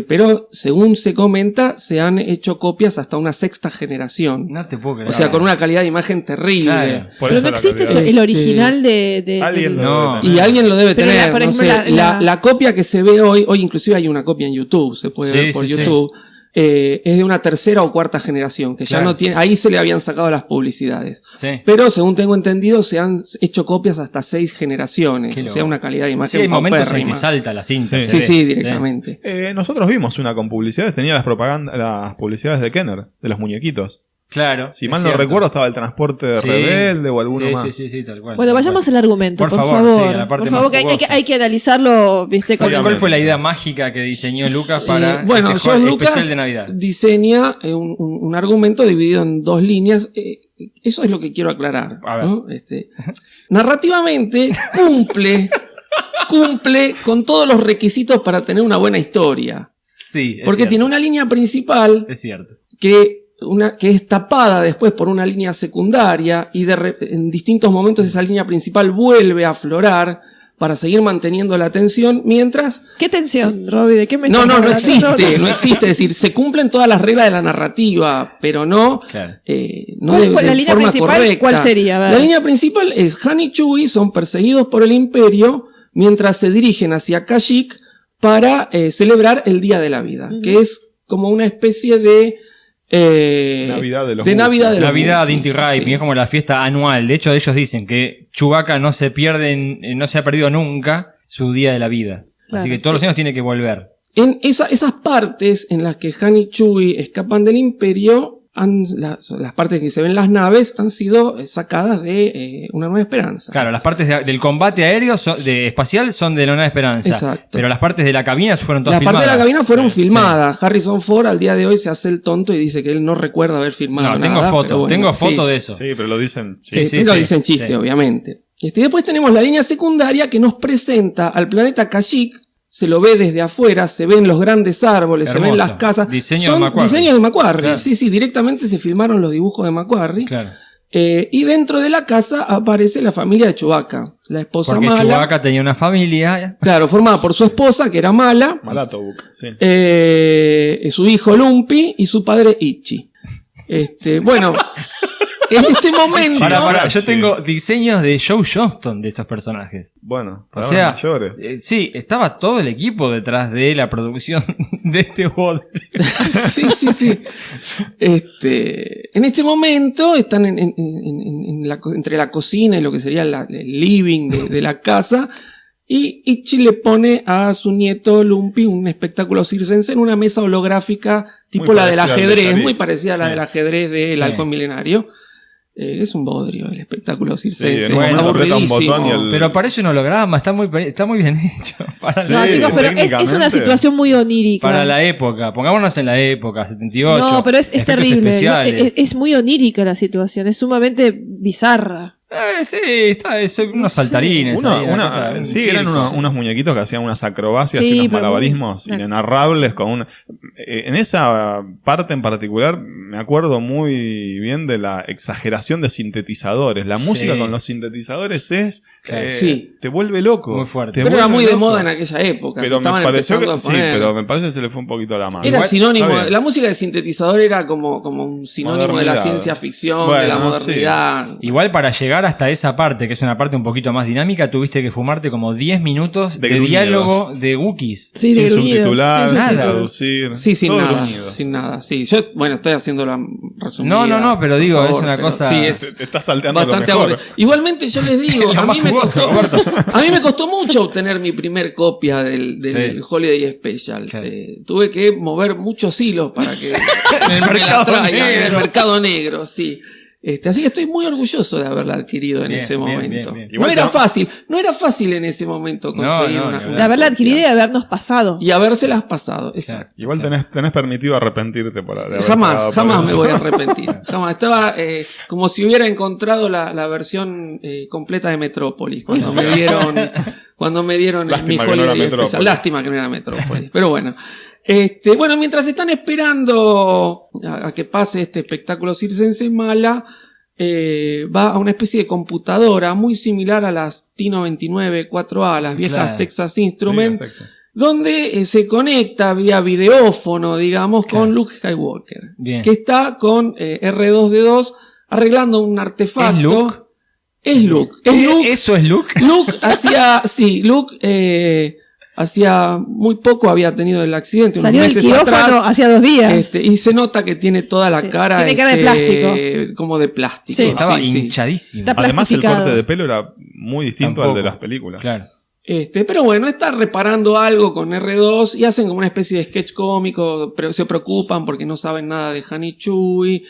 Pero según se comenta, se han hecho copias hasta una 6ª generación. No te puedo creer. O sea, con una calidad de imagen terrible. Claro. Por Pero eso no la existe calidad. el original de Alguien lo No. debe tener. Y alguien lo debe Pero tener. por no ejemplo, sé, la- la copia que se ve hoy inclusive hay una copia en YouTube, se puede Sí, ver por sí, sí. YouTube. es de una tercera o cuarta generación, que ya Claro. no tiene, ahí se le habían sacado las publicidades. Sí. Pero según tengo entendido, se han hecho copias hasta 6 generaciones, Qué o sea, loco. una calidad de Sí, imagen hay momentos en que paupérrima. salta la cinta. Sí. se Sí, ve. directamente. Nosotros vimos una con publicidades, tenía las publicidades de Kenner, de los muñequitos. Claro. Si es mal no cierto. recuerdo, estaba el transporte de Sí. Rebelde o alguno Sí, más. sí, tal cual. Bueno, tal vayamos cual. al argumento, por favor. sí, a la parte Por favor, más que jugosa. hay que analizarlo, ¿viste? ¿Cuál, Con- cuál fue la idea mágica que diseñó Lucas para Bueno, este George especial Lucas de Navidad? diseña un argumento dividido en 2 líneas. Eso es lo que quiero aclarar. A ver. ¿no? Narrativamente cumple con todos los requisitos para tener una buena historia. Sí, es Porque cierto. tiene una línea principal Es cierto. que es tapada después por una línea secundaria y en distintos momentos esa línea principal vuelve a aflorar para seguir manteniendo la atención, mientras... ¿Qué tensión, Robbie? ¿De qué me No estás hablando? existe, es decir, se cumplen todas las reglas de la narrativa, pero no, Claro. no ¿Cuál- la línea forma principal, correcta. cuál sería? A ver. La línea principal es Han y Chewie son perseguidos por el Imperio mientras se dirigen hacia Kashyyyk para celebrar el Día de la Vida, que es como una especie de Navidad de los Navidad de los Navidad de Wookiees, Inti Raimi, sí. es como la fiesta anual. De hecho, ellos dicen que Chewbacca no se ha perdido nunca su día de la vida. Claro. Así que todos los años tiene que volver. En esas partes en las que Han y Chewie escapan del Imperio, las partes que se ven las naves han sido sacadas de Una Nueva Esperanza. Claro, las partes del combate aéreo espacial son de la Nueva Esperanza. Exacto. Pero las partes de la cabina fueron todas Las filmadas. partes de la cabina fueron Sí. filmadas. Harrison Ford al día de hoy se hace el tonto y dice que él no recuerda haber filmado No, tengo nada. foto, pero bueno, tengo foto sí, de eso. Sí, pero lo dicen. Sí, Sí, pero sí, dicen chiste, sí. obviamente. Y después tenemos la línea secundaria que nos presenta al planeta Kashyyyk. Se lo ve desde afuera, se ven los grandes árboles, se ven Hermoso. las casas. Diseño Son de McQuarrie. diseños de McQuarrie. Claro. Sí, directamente se filmaron los dibujos de McQuarrie. Claro. Y dentro de la casa aparece la familia de Chewbacca. La esposa Porque Mala. Chewbacca tenía una familia. Claro, formada por su esposa, que era Mala. Malato Book, sí. Su hijo Lumpy y su padre Ichi. Bueno, en este momento. Para, yo Sí. tengo diseños de Joe Johnston de estos personajes. Bueno, O palabras sea, mayores. sí, estaba todo el equipo detrás de la producción de este bodrio. Sí. En este momento están entre la cocina y lo que sería el living de la casa. Y Ichi le pone a su nieto Lumpy un espectáculo circense en una mesa holográfica tipo Muy la del parecida al de ajedrez, Tarik. muy parecida a la Sí. del ajedrez del Sí. halcón milenario. Es un bodrio el espectáculo circense, en un momento aprieta un aburridísimo. botón y el- Pero parece un holograma, está muy bien hecho. Para, Sí, No, chicos, pero es una técnicamente. situación muy onírica. para la época, pongámonos en la época, 78. No, pero es efectos terrible. especiales. Es muy onírica la situación, es sumamente bizarra. Sí, es unos saltarines. ahí, una cosa, un Sí, circo. eran unos muñequitos que hacían unas acrobacias Sí, y unos pero malabarismos muy- inenarrables con en esa parte en particular me acuerdo muy bien de la exageración de sintetizadores. La Sí. música con los sintetizadores es Claro. Sí. te vuelve loco. Muy fuerte. Te Pero era vuelve muy de loco. moda en aquella época. se Pero me estaban pareció que empezando a sí, poner. pero me parece que se le fue un poquito a la mano. Era Igual, sinónimo, está bien. la música de sintetizador era como un sinónimo de la Modernidad. ciencia ficción, Bueno, de la sí. modernidad. Igual para llegar hasta esa parte, que es una parte un poquito más dinámica, tuviste que fumarte como 10 minutos De de gruñidos. diálogo de Wookiees. Sí, sin de gruñidos, subtitular, sin sin subtítulos. traducir. Sí, sin todo nada, gruñido. sin nada. Sí, yo, estoy haciendo la resumida. No, pero por digo, favor, es una pero cosa- Sí, Te es estás salteando bastante lo mejor. aburrido. Igualmente yo les digo, Lo a más mí, me jugoso, costó, Roberto. a mí me costó mucho obtener mi primer copia del Sí. Holiday Special. Claro. Tuve que mover muchos hilos para que En el me la mercado traigan, en el negro. mercado negro, sí. Así que estoy muy orgulloso de haberla adquirido en Bien, ese bien, momento. bien. Igual No era te- fácil en ese momento conseguir No, una, no, una De haberla copia. adquirido y de habernos pasado. Y habérselas pasado, exacto. Igual tenés permitido arrepentirte por haber pagado Jamás por me eso. voy a arrepentir. Jamás. Estaba como si hubiera encontrado la versión completa de Metrópolis cuando me dieron mi Lástima que no era Holiday Metrópolis. Special. Lástima que no era Metrópolis. Pero bueno. Mientras están esperando a que pase este espectáculo circense, Mala va a una especie de computadora muy similar a las T99 4A, las viejas Claro. Texas Instruments, Sí, perfecto. donde se conecta vía videófono, digamos, Claro. con Luke Skywalker, Bien. que está con R2D2 arreglando un artefacto. ¿Es Luke? Es Luke. Es Luke. ¿Eso es Luke? Luke hacía, sí, Luke hacía muy poco había tenido el accidente, Salió unos del meses quirófano atrás, hacía 2 días. y se nota que tiene toda la cara, Tiene cara de plástico. como de plástico. Sí. Estaba Sí. hinchadísimo. Está Además, el plastificado. corte de pelo era muy distinto al de Tampoco. las películas. Claro. Pero bueno, está reparando algo con R2 y hacen como una especie de sketch cómico, pero se preocupan porque no saben nada de Han y Chewie.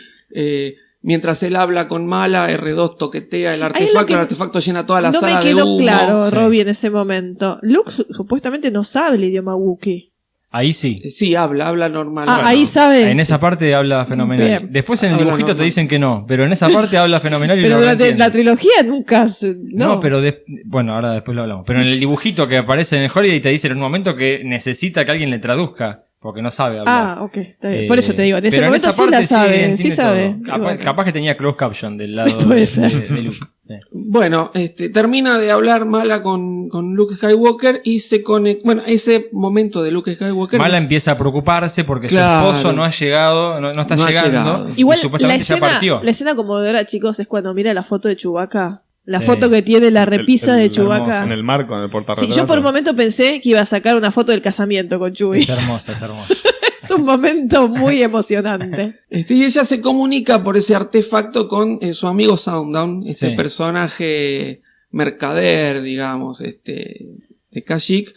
Mientras él habla con Mala, R2 toquetea el Ahí es lo artefacto, que el artefacto llena toda la no sala me de quedó humo. claro, Sí. Robbie, en ese momento. Luke supuestamente no sabe el idioma Wookiee. Ahí sí. Sí, habla normal. Ah, ahí sabe. En esa parte habla fenomenal. Bien. Después en el Habla dibujito normal. te dicen que no, pero en esa parte habla fenomenal y Pero no durante entiende. la trilogía nunca. No, No, pero bueno, ahora después lo hablamos. Pero en el dibujito que aparece en el Holiday te dice en un momento que necesita que alguien le traduzca, porque no sabe hablar. Ah, ok, está bien. Por eso te digo, en ese pero momento esa sí la parte sabe, entiende sí sabe. todo. Capaz, Igual. capaz que tenía closed caption del lado Puede de, ser. de Luke. Sí. Bueno, termina de hablar Mala con Luke Skywalker y se conecta. Bueno, ese momento de Luke Skywalker. Mala es- empieza a preocuparse porque Claro. su esposo no ha llegado, no está No ha llegando. llegado. Igual y la supuestamente ya partió. escena conmovedora, chicos, es cuando mira la foto de Chewbacca. La Sí. foto que tiene la repisa de En Chewbacca. el marco, en el Sí, portarretrato. yo por un momento pensé que iba a sacar una foto del casamiento con Chewie. Es hermosa, es hermosa. Es un momento muy emocionante. Y ella se comunica por ese artefacto con su amigo Sounddown, ese Sí. personaje mercader, digamos, de Kashyyyk,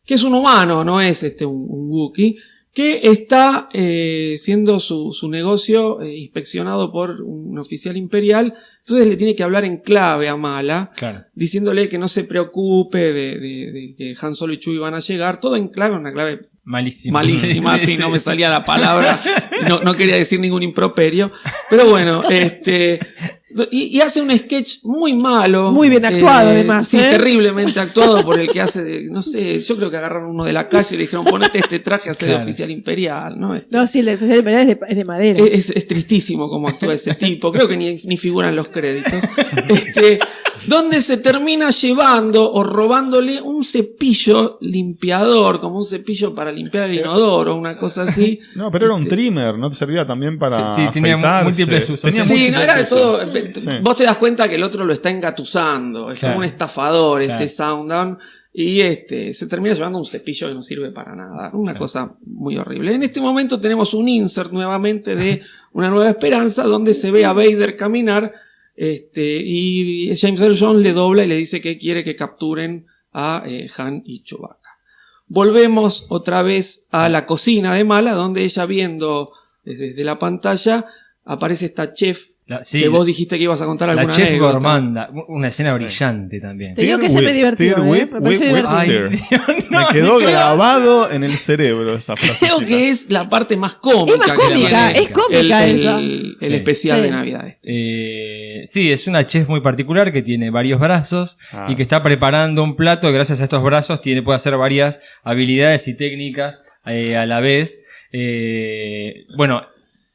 que es un humano, no es un Wookiee, que está siendo su negocio inspeccionado por un oficial imperial. Entonces le tiene que hablar en clave a Mala, Claro. diciéndole que no se preocupe de que Han Solo y Chewie van a llegar, todo en clave, una clave Malísima. malísima, Sí, sí, sí, no me sí. salía la palabra, no quería decir ningún improperio, pero bueno, y hace un sketch muy malo. Muy bien actuado, además, Sí, ¿eh? terriblemente actuado por el que hace, no sé, yo creo que agarraron uno de la calle y le dijeron, ponete este traje a ser Claro. oficial imperial, ¿no? No, sí, el especial imperial es de madera. Es tristísimo cómo actúa ese tipo, creo que ni figura en los créditos. Donde se termina llevando o robándole un cepillo limpiador, como un cepillo para limpiar el inodoro, una cosa así. No, pero era un trimmer, ¿no te servía también para Sí, sí, tenía afeitarse? múltiples usos. Tenía Sí, múltiples no era de usos. todo. Sí. Vos te das cuenta que el otro lo está engatusando, es Claro. como un estafador, Claro. Sounddown. Y se termina llevando un cepillo que no sirve para nada. Una Claro. cosa muy horrible. En este momento tenemos un insert nuevamente de Una Nueva Esperanza, donde se ve a Vader caminar. Y James Earl Jones le dobla y le dice que quiere que capturen a Han y Chewbacca. Volvemos otra vez a la cocina de Mala, donde ella viendo desde la pantalla aparece esta chef Sí, que vos dijiste que ibas a contar la alguna chef anécdota. Gormanda, una escena brillante también. Te digo que se me divirtió, me pareció divertido. Me quedó grabado en el cerebro esa frase. Creo que es la parte más cómica. Es más cómica, que es cómica esa. el Sí. especial Sí. de Navidad. Sí, es una chef muy particular que tiene varios brazos Ah. y que está preparando un plato y gracias a estos brazos puede hacer varias habilidades y técnicas a la vez. Bueno,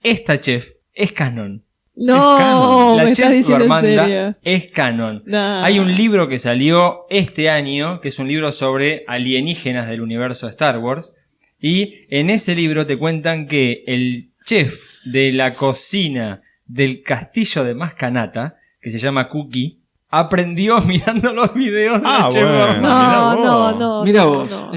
esta chef es canon. No, Es canon. La me chef estás diciendo en Gormanda serio. es canon. No. Hay un libro que salió este año, que es un libro sobre alienígenas del universo de Star Wars, y en ese libro te cuentan que el chef de la cocina del castillo de Mascanata, que se llama Cookie, aprendió mirando los videos de la chef bueno. Gormanda. No. Mira no, vos. no.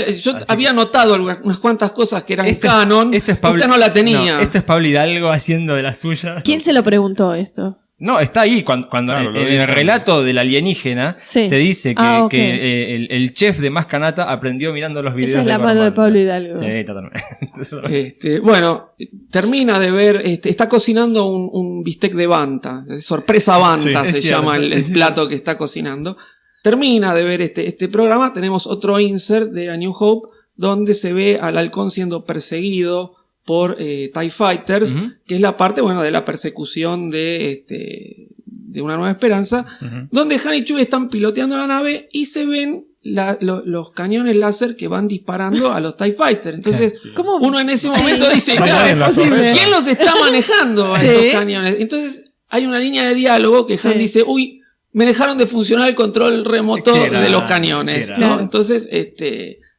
Yo Así había notado unas cuantas cosas que eran Esto- canon. esto es Pablo- Esta no la tenía. No, esto es Pablo Hidalgo haciendo de la suya. ¿Quién se lo preguntó esto? No, está ahí. Cuando Claro, lo en el dicen. relato del alienígena Sí. te dice que, Ah, ok. que el chef de Mascanata aprendió mirando los videos. Esa es la de mano de Gormanda. Pablo Hidalgo. Sí, totalmente. Bueno, termina de ver, está cocinando un bistec de Banta, sorpresa Banta Sí, se es cierto, llama el es cierto. plato que está cocinando. Termina de ver este programa, tenemos otro insert de A New Hope, donde se ve al halcón siendo perseguido por TIE Fighters, Ujú. que es la parte, bueno, de la persecución de Una Nueva Esperanza, Ujú. donde Han y Chewie están piloteando la nave y se ven los cañones láser que van disparando a los TIE Fighters. Entonces, ¿Cómo? uno en ese momento dice, No hay nadie en la claro, torre. ¿quién los está manejando a Sí. estos cañones? Entonces, hay una línea de diálogo que Han Sí. dice, uy, me dejaron de funcionar el control remoto Qué grande, de los cañones. qué ¿no? grande. Entonces,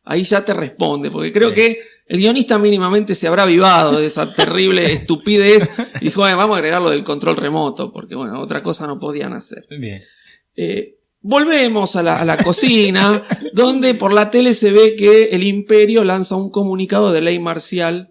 ahí ya te responde, porque creo Sí. que el guionista mínimamente se habrá avivado de esa terrible estupidez y dijo, vamos a agregar lo del control remoto, porque bueno, otra cosa no podían hacer. Bien. volvemos a la cocina, donde por la tele se ve que el Imperio lanza un comunicado de ley marcial,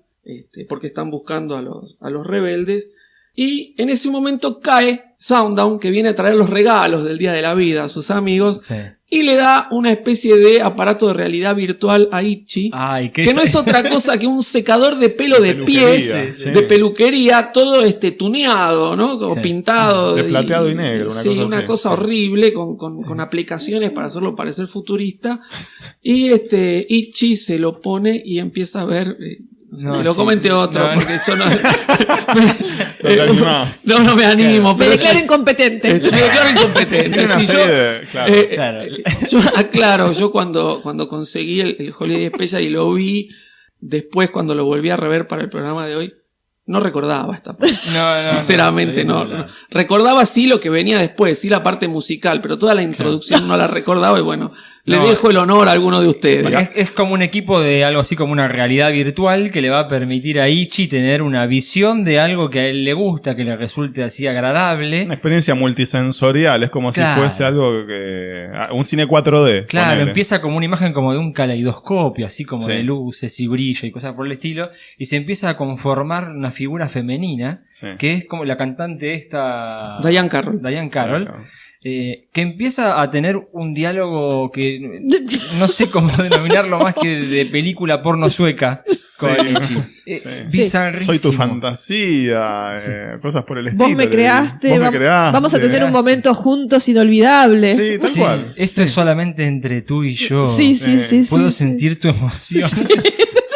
porque están buscando a los rebeldes, y en ese momento cae Sundown, que viene a traer los regalos del Día de la Vida a sus amigos, Sí. y le da una especie de aparato de realidad virtual a Ichi, Ay, que no es otra cosa que un secador de pelo de pie, peluquería, sí. de peluquería, todo tuneado, ¿no? Como Sí. pintado. De plateado y negro, una sí, cosa una así. cosa Sí. horrible, con aplicaciones para hacerlo parecer futurista. Y Ichi se lo pone y empieza a ver... No, me lo sí. comente otro, No, porque yo no... No te animás. no me animo. Me pero declaro sí. incompetente. Me declaro incompetente. Tiene una Sí, serie yo- de- claro. Claro. yo aclaro, yo cuando conseguí el Holiday Special y lo vi, después cuando lo volví a rever para el programa de hoy, no recordaba esta parte. No, Sinceramente no. Recordaba sí lo que venía después, sí la parte musical, pero toda la introducción no la recordaba y bueno, le No. dejo el honor a alguno de ustedes. Es como un equipo de algo así como una realidad virtual que le va a permitir a Ichi tener una visión de algo que a él le gusta, que le resulte así agradable. Una experiencia multisensorial, es como Claro. si fuese algo que... un cine 4D. Claro, ponele. empieza como una imagen como de un caleidoscopio, así como Sí. de luces y brillo y cosas por el estilo, y se empieza a conformar una figura femenina, Sí. que es como la cantante esta... Diane Carroll. Diane Carroll, Claro. que empieza a tener un diálogo que no sé cómo denominarlo más que de película porno sueca con Sí. Ichi. Sí. Bizarrísimo. Soy tu fantasía, Sí. cosas por el estilo. Vos me creaste, Vos me creaste. vamos a tener un momento juntos inolvidable. Sí, tal Sí, cual. esto es solamente entre tú y yo. Sí, sí, sí. Puedo sí, sí. sentir tu emoción.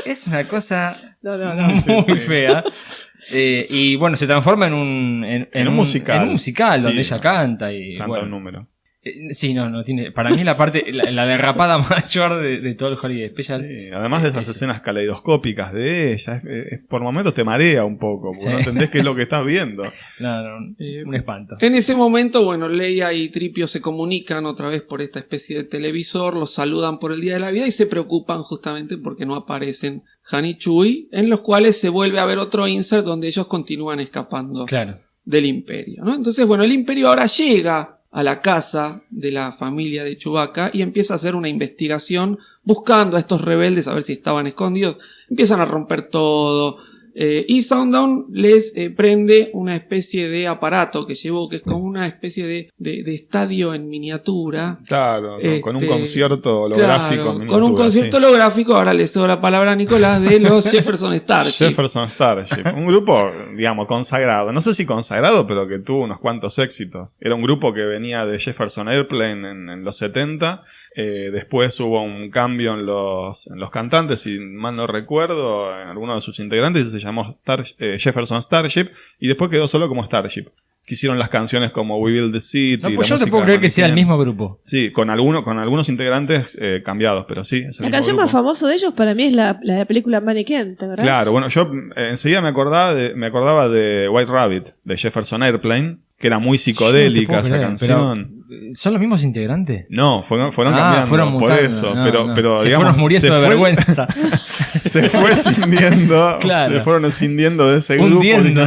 Es una cosa No, no, muy sí. fea. Y bueno, se transforma en un musical. En un musical Sí. donde ella canta y Canta bueno. un número. Sí, no tiene. Para mí la parte, la derrapada mayor de todo el Holiday Special. Sí, además de esas Ese. escenas caleidoscópicas de ella, por momentos te marea un poco, porque Sí. no entendés qué es lo que estás viendo. No, un espanto. En ese momento, bueno, Leia y Tripio se comunican otra vez por esta especie de televisor, los saludan por el Día de la Vida y se preocupan justamente porque no aparecen Han y Chewie, en los cuales se vuelve a ver otro insert donde ellos continúan escapando Claro. del Imperio, ¿no? Entonces, bueno, el Imperio ahora llega a la casa de la familia de Chewbacca y empieza a hacer una investigación buscando a estos rebeldes a ver si estaban escondidos. Empiezan a romper todo. Y Sundown les prende una especie de aparato que llevó, que es como una especie de estadio en miniatura. Claro, con un Este, concierto holográfico. Claro, en con un miniatura, concierto sí. holográfico, ahora le cedo la palabra a Nicolás, de los Jefferson Starship. Jefferson Starship. Un grupo, digamos, consagrado. No sé si consagrado, pero que tuvo unos cuantos éxitos. Era un grupo que venía de Jefferson Airplane en los 70. Después hubo un cambio en los cantantes, si mal no recuerdo, en alguno de sus integrantes, y se llamó Jefferson Starship, y después quedó solo como Starship. Que hicieron las canciones como We Build the City. No, la pues yo no te música puedo de creer que sea el Mannequin. mismo grupo. Sí, con algunos integrantes cambiados, pero sí. Es el La mismo canción grupo. más famosa de ellos para mí es la de la película Mannequin, ¿te acordás? Claro, bueno, yo enseguida me acordaba de White Rabbit, de Jefferson Airplane, que era muy psicodélica esa canción. ¿Son los mismos integrantes? No, fueron Ah, cambiando fueron por mutando, eso, no, pero, no. pero Se digamos, fueron muriendo de vergüenza. se fue cindiendo, Claro. se fueron escindiendo de ese grupo. Hundiendo.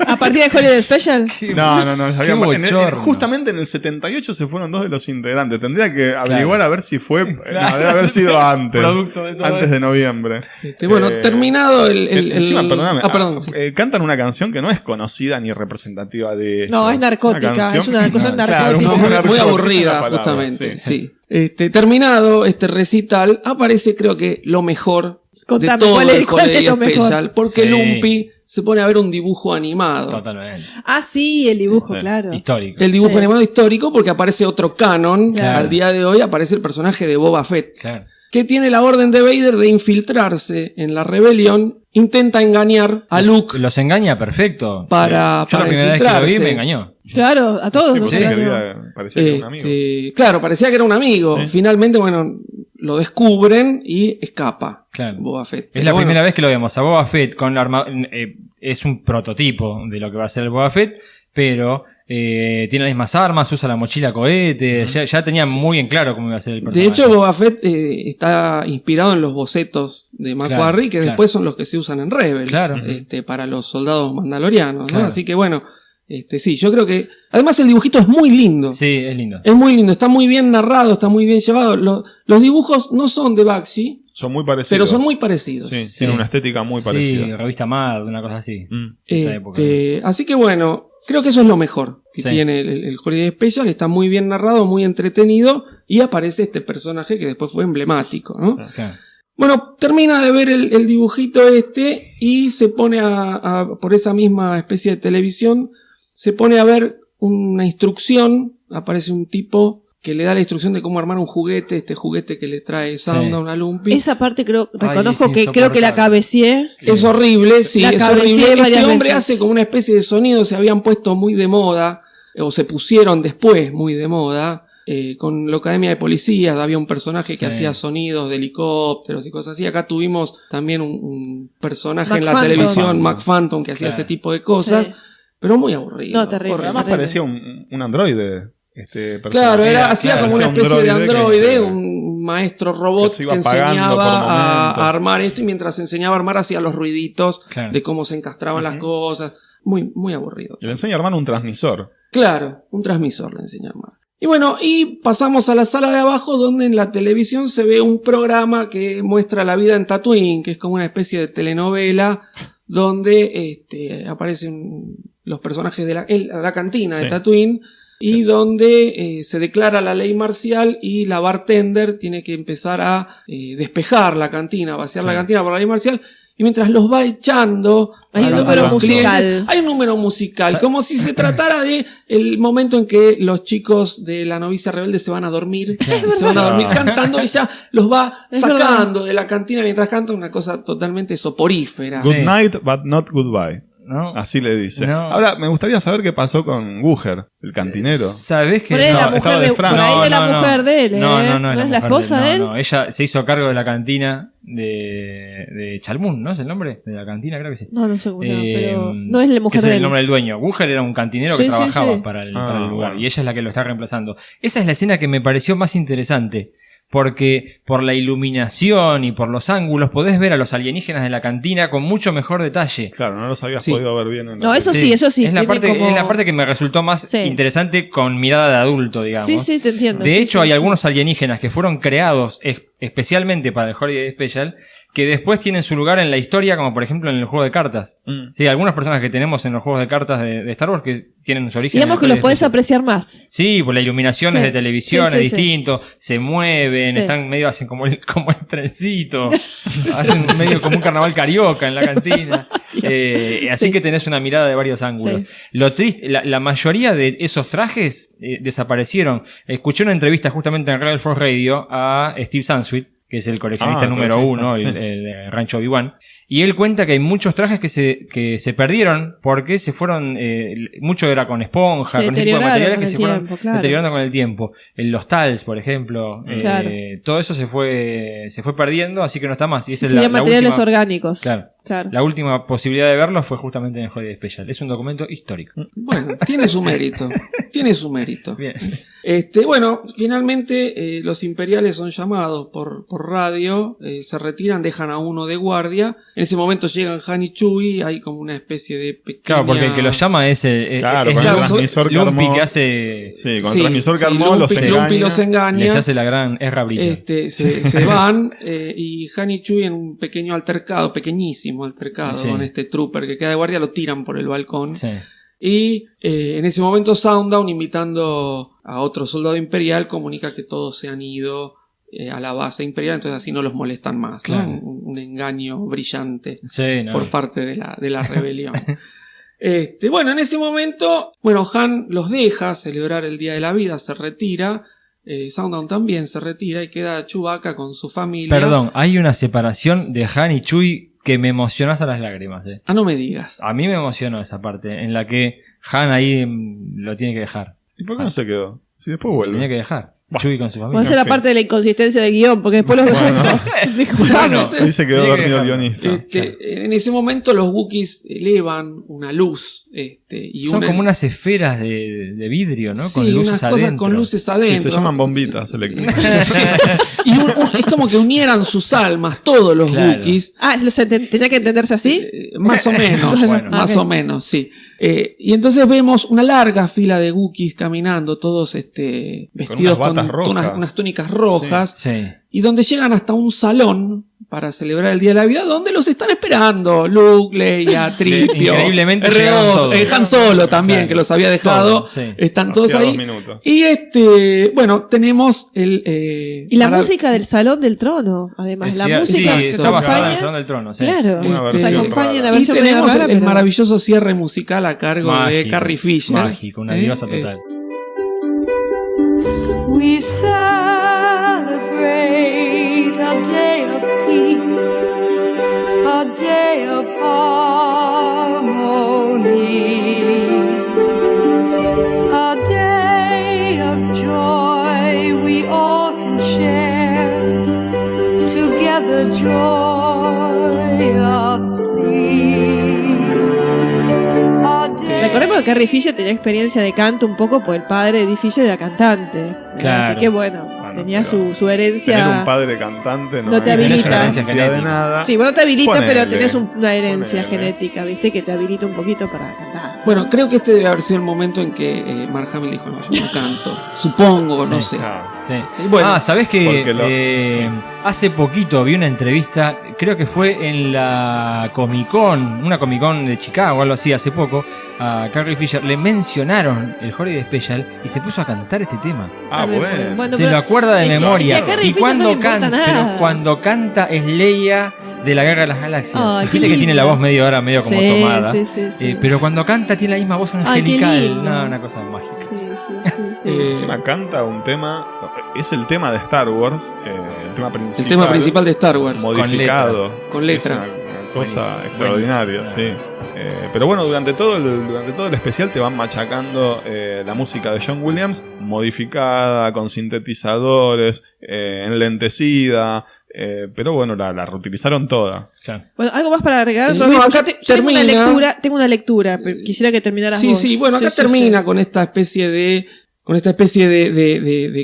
A partir de Holiday Special. No, había- bochorno. justamente en el 78 se fueron 2 de los integrantes. Tendría que averiguar a ver si fue, no, debe haber sido antes, Producto de todo antes esto. de noviembre. Bueno, terminado Encima, perdóname, perdón. Sí. cantan una canción que no es conocida ni representativa de No, ellos. es narcótica, canción- es una cosa Claro, narcótica. muy Muy narcótica, esa es la aburrida, palabra, justamente. sí. Sí. Terminado este recital, aparece creo que lo mejor Contame, de todo ¿cuál el es Holiday lo mejor? Special, porque Sí. Lumpy se pone a ver un dibujo animado. Totalmente. Ah, sí, el dibujo, Sí. claro. Histórico. El dibujo Sí. animado histórico, porque aparece otro canon. Claro. Al día de hoy aparece el personaje de Boba Fett, Claro. que tiene la orden de Vader de infiltrarse en la rebelión. Intenta engañar a Luke Los engaña perfecto. para, Yo la para primera vez que lo vi infiltrarse. me engañó. Claro, a todos Sí, nos pues sí, engañó. parecía que era un amigo. Claro, parecía que era un amigo. Sí. Finalmente, bueno, lo descubren y escapa Claro. Boba Fett. Es Pero la bueno, primera vez que lo vemos a Boba Fett con la armadura. Es un prototipo de lo que va a ser el Boba Fett, pero tiene las mismas armas, usa la mochila cohete. Ya tenía muy en claro cómo iba a ser el De personaje. hecho, Boba Fett está inspirado en los bocetos de McQuarrie, que claro. después son los que se usan en Rebels, Claro. para los soldados mandalorianos, ¿no? Claro. Así que bueno, Sí, yo creo que... Además el dibujito es muy lindo. Sí, es lindo. Es muy lindo, está muy bien narrado, está muy bien llevado. Los dibujos no son de Bakshi, Son muy parecidos. pero son muy parecidos. Sí, tiene una estética muy parecida. Sí, revista Mad, una cosa así. Esa época. Así que bueno, creo que eso es lo mejor que Sí. tiene el Holiday Special. Está muy bien narrado, muy entretenido, y aparece este personaje que después fue emblemático, ¿no? Claro. Bueno, termina de ver el dibujito y se pone por esa misma especie de televisión, se pone a ver una instrucción. Aparece un tipo que le da la instrucción de cómo armar un juguete, este juguete que le trae Sounddown a Lumpy. Esa parte reconozco es que creo que la cabecié. Es horrible, sí, La es cabeceé horrible. Este varias hombre veces. hace como una especie de sonido, se habían puesto muy de moda, o se pusieron después muy de moda. Con la Academia de Policías había un personaje que hacía sonidos de helicópteros y cosas así. Acá tuvimos también un personaje Mac en la Phantom. televisión, Mac Phantom, que hacía ese tipo de cosas, Sí. pero muy aburrido. No, terrible. Pero además terrible. parecía un androide. Este personaje. Claro, hacía como una Parecía especie de que androide, se- un maestro robot que se iba que apagando por enseñaba momentos. a armar esto, y mientras enseñaba a armar hacía los ruiditos Claro. de cómo se encastraban las cosas. Muy, muy aburrido. Y le enseña a armar un transmisor. Claro, un transmisor le enseña a armar. Y bueno, y pasamos a la sala de abajo, donde en la televisión se ve un programa que muestra la vida en Tatooine, que es como una especie de telenovela donde aparecen los personajes de la cantina de Sí. Tatooine, y donde se declara la ley marcial y la bartender tiene que empezar a despejar la cantina, vaciar la cantina por la ley marcial. Y mientras los va echando, Hay un a número los musical. clientes, hay un número musical, como si se tratara de el momento en que los chicos de la novicia rebelde se van a dormir, y se van a dormir cantando, y ya los va Es sacando de la cantina mientras canta, una cosa totalmente soporífera. Good Sí. night, but not goodbye. ¿No? Así le dice. No. Ahora, me gustaría saber qué pasó con Wooher, el cantinero. ¿Sabés que Por ahí es no? la mujer estaba de de, Fran. por ahí es la mujer de él, No, ¿eh? no, no, es la esposa de él. No, ella se hizo cargo de la cantina de Chalmún, ¿no es el nombre? De la cantina, creo que sí. No, no sé cómo se llama, Eh, pero no es la que mujer es de el él. nombre del dueño. Wooher era un cantinero Sí, que sí, trabajaba sí. para el Ah, lugar. bueno. Y ella es la que lo está reemplazando. Esa es la escena que me pareció más interesante. Porque por la iluminación y por los ángulos podés ver a los alienígenas de la cantina con mucho mejor detalle. Claro, no los habías Sí. podido ver bien en la No, eso tele. sí, eso sí. Es la, tiene parte, como- es la parte que me resultó más Sí. interesante con mirada de adulto, digamos. Sí, sí, te entiendo. De sí, hecho, sí, hay sí. algunos alienígenas que fueron creados especialmente para el Holiday Special, que después tienen su lugar en la historia, como por ejemplo en el juego de cartas. Sí, algunas personas que tenemos en los juegos de cartas de Star Wars que tienen su origen. Digamos en que el los Holiday podés Special. apreciar más. Sí, pues la iluminación Sí. es de televisión, Sí, sí, es sí. distinto, se mueven, Sí. están medio, hacen como el trencito, hacen medio como un carnaval carioca en la cantina. Así Sí. que tenés una mirada de varios ángulos. Sí. Lo triste, la mayoría de esos trajes desaparecieron. Escuché una entrevista justamente en Rebel Force Radio a Steve Sansweet, que es el coleccionista Ah, número coleccionista, uno, sí. el Rancho Obi-Wan. Y él cuenta que hay muchos trajes que se perdieron porque se fueron, mucho era con esponja, Se con ese tipo de deterioraron materiales con que el se fueron tiempo, claro. deteriorando con el tiempo. Los TALs, por ejemplo, Claro. todo eso se fue perdiendo, así que no está más. Y esa es Serían la materiales última, orgánicos. Claro. Claro. La última posibilidad de verlo fue justamente en el Holiday Special. Es un documento histórico. Bueno, tiene su mérito. Tiene su mérito. Bien. Bueno, finalmente los imperiales son llamados por radio, se retiran, dejan a uno de guardia. En ese momento llegan Han y Chewie, hay como una especie de pequeña... Claro, porque el que los llama es el Claro, es con el Lumpy, transmisor que Lumpy armó. que hace Sí, con el Sí, transmisor que sí, armó los Lumpy engaña. los engaña. les hace la gran Ezra Bridger. Se van y Han y Chewie, en un pequeño altercado, pequeñísimo altercado, Sí. con este trooper que queda de guardia, lo tiran por el balcón. Sí. Y en ese momento Sounddown, invitando a otro soldado imperial, comunica que todos se han ido a la base imperial, entonces así no los molestan más. ¿no? Claro. Un engaño brillante Sí, no. por parte de la rebelión. Bueno, en ese momento, Han los deja celebrar el Día de la Vida, se retira. Sounddown también se retira y queda Chewbacca con su familia. Perdón, hay una separación de Han y Chewie que me emocionó hasta las lágrimas. Ah, no me digas. A mí me emocionó esa parte en la que Han ahí lo tiene que dejar. ¿Y por qué no se quedó? Si después Lo tenía vuelve. que dejar. Chewie con su familia. Puede ser la parte de la inconsistencia del guión, porque después los ves juntos. Disculpame. Bueno, Ahí se quedó Tiene que dormido el dejarlo. guionista. En ese momento los Wookiees elevan una luz. Y Son como unas esferas de vidrio, ¿no? Sí, Con luces unas cosas adentro. con luces Sí, adentro. se llaman bombitas eléctricas. Y es como que unieran sus almas, todos los Claro. Wookiees. Ah, tenía que entenderse así. Más o menos, Bueno. más Ok. o menos, sí. Y entonces vemos una larga fila de Wookiees caminando, todos vestidos unas batas rojas. unas túnicas rojas, Sí. y donde llegan hasta un salón para celebrar el Día de la Vida, donde los están esperando Luke, Leia, Tripio, Increíblemente llegaron todos. Han Solo también, Claro. que los había dejado, Todos, sí. están todos Hacía ahí. 2 minutos. Y bueno, tenemos Y la música del Salón del Trono, además. La música sí, que está basada en el acompaña. Salón del Trono. Sí. Claro, Una nos versión acompaña en la rara. Y versión medio tenemos rara, el pero- maravilloso cierre musical a cargo de Mágico, Carrie Fisher. Mágico, una diosa total. We celebrate a day of peace, a day of harmony, a day of joy we all can share together joyously. A day. Recordemos que Carrie Fisher tenía experiencia de canto un poco, porque el padre de Dee Fisher era cantante. Claro. Así que bueno, tenía pero su herencia. Tener un padre cantante No te es habilita. garantía de Genética. nada. Sí, bueno, no te habilita, Ponele, pero tenés una herencia ponele. genética, ¿viste? Que te habilita un poquito para cantar. Bueno, creo que este debe haber sido el momento en que Mark Hamill dijo, no, yo no canto. Supongo, no Sí. sé. Ah, Sí. Y bueno, ¿sabés que porque sí. hace poquito vi una entrevista, creo que fue en la Comic Con, una Comic Con de Chicago o algo así, hace poco, a Carrie Fisher le mencionaron el Holiday Special y se puso a cantar este tema. Ah, bueno. Se lo acuerda de es que- memoria. es que a Carrie Y Fisher no cuando le importa canta, nada. pero cuando canta es Leia de la Guerra de las Galaxias. Ay, qué Viste que tiene la lindo. voz medio como Sí, tomada. sí, sí, sí. Pero cuando canta tiene la misma voz Ay, qué angelical. lindo. No, una cosa mágica. Sí, sí, sí, sí. Encima canta un tema, es el tema de Star Wars, el tema principal de Star Wars. modificado. Con letra. Es una cosa Buenísimo, extraordinaria, buenísimo. sí. Pero bueno, durante todo el especial te van machacando la música de John Williams, modificada, con sintetizadores, enlentecida. Pero bueno, la reutilizaron toda. Ya. Bueno, algo más para agregar. No, Robin? acá Yo tengo una termina. lectura, pero quisiera que terminaras Sí, vos. sí, bueno, acá termina con esta especie de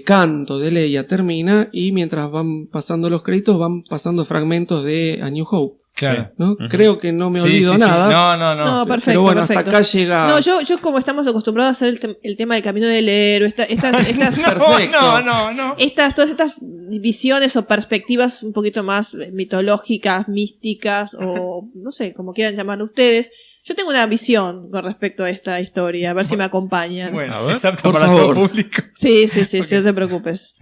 canto de Leia, termina, y mientras van pasando los créditos van pasando fragmentos de A New Hope, Claro. ¿no? Ujú. Creo que no me Sí, olvido sí, sí. nada. No. No, perfecto, pero bueno, perfecto. hasta acá llega. No, yo como estamos acostumbrados a hacer el tema del camino del héroe, estas Perfecto. No. todas estas visiones o perspectivas un poquito más mitológicas, místicas o no sé, como quieran llamarlo ustedes. Yo tengo una visión con respecto a esta historia, a ver si me acompañan. A Bueno, ver, es apto por para favor. todo público. Sí, no te preocupes.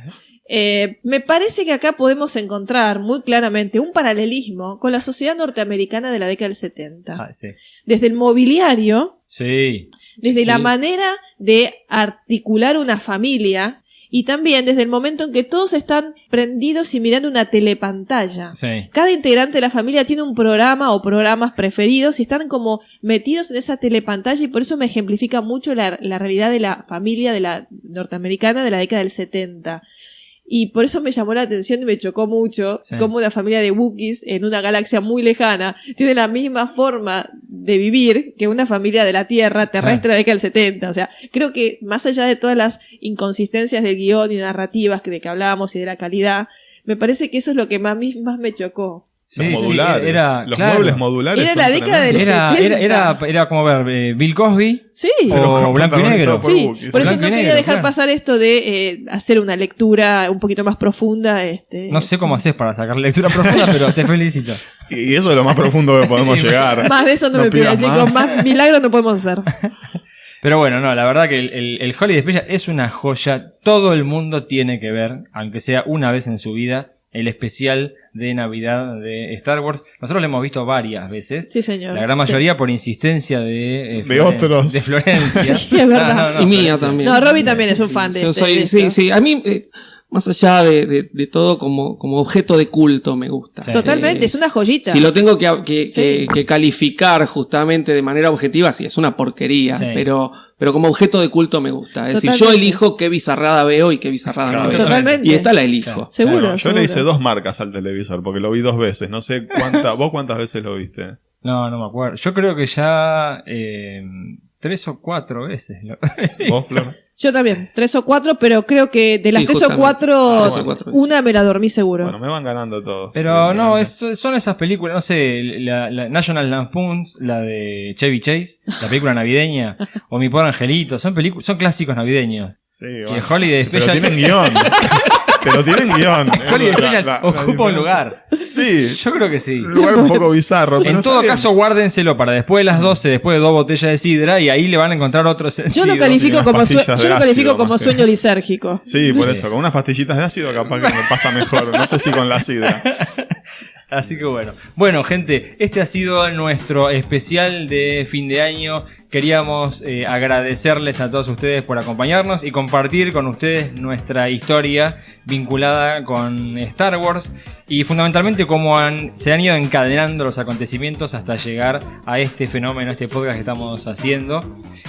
Me parece que acá podemos encontrar muy claramente un paralelismo con la sociedad norteamericana de la década del 70. Ah, sí. Desde el mobiliario, Sí. desde la Sí. manera de articular una familia y también desde el momento en que todos están prendidos y mirando una telepantalla. Sí. Cada integrante de la familia tiene un programa o programas preferidos y están como metidos en esa telepantalla, y por eso me ejemplifica mucho la realidad de la familia de la norteamericana de la década del 70. Y por eso me llamó la atención y me chocó mucho Sí. cómo una familia de Wookiees en una galaxia muy lejana tiene la misma forma de vivir que una familia de la Tierra terrestre de la década del 70. O sea, creo que más allá de todas las inconsistencias del guión y narrativas de que hablábamos y de la calidad, me parece que eso es lo que más me chocó. Sí, los sí, modulares, era, los claro. muebles modulares. Era son la década del tremendos. Era como ver Bill Cosby Sí. o Blanco y Negro. protagonizado por Sí, Wookiees. por eso Blanco no y quería negro, dejar claro. pasar esto de hacer una lectura un poquito más profunda. No sé cómo haces para sacar lectura profunda, pero te felicito. Y eso es lo más profundo que podemos llegar. Más de eso no me pidan, pidas chicos. más. Más milagros no podemos hacer. Pero bueno, no, la verdad que el Holiday Special es una joya. Todo el mundo tiene que ver, aunque sea una vez en su vida, el especial de Navidad de Star Wars. Nosotros lo hemos visto varias veces. Sí, señor. La gran mayoría por insistencia de otros. De Florencia. Sí, es verdad. Y mía pero también. No, Robbie también es un fan de Yo este- soy, de sí, esto. sí. A mí, más allá de todo, como objeto de culto me gusta. Sí. Totalmente, es una joyita. Si lo tengo que Sí. calificar justamente de manera objetiva, sí, es una porquería, Sí. pero como objeto de culto me gusta. Es decir, yo Totalmente. elijo qué bizarrada veo y qué bizarrada Claro, no veo. Totalmente. Y esta la elijo. Claro. Seguro. Claro, Yo seguro. le hice 2 marcas al televisor porque lo vi 2 veces. No sé vos cuántas veces lo viste. No me acuerdo. Yo creo que ya 3 o 4 veces. ¿Vos, Flor? Yo también, 3 o 4, pero creo que de las Sí, 3 o justamente. 4, Tres o cuatro. una me la dormí seguro. Bueno, me van ganando todos. Pero no, son esas películas, no sé, la National Lampoon's, la de Chevy Chase, la película navideña, o Mi Pobre Angelito, son clásicos navideños. Sí, Y bueno. el Holiday Pero Special... tienen guión. Pero tienen guión. Holiday La- Special la- la ocupa un diferencia. lugar. Sí. Yo creo que sí. Un lugar un poco bizarro. pero En está todo bien. caso, guárdenselo para después de las 12, después de 2 botellas de sidra, y ahí le van a encontrar otro sentido. Yo lo califico unas como, pastillas de yo lo califico ácido, como más que- sueño lisérgico. Sí, por Sí. eso. Con unas pastillitas de ácido capaz que me pasa mejor. No sé si con la sidra. Así que bueno. Bueno, gente, este ha sido nuestro especial de fin de año. Queríamos agradecerles a todos ustedes por acompañarnos y compartir con ustedes nuestra historia vinculada con Star Wars y fundamentalmente cómo se han ido encadenando los acontecimientos hasta llegar a este fenómeno, a este podcast que estamos haciendo.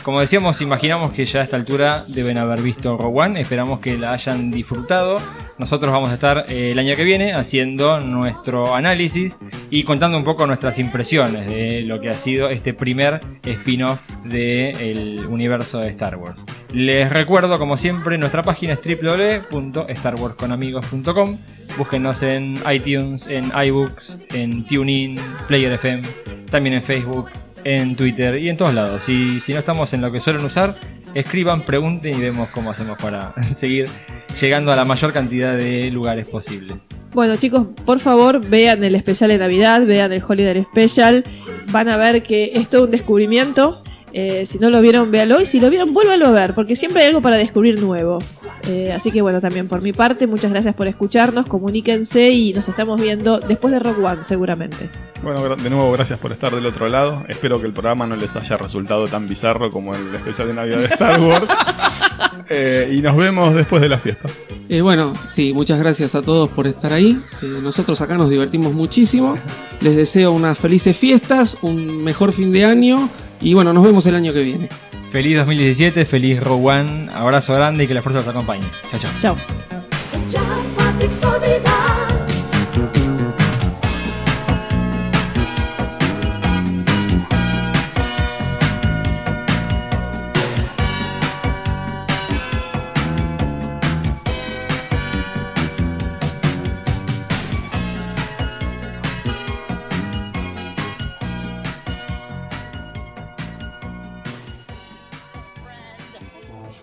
Como decíamos, imaginamos que ya a esta altura deben haber visto Rogue One, esperamos que la hayan disfrutado. Nosotros vamos a estar el año que viene haciendo nuestro análisis y contando un poco nuestras impresiones de lo que ha sido este primer spin-off del universo de Star Wars. Les recuerdo, como siempre, nuestra página es www.starwarsconamigos.com. Búsquenos en iTunes, en iBooks, en TuneIn, Player FM, también en Facebook, en Twitter y en todos lados. Y si no estamos en lo que suelen usar, escriban, pregunten y vemos cómo hacemos para seguir llegando a la mayor cantidad de lugares posibles. Bueno, chicos, por favor, vean el especial de Navidad, vean el Holiday Special. Van a ver que es todo un descubrimiento. Si no lo vieron, véanlo. Y si lo vieron, vuélvanlo a ver, porque siempre hay algo para descubrir nuevo. Así que bueno, también por mi parte, muchas gracias por escucharnos. Comuníquense y nos estamos viendo después de Rogue One, seguramente. Bueno, de nuevo, gracias por estar del otro lado. Espero que el programa no les haya resultado tan bizarro como el especial de Navidad de Star Wars. Y nos vemos después de las fiestas. Bueno, sí, muchas gracias a todos por estar ahí. Nosotros acá nos divertimos muchísimo. Les deseo unas felices fiestas, un mejor fin de año y bueno, nos vemos el año que viene. Feliz 2017, feliz Rogue One, abrazo grande y que la fuerza los acompañe. Chao, chao. Chao.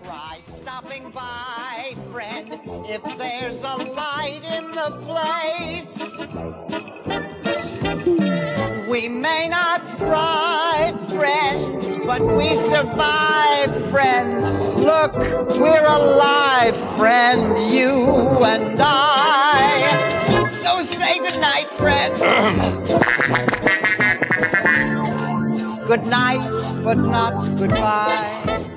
Try stopping by, friend, if there's a light in the place. We may not thrive, friend, but we survive, friend. Look, we're alive, friend, you and I. So say goodnight, friend. Good night, but not goodbye.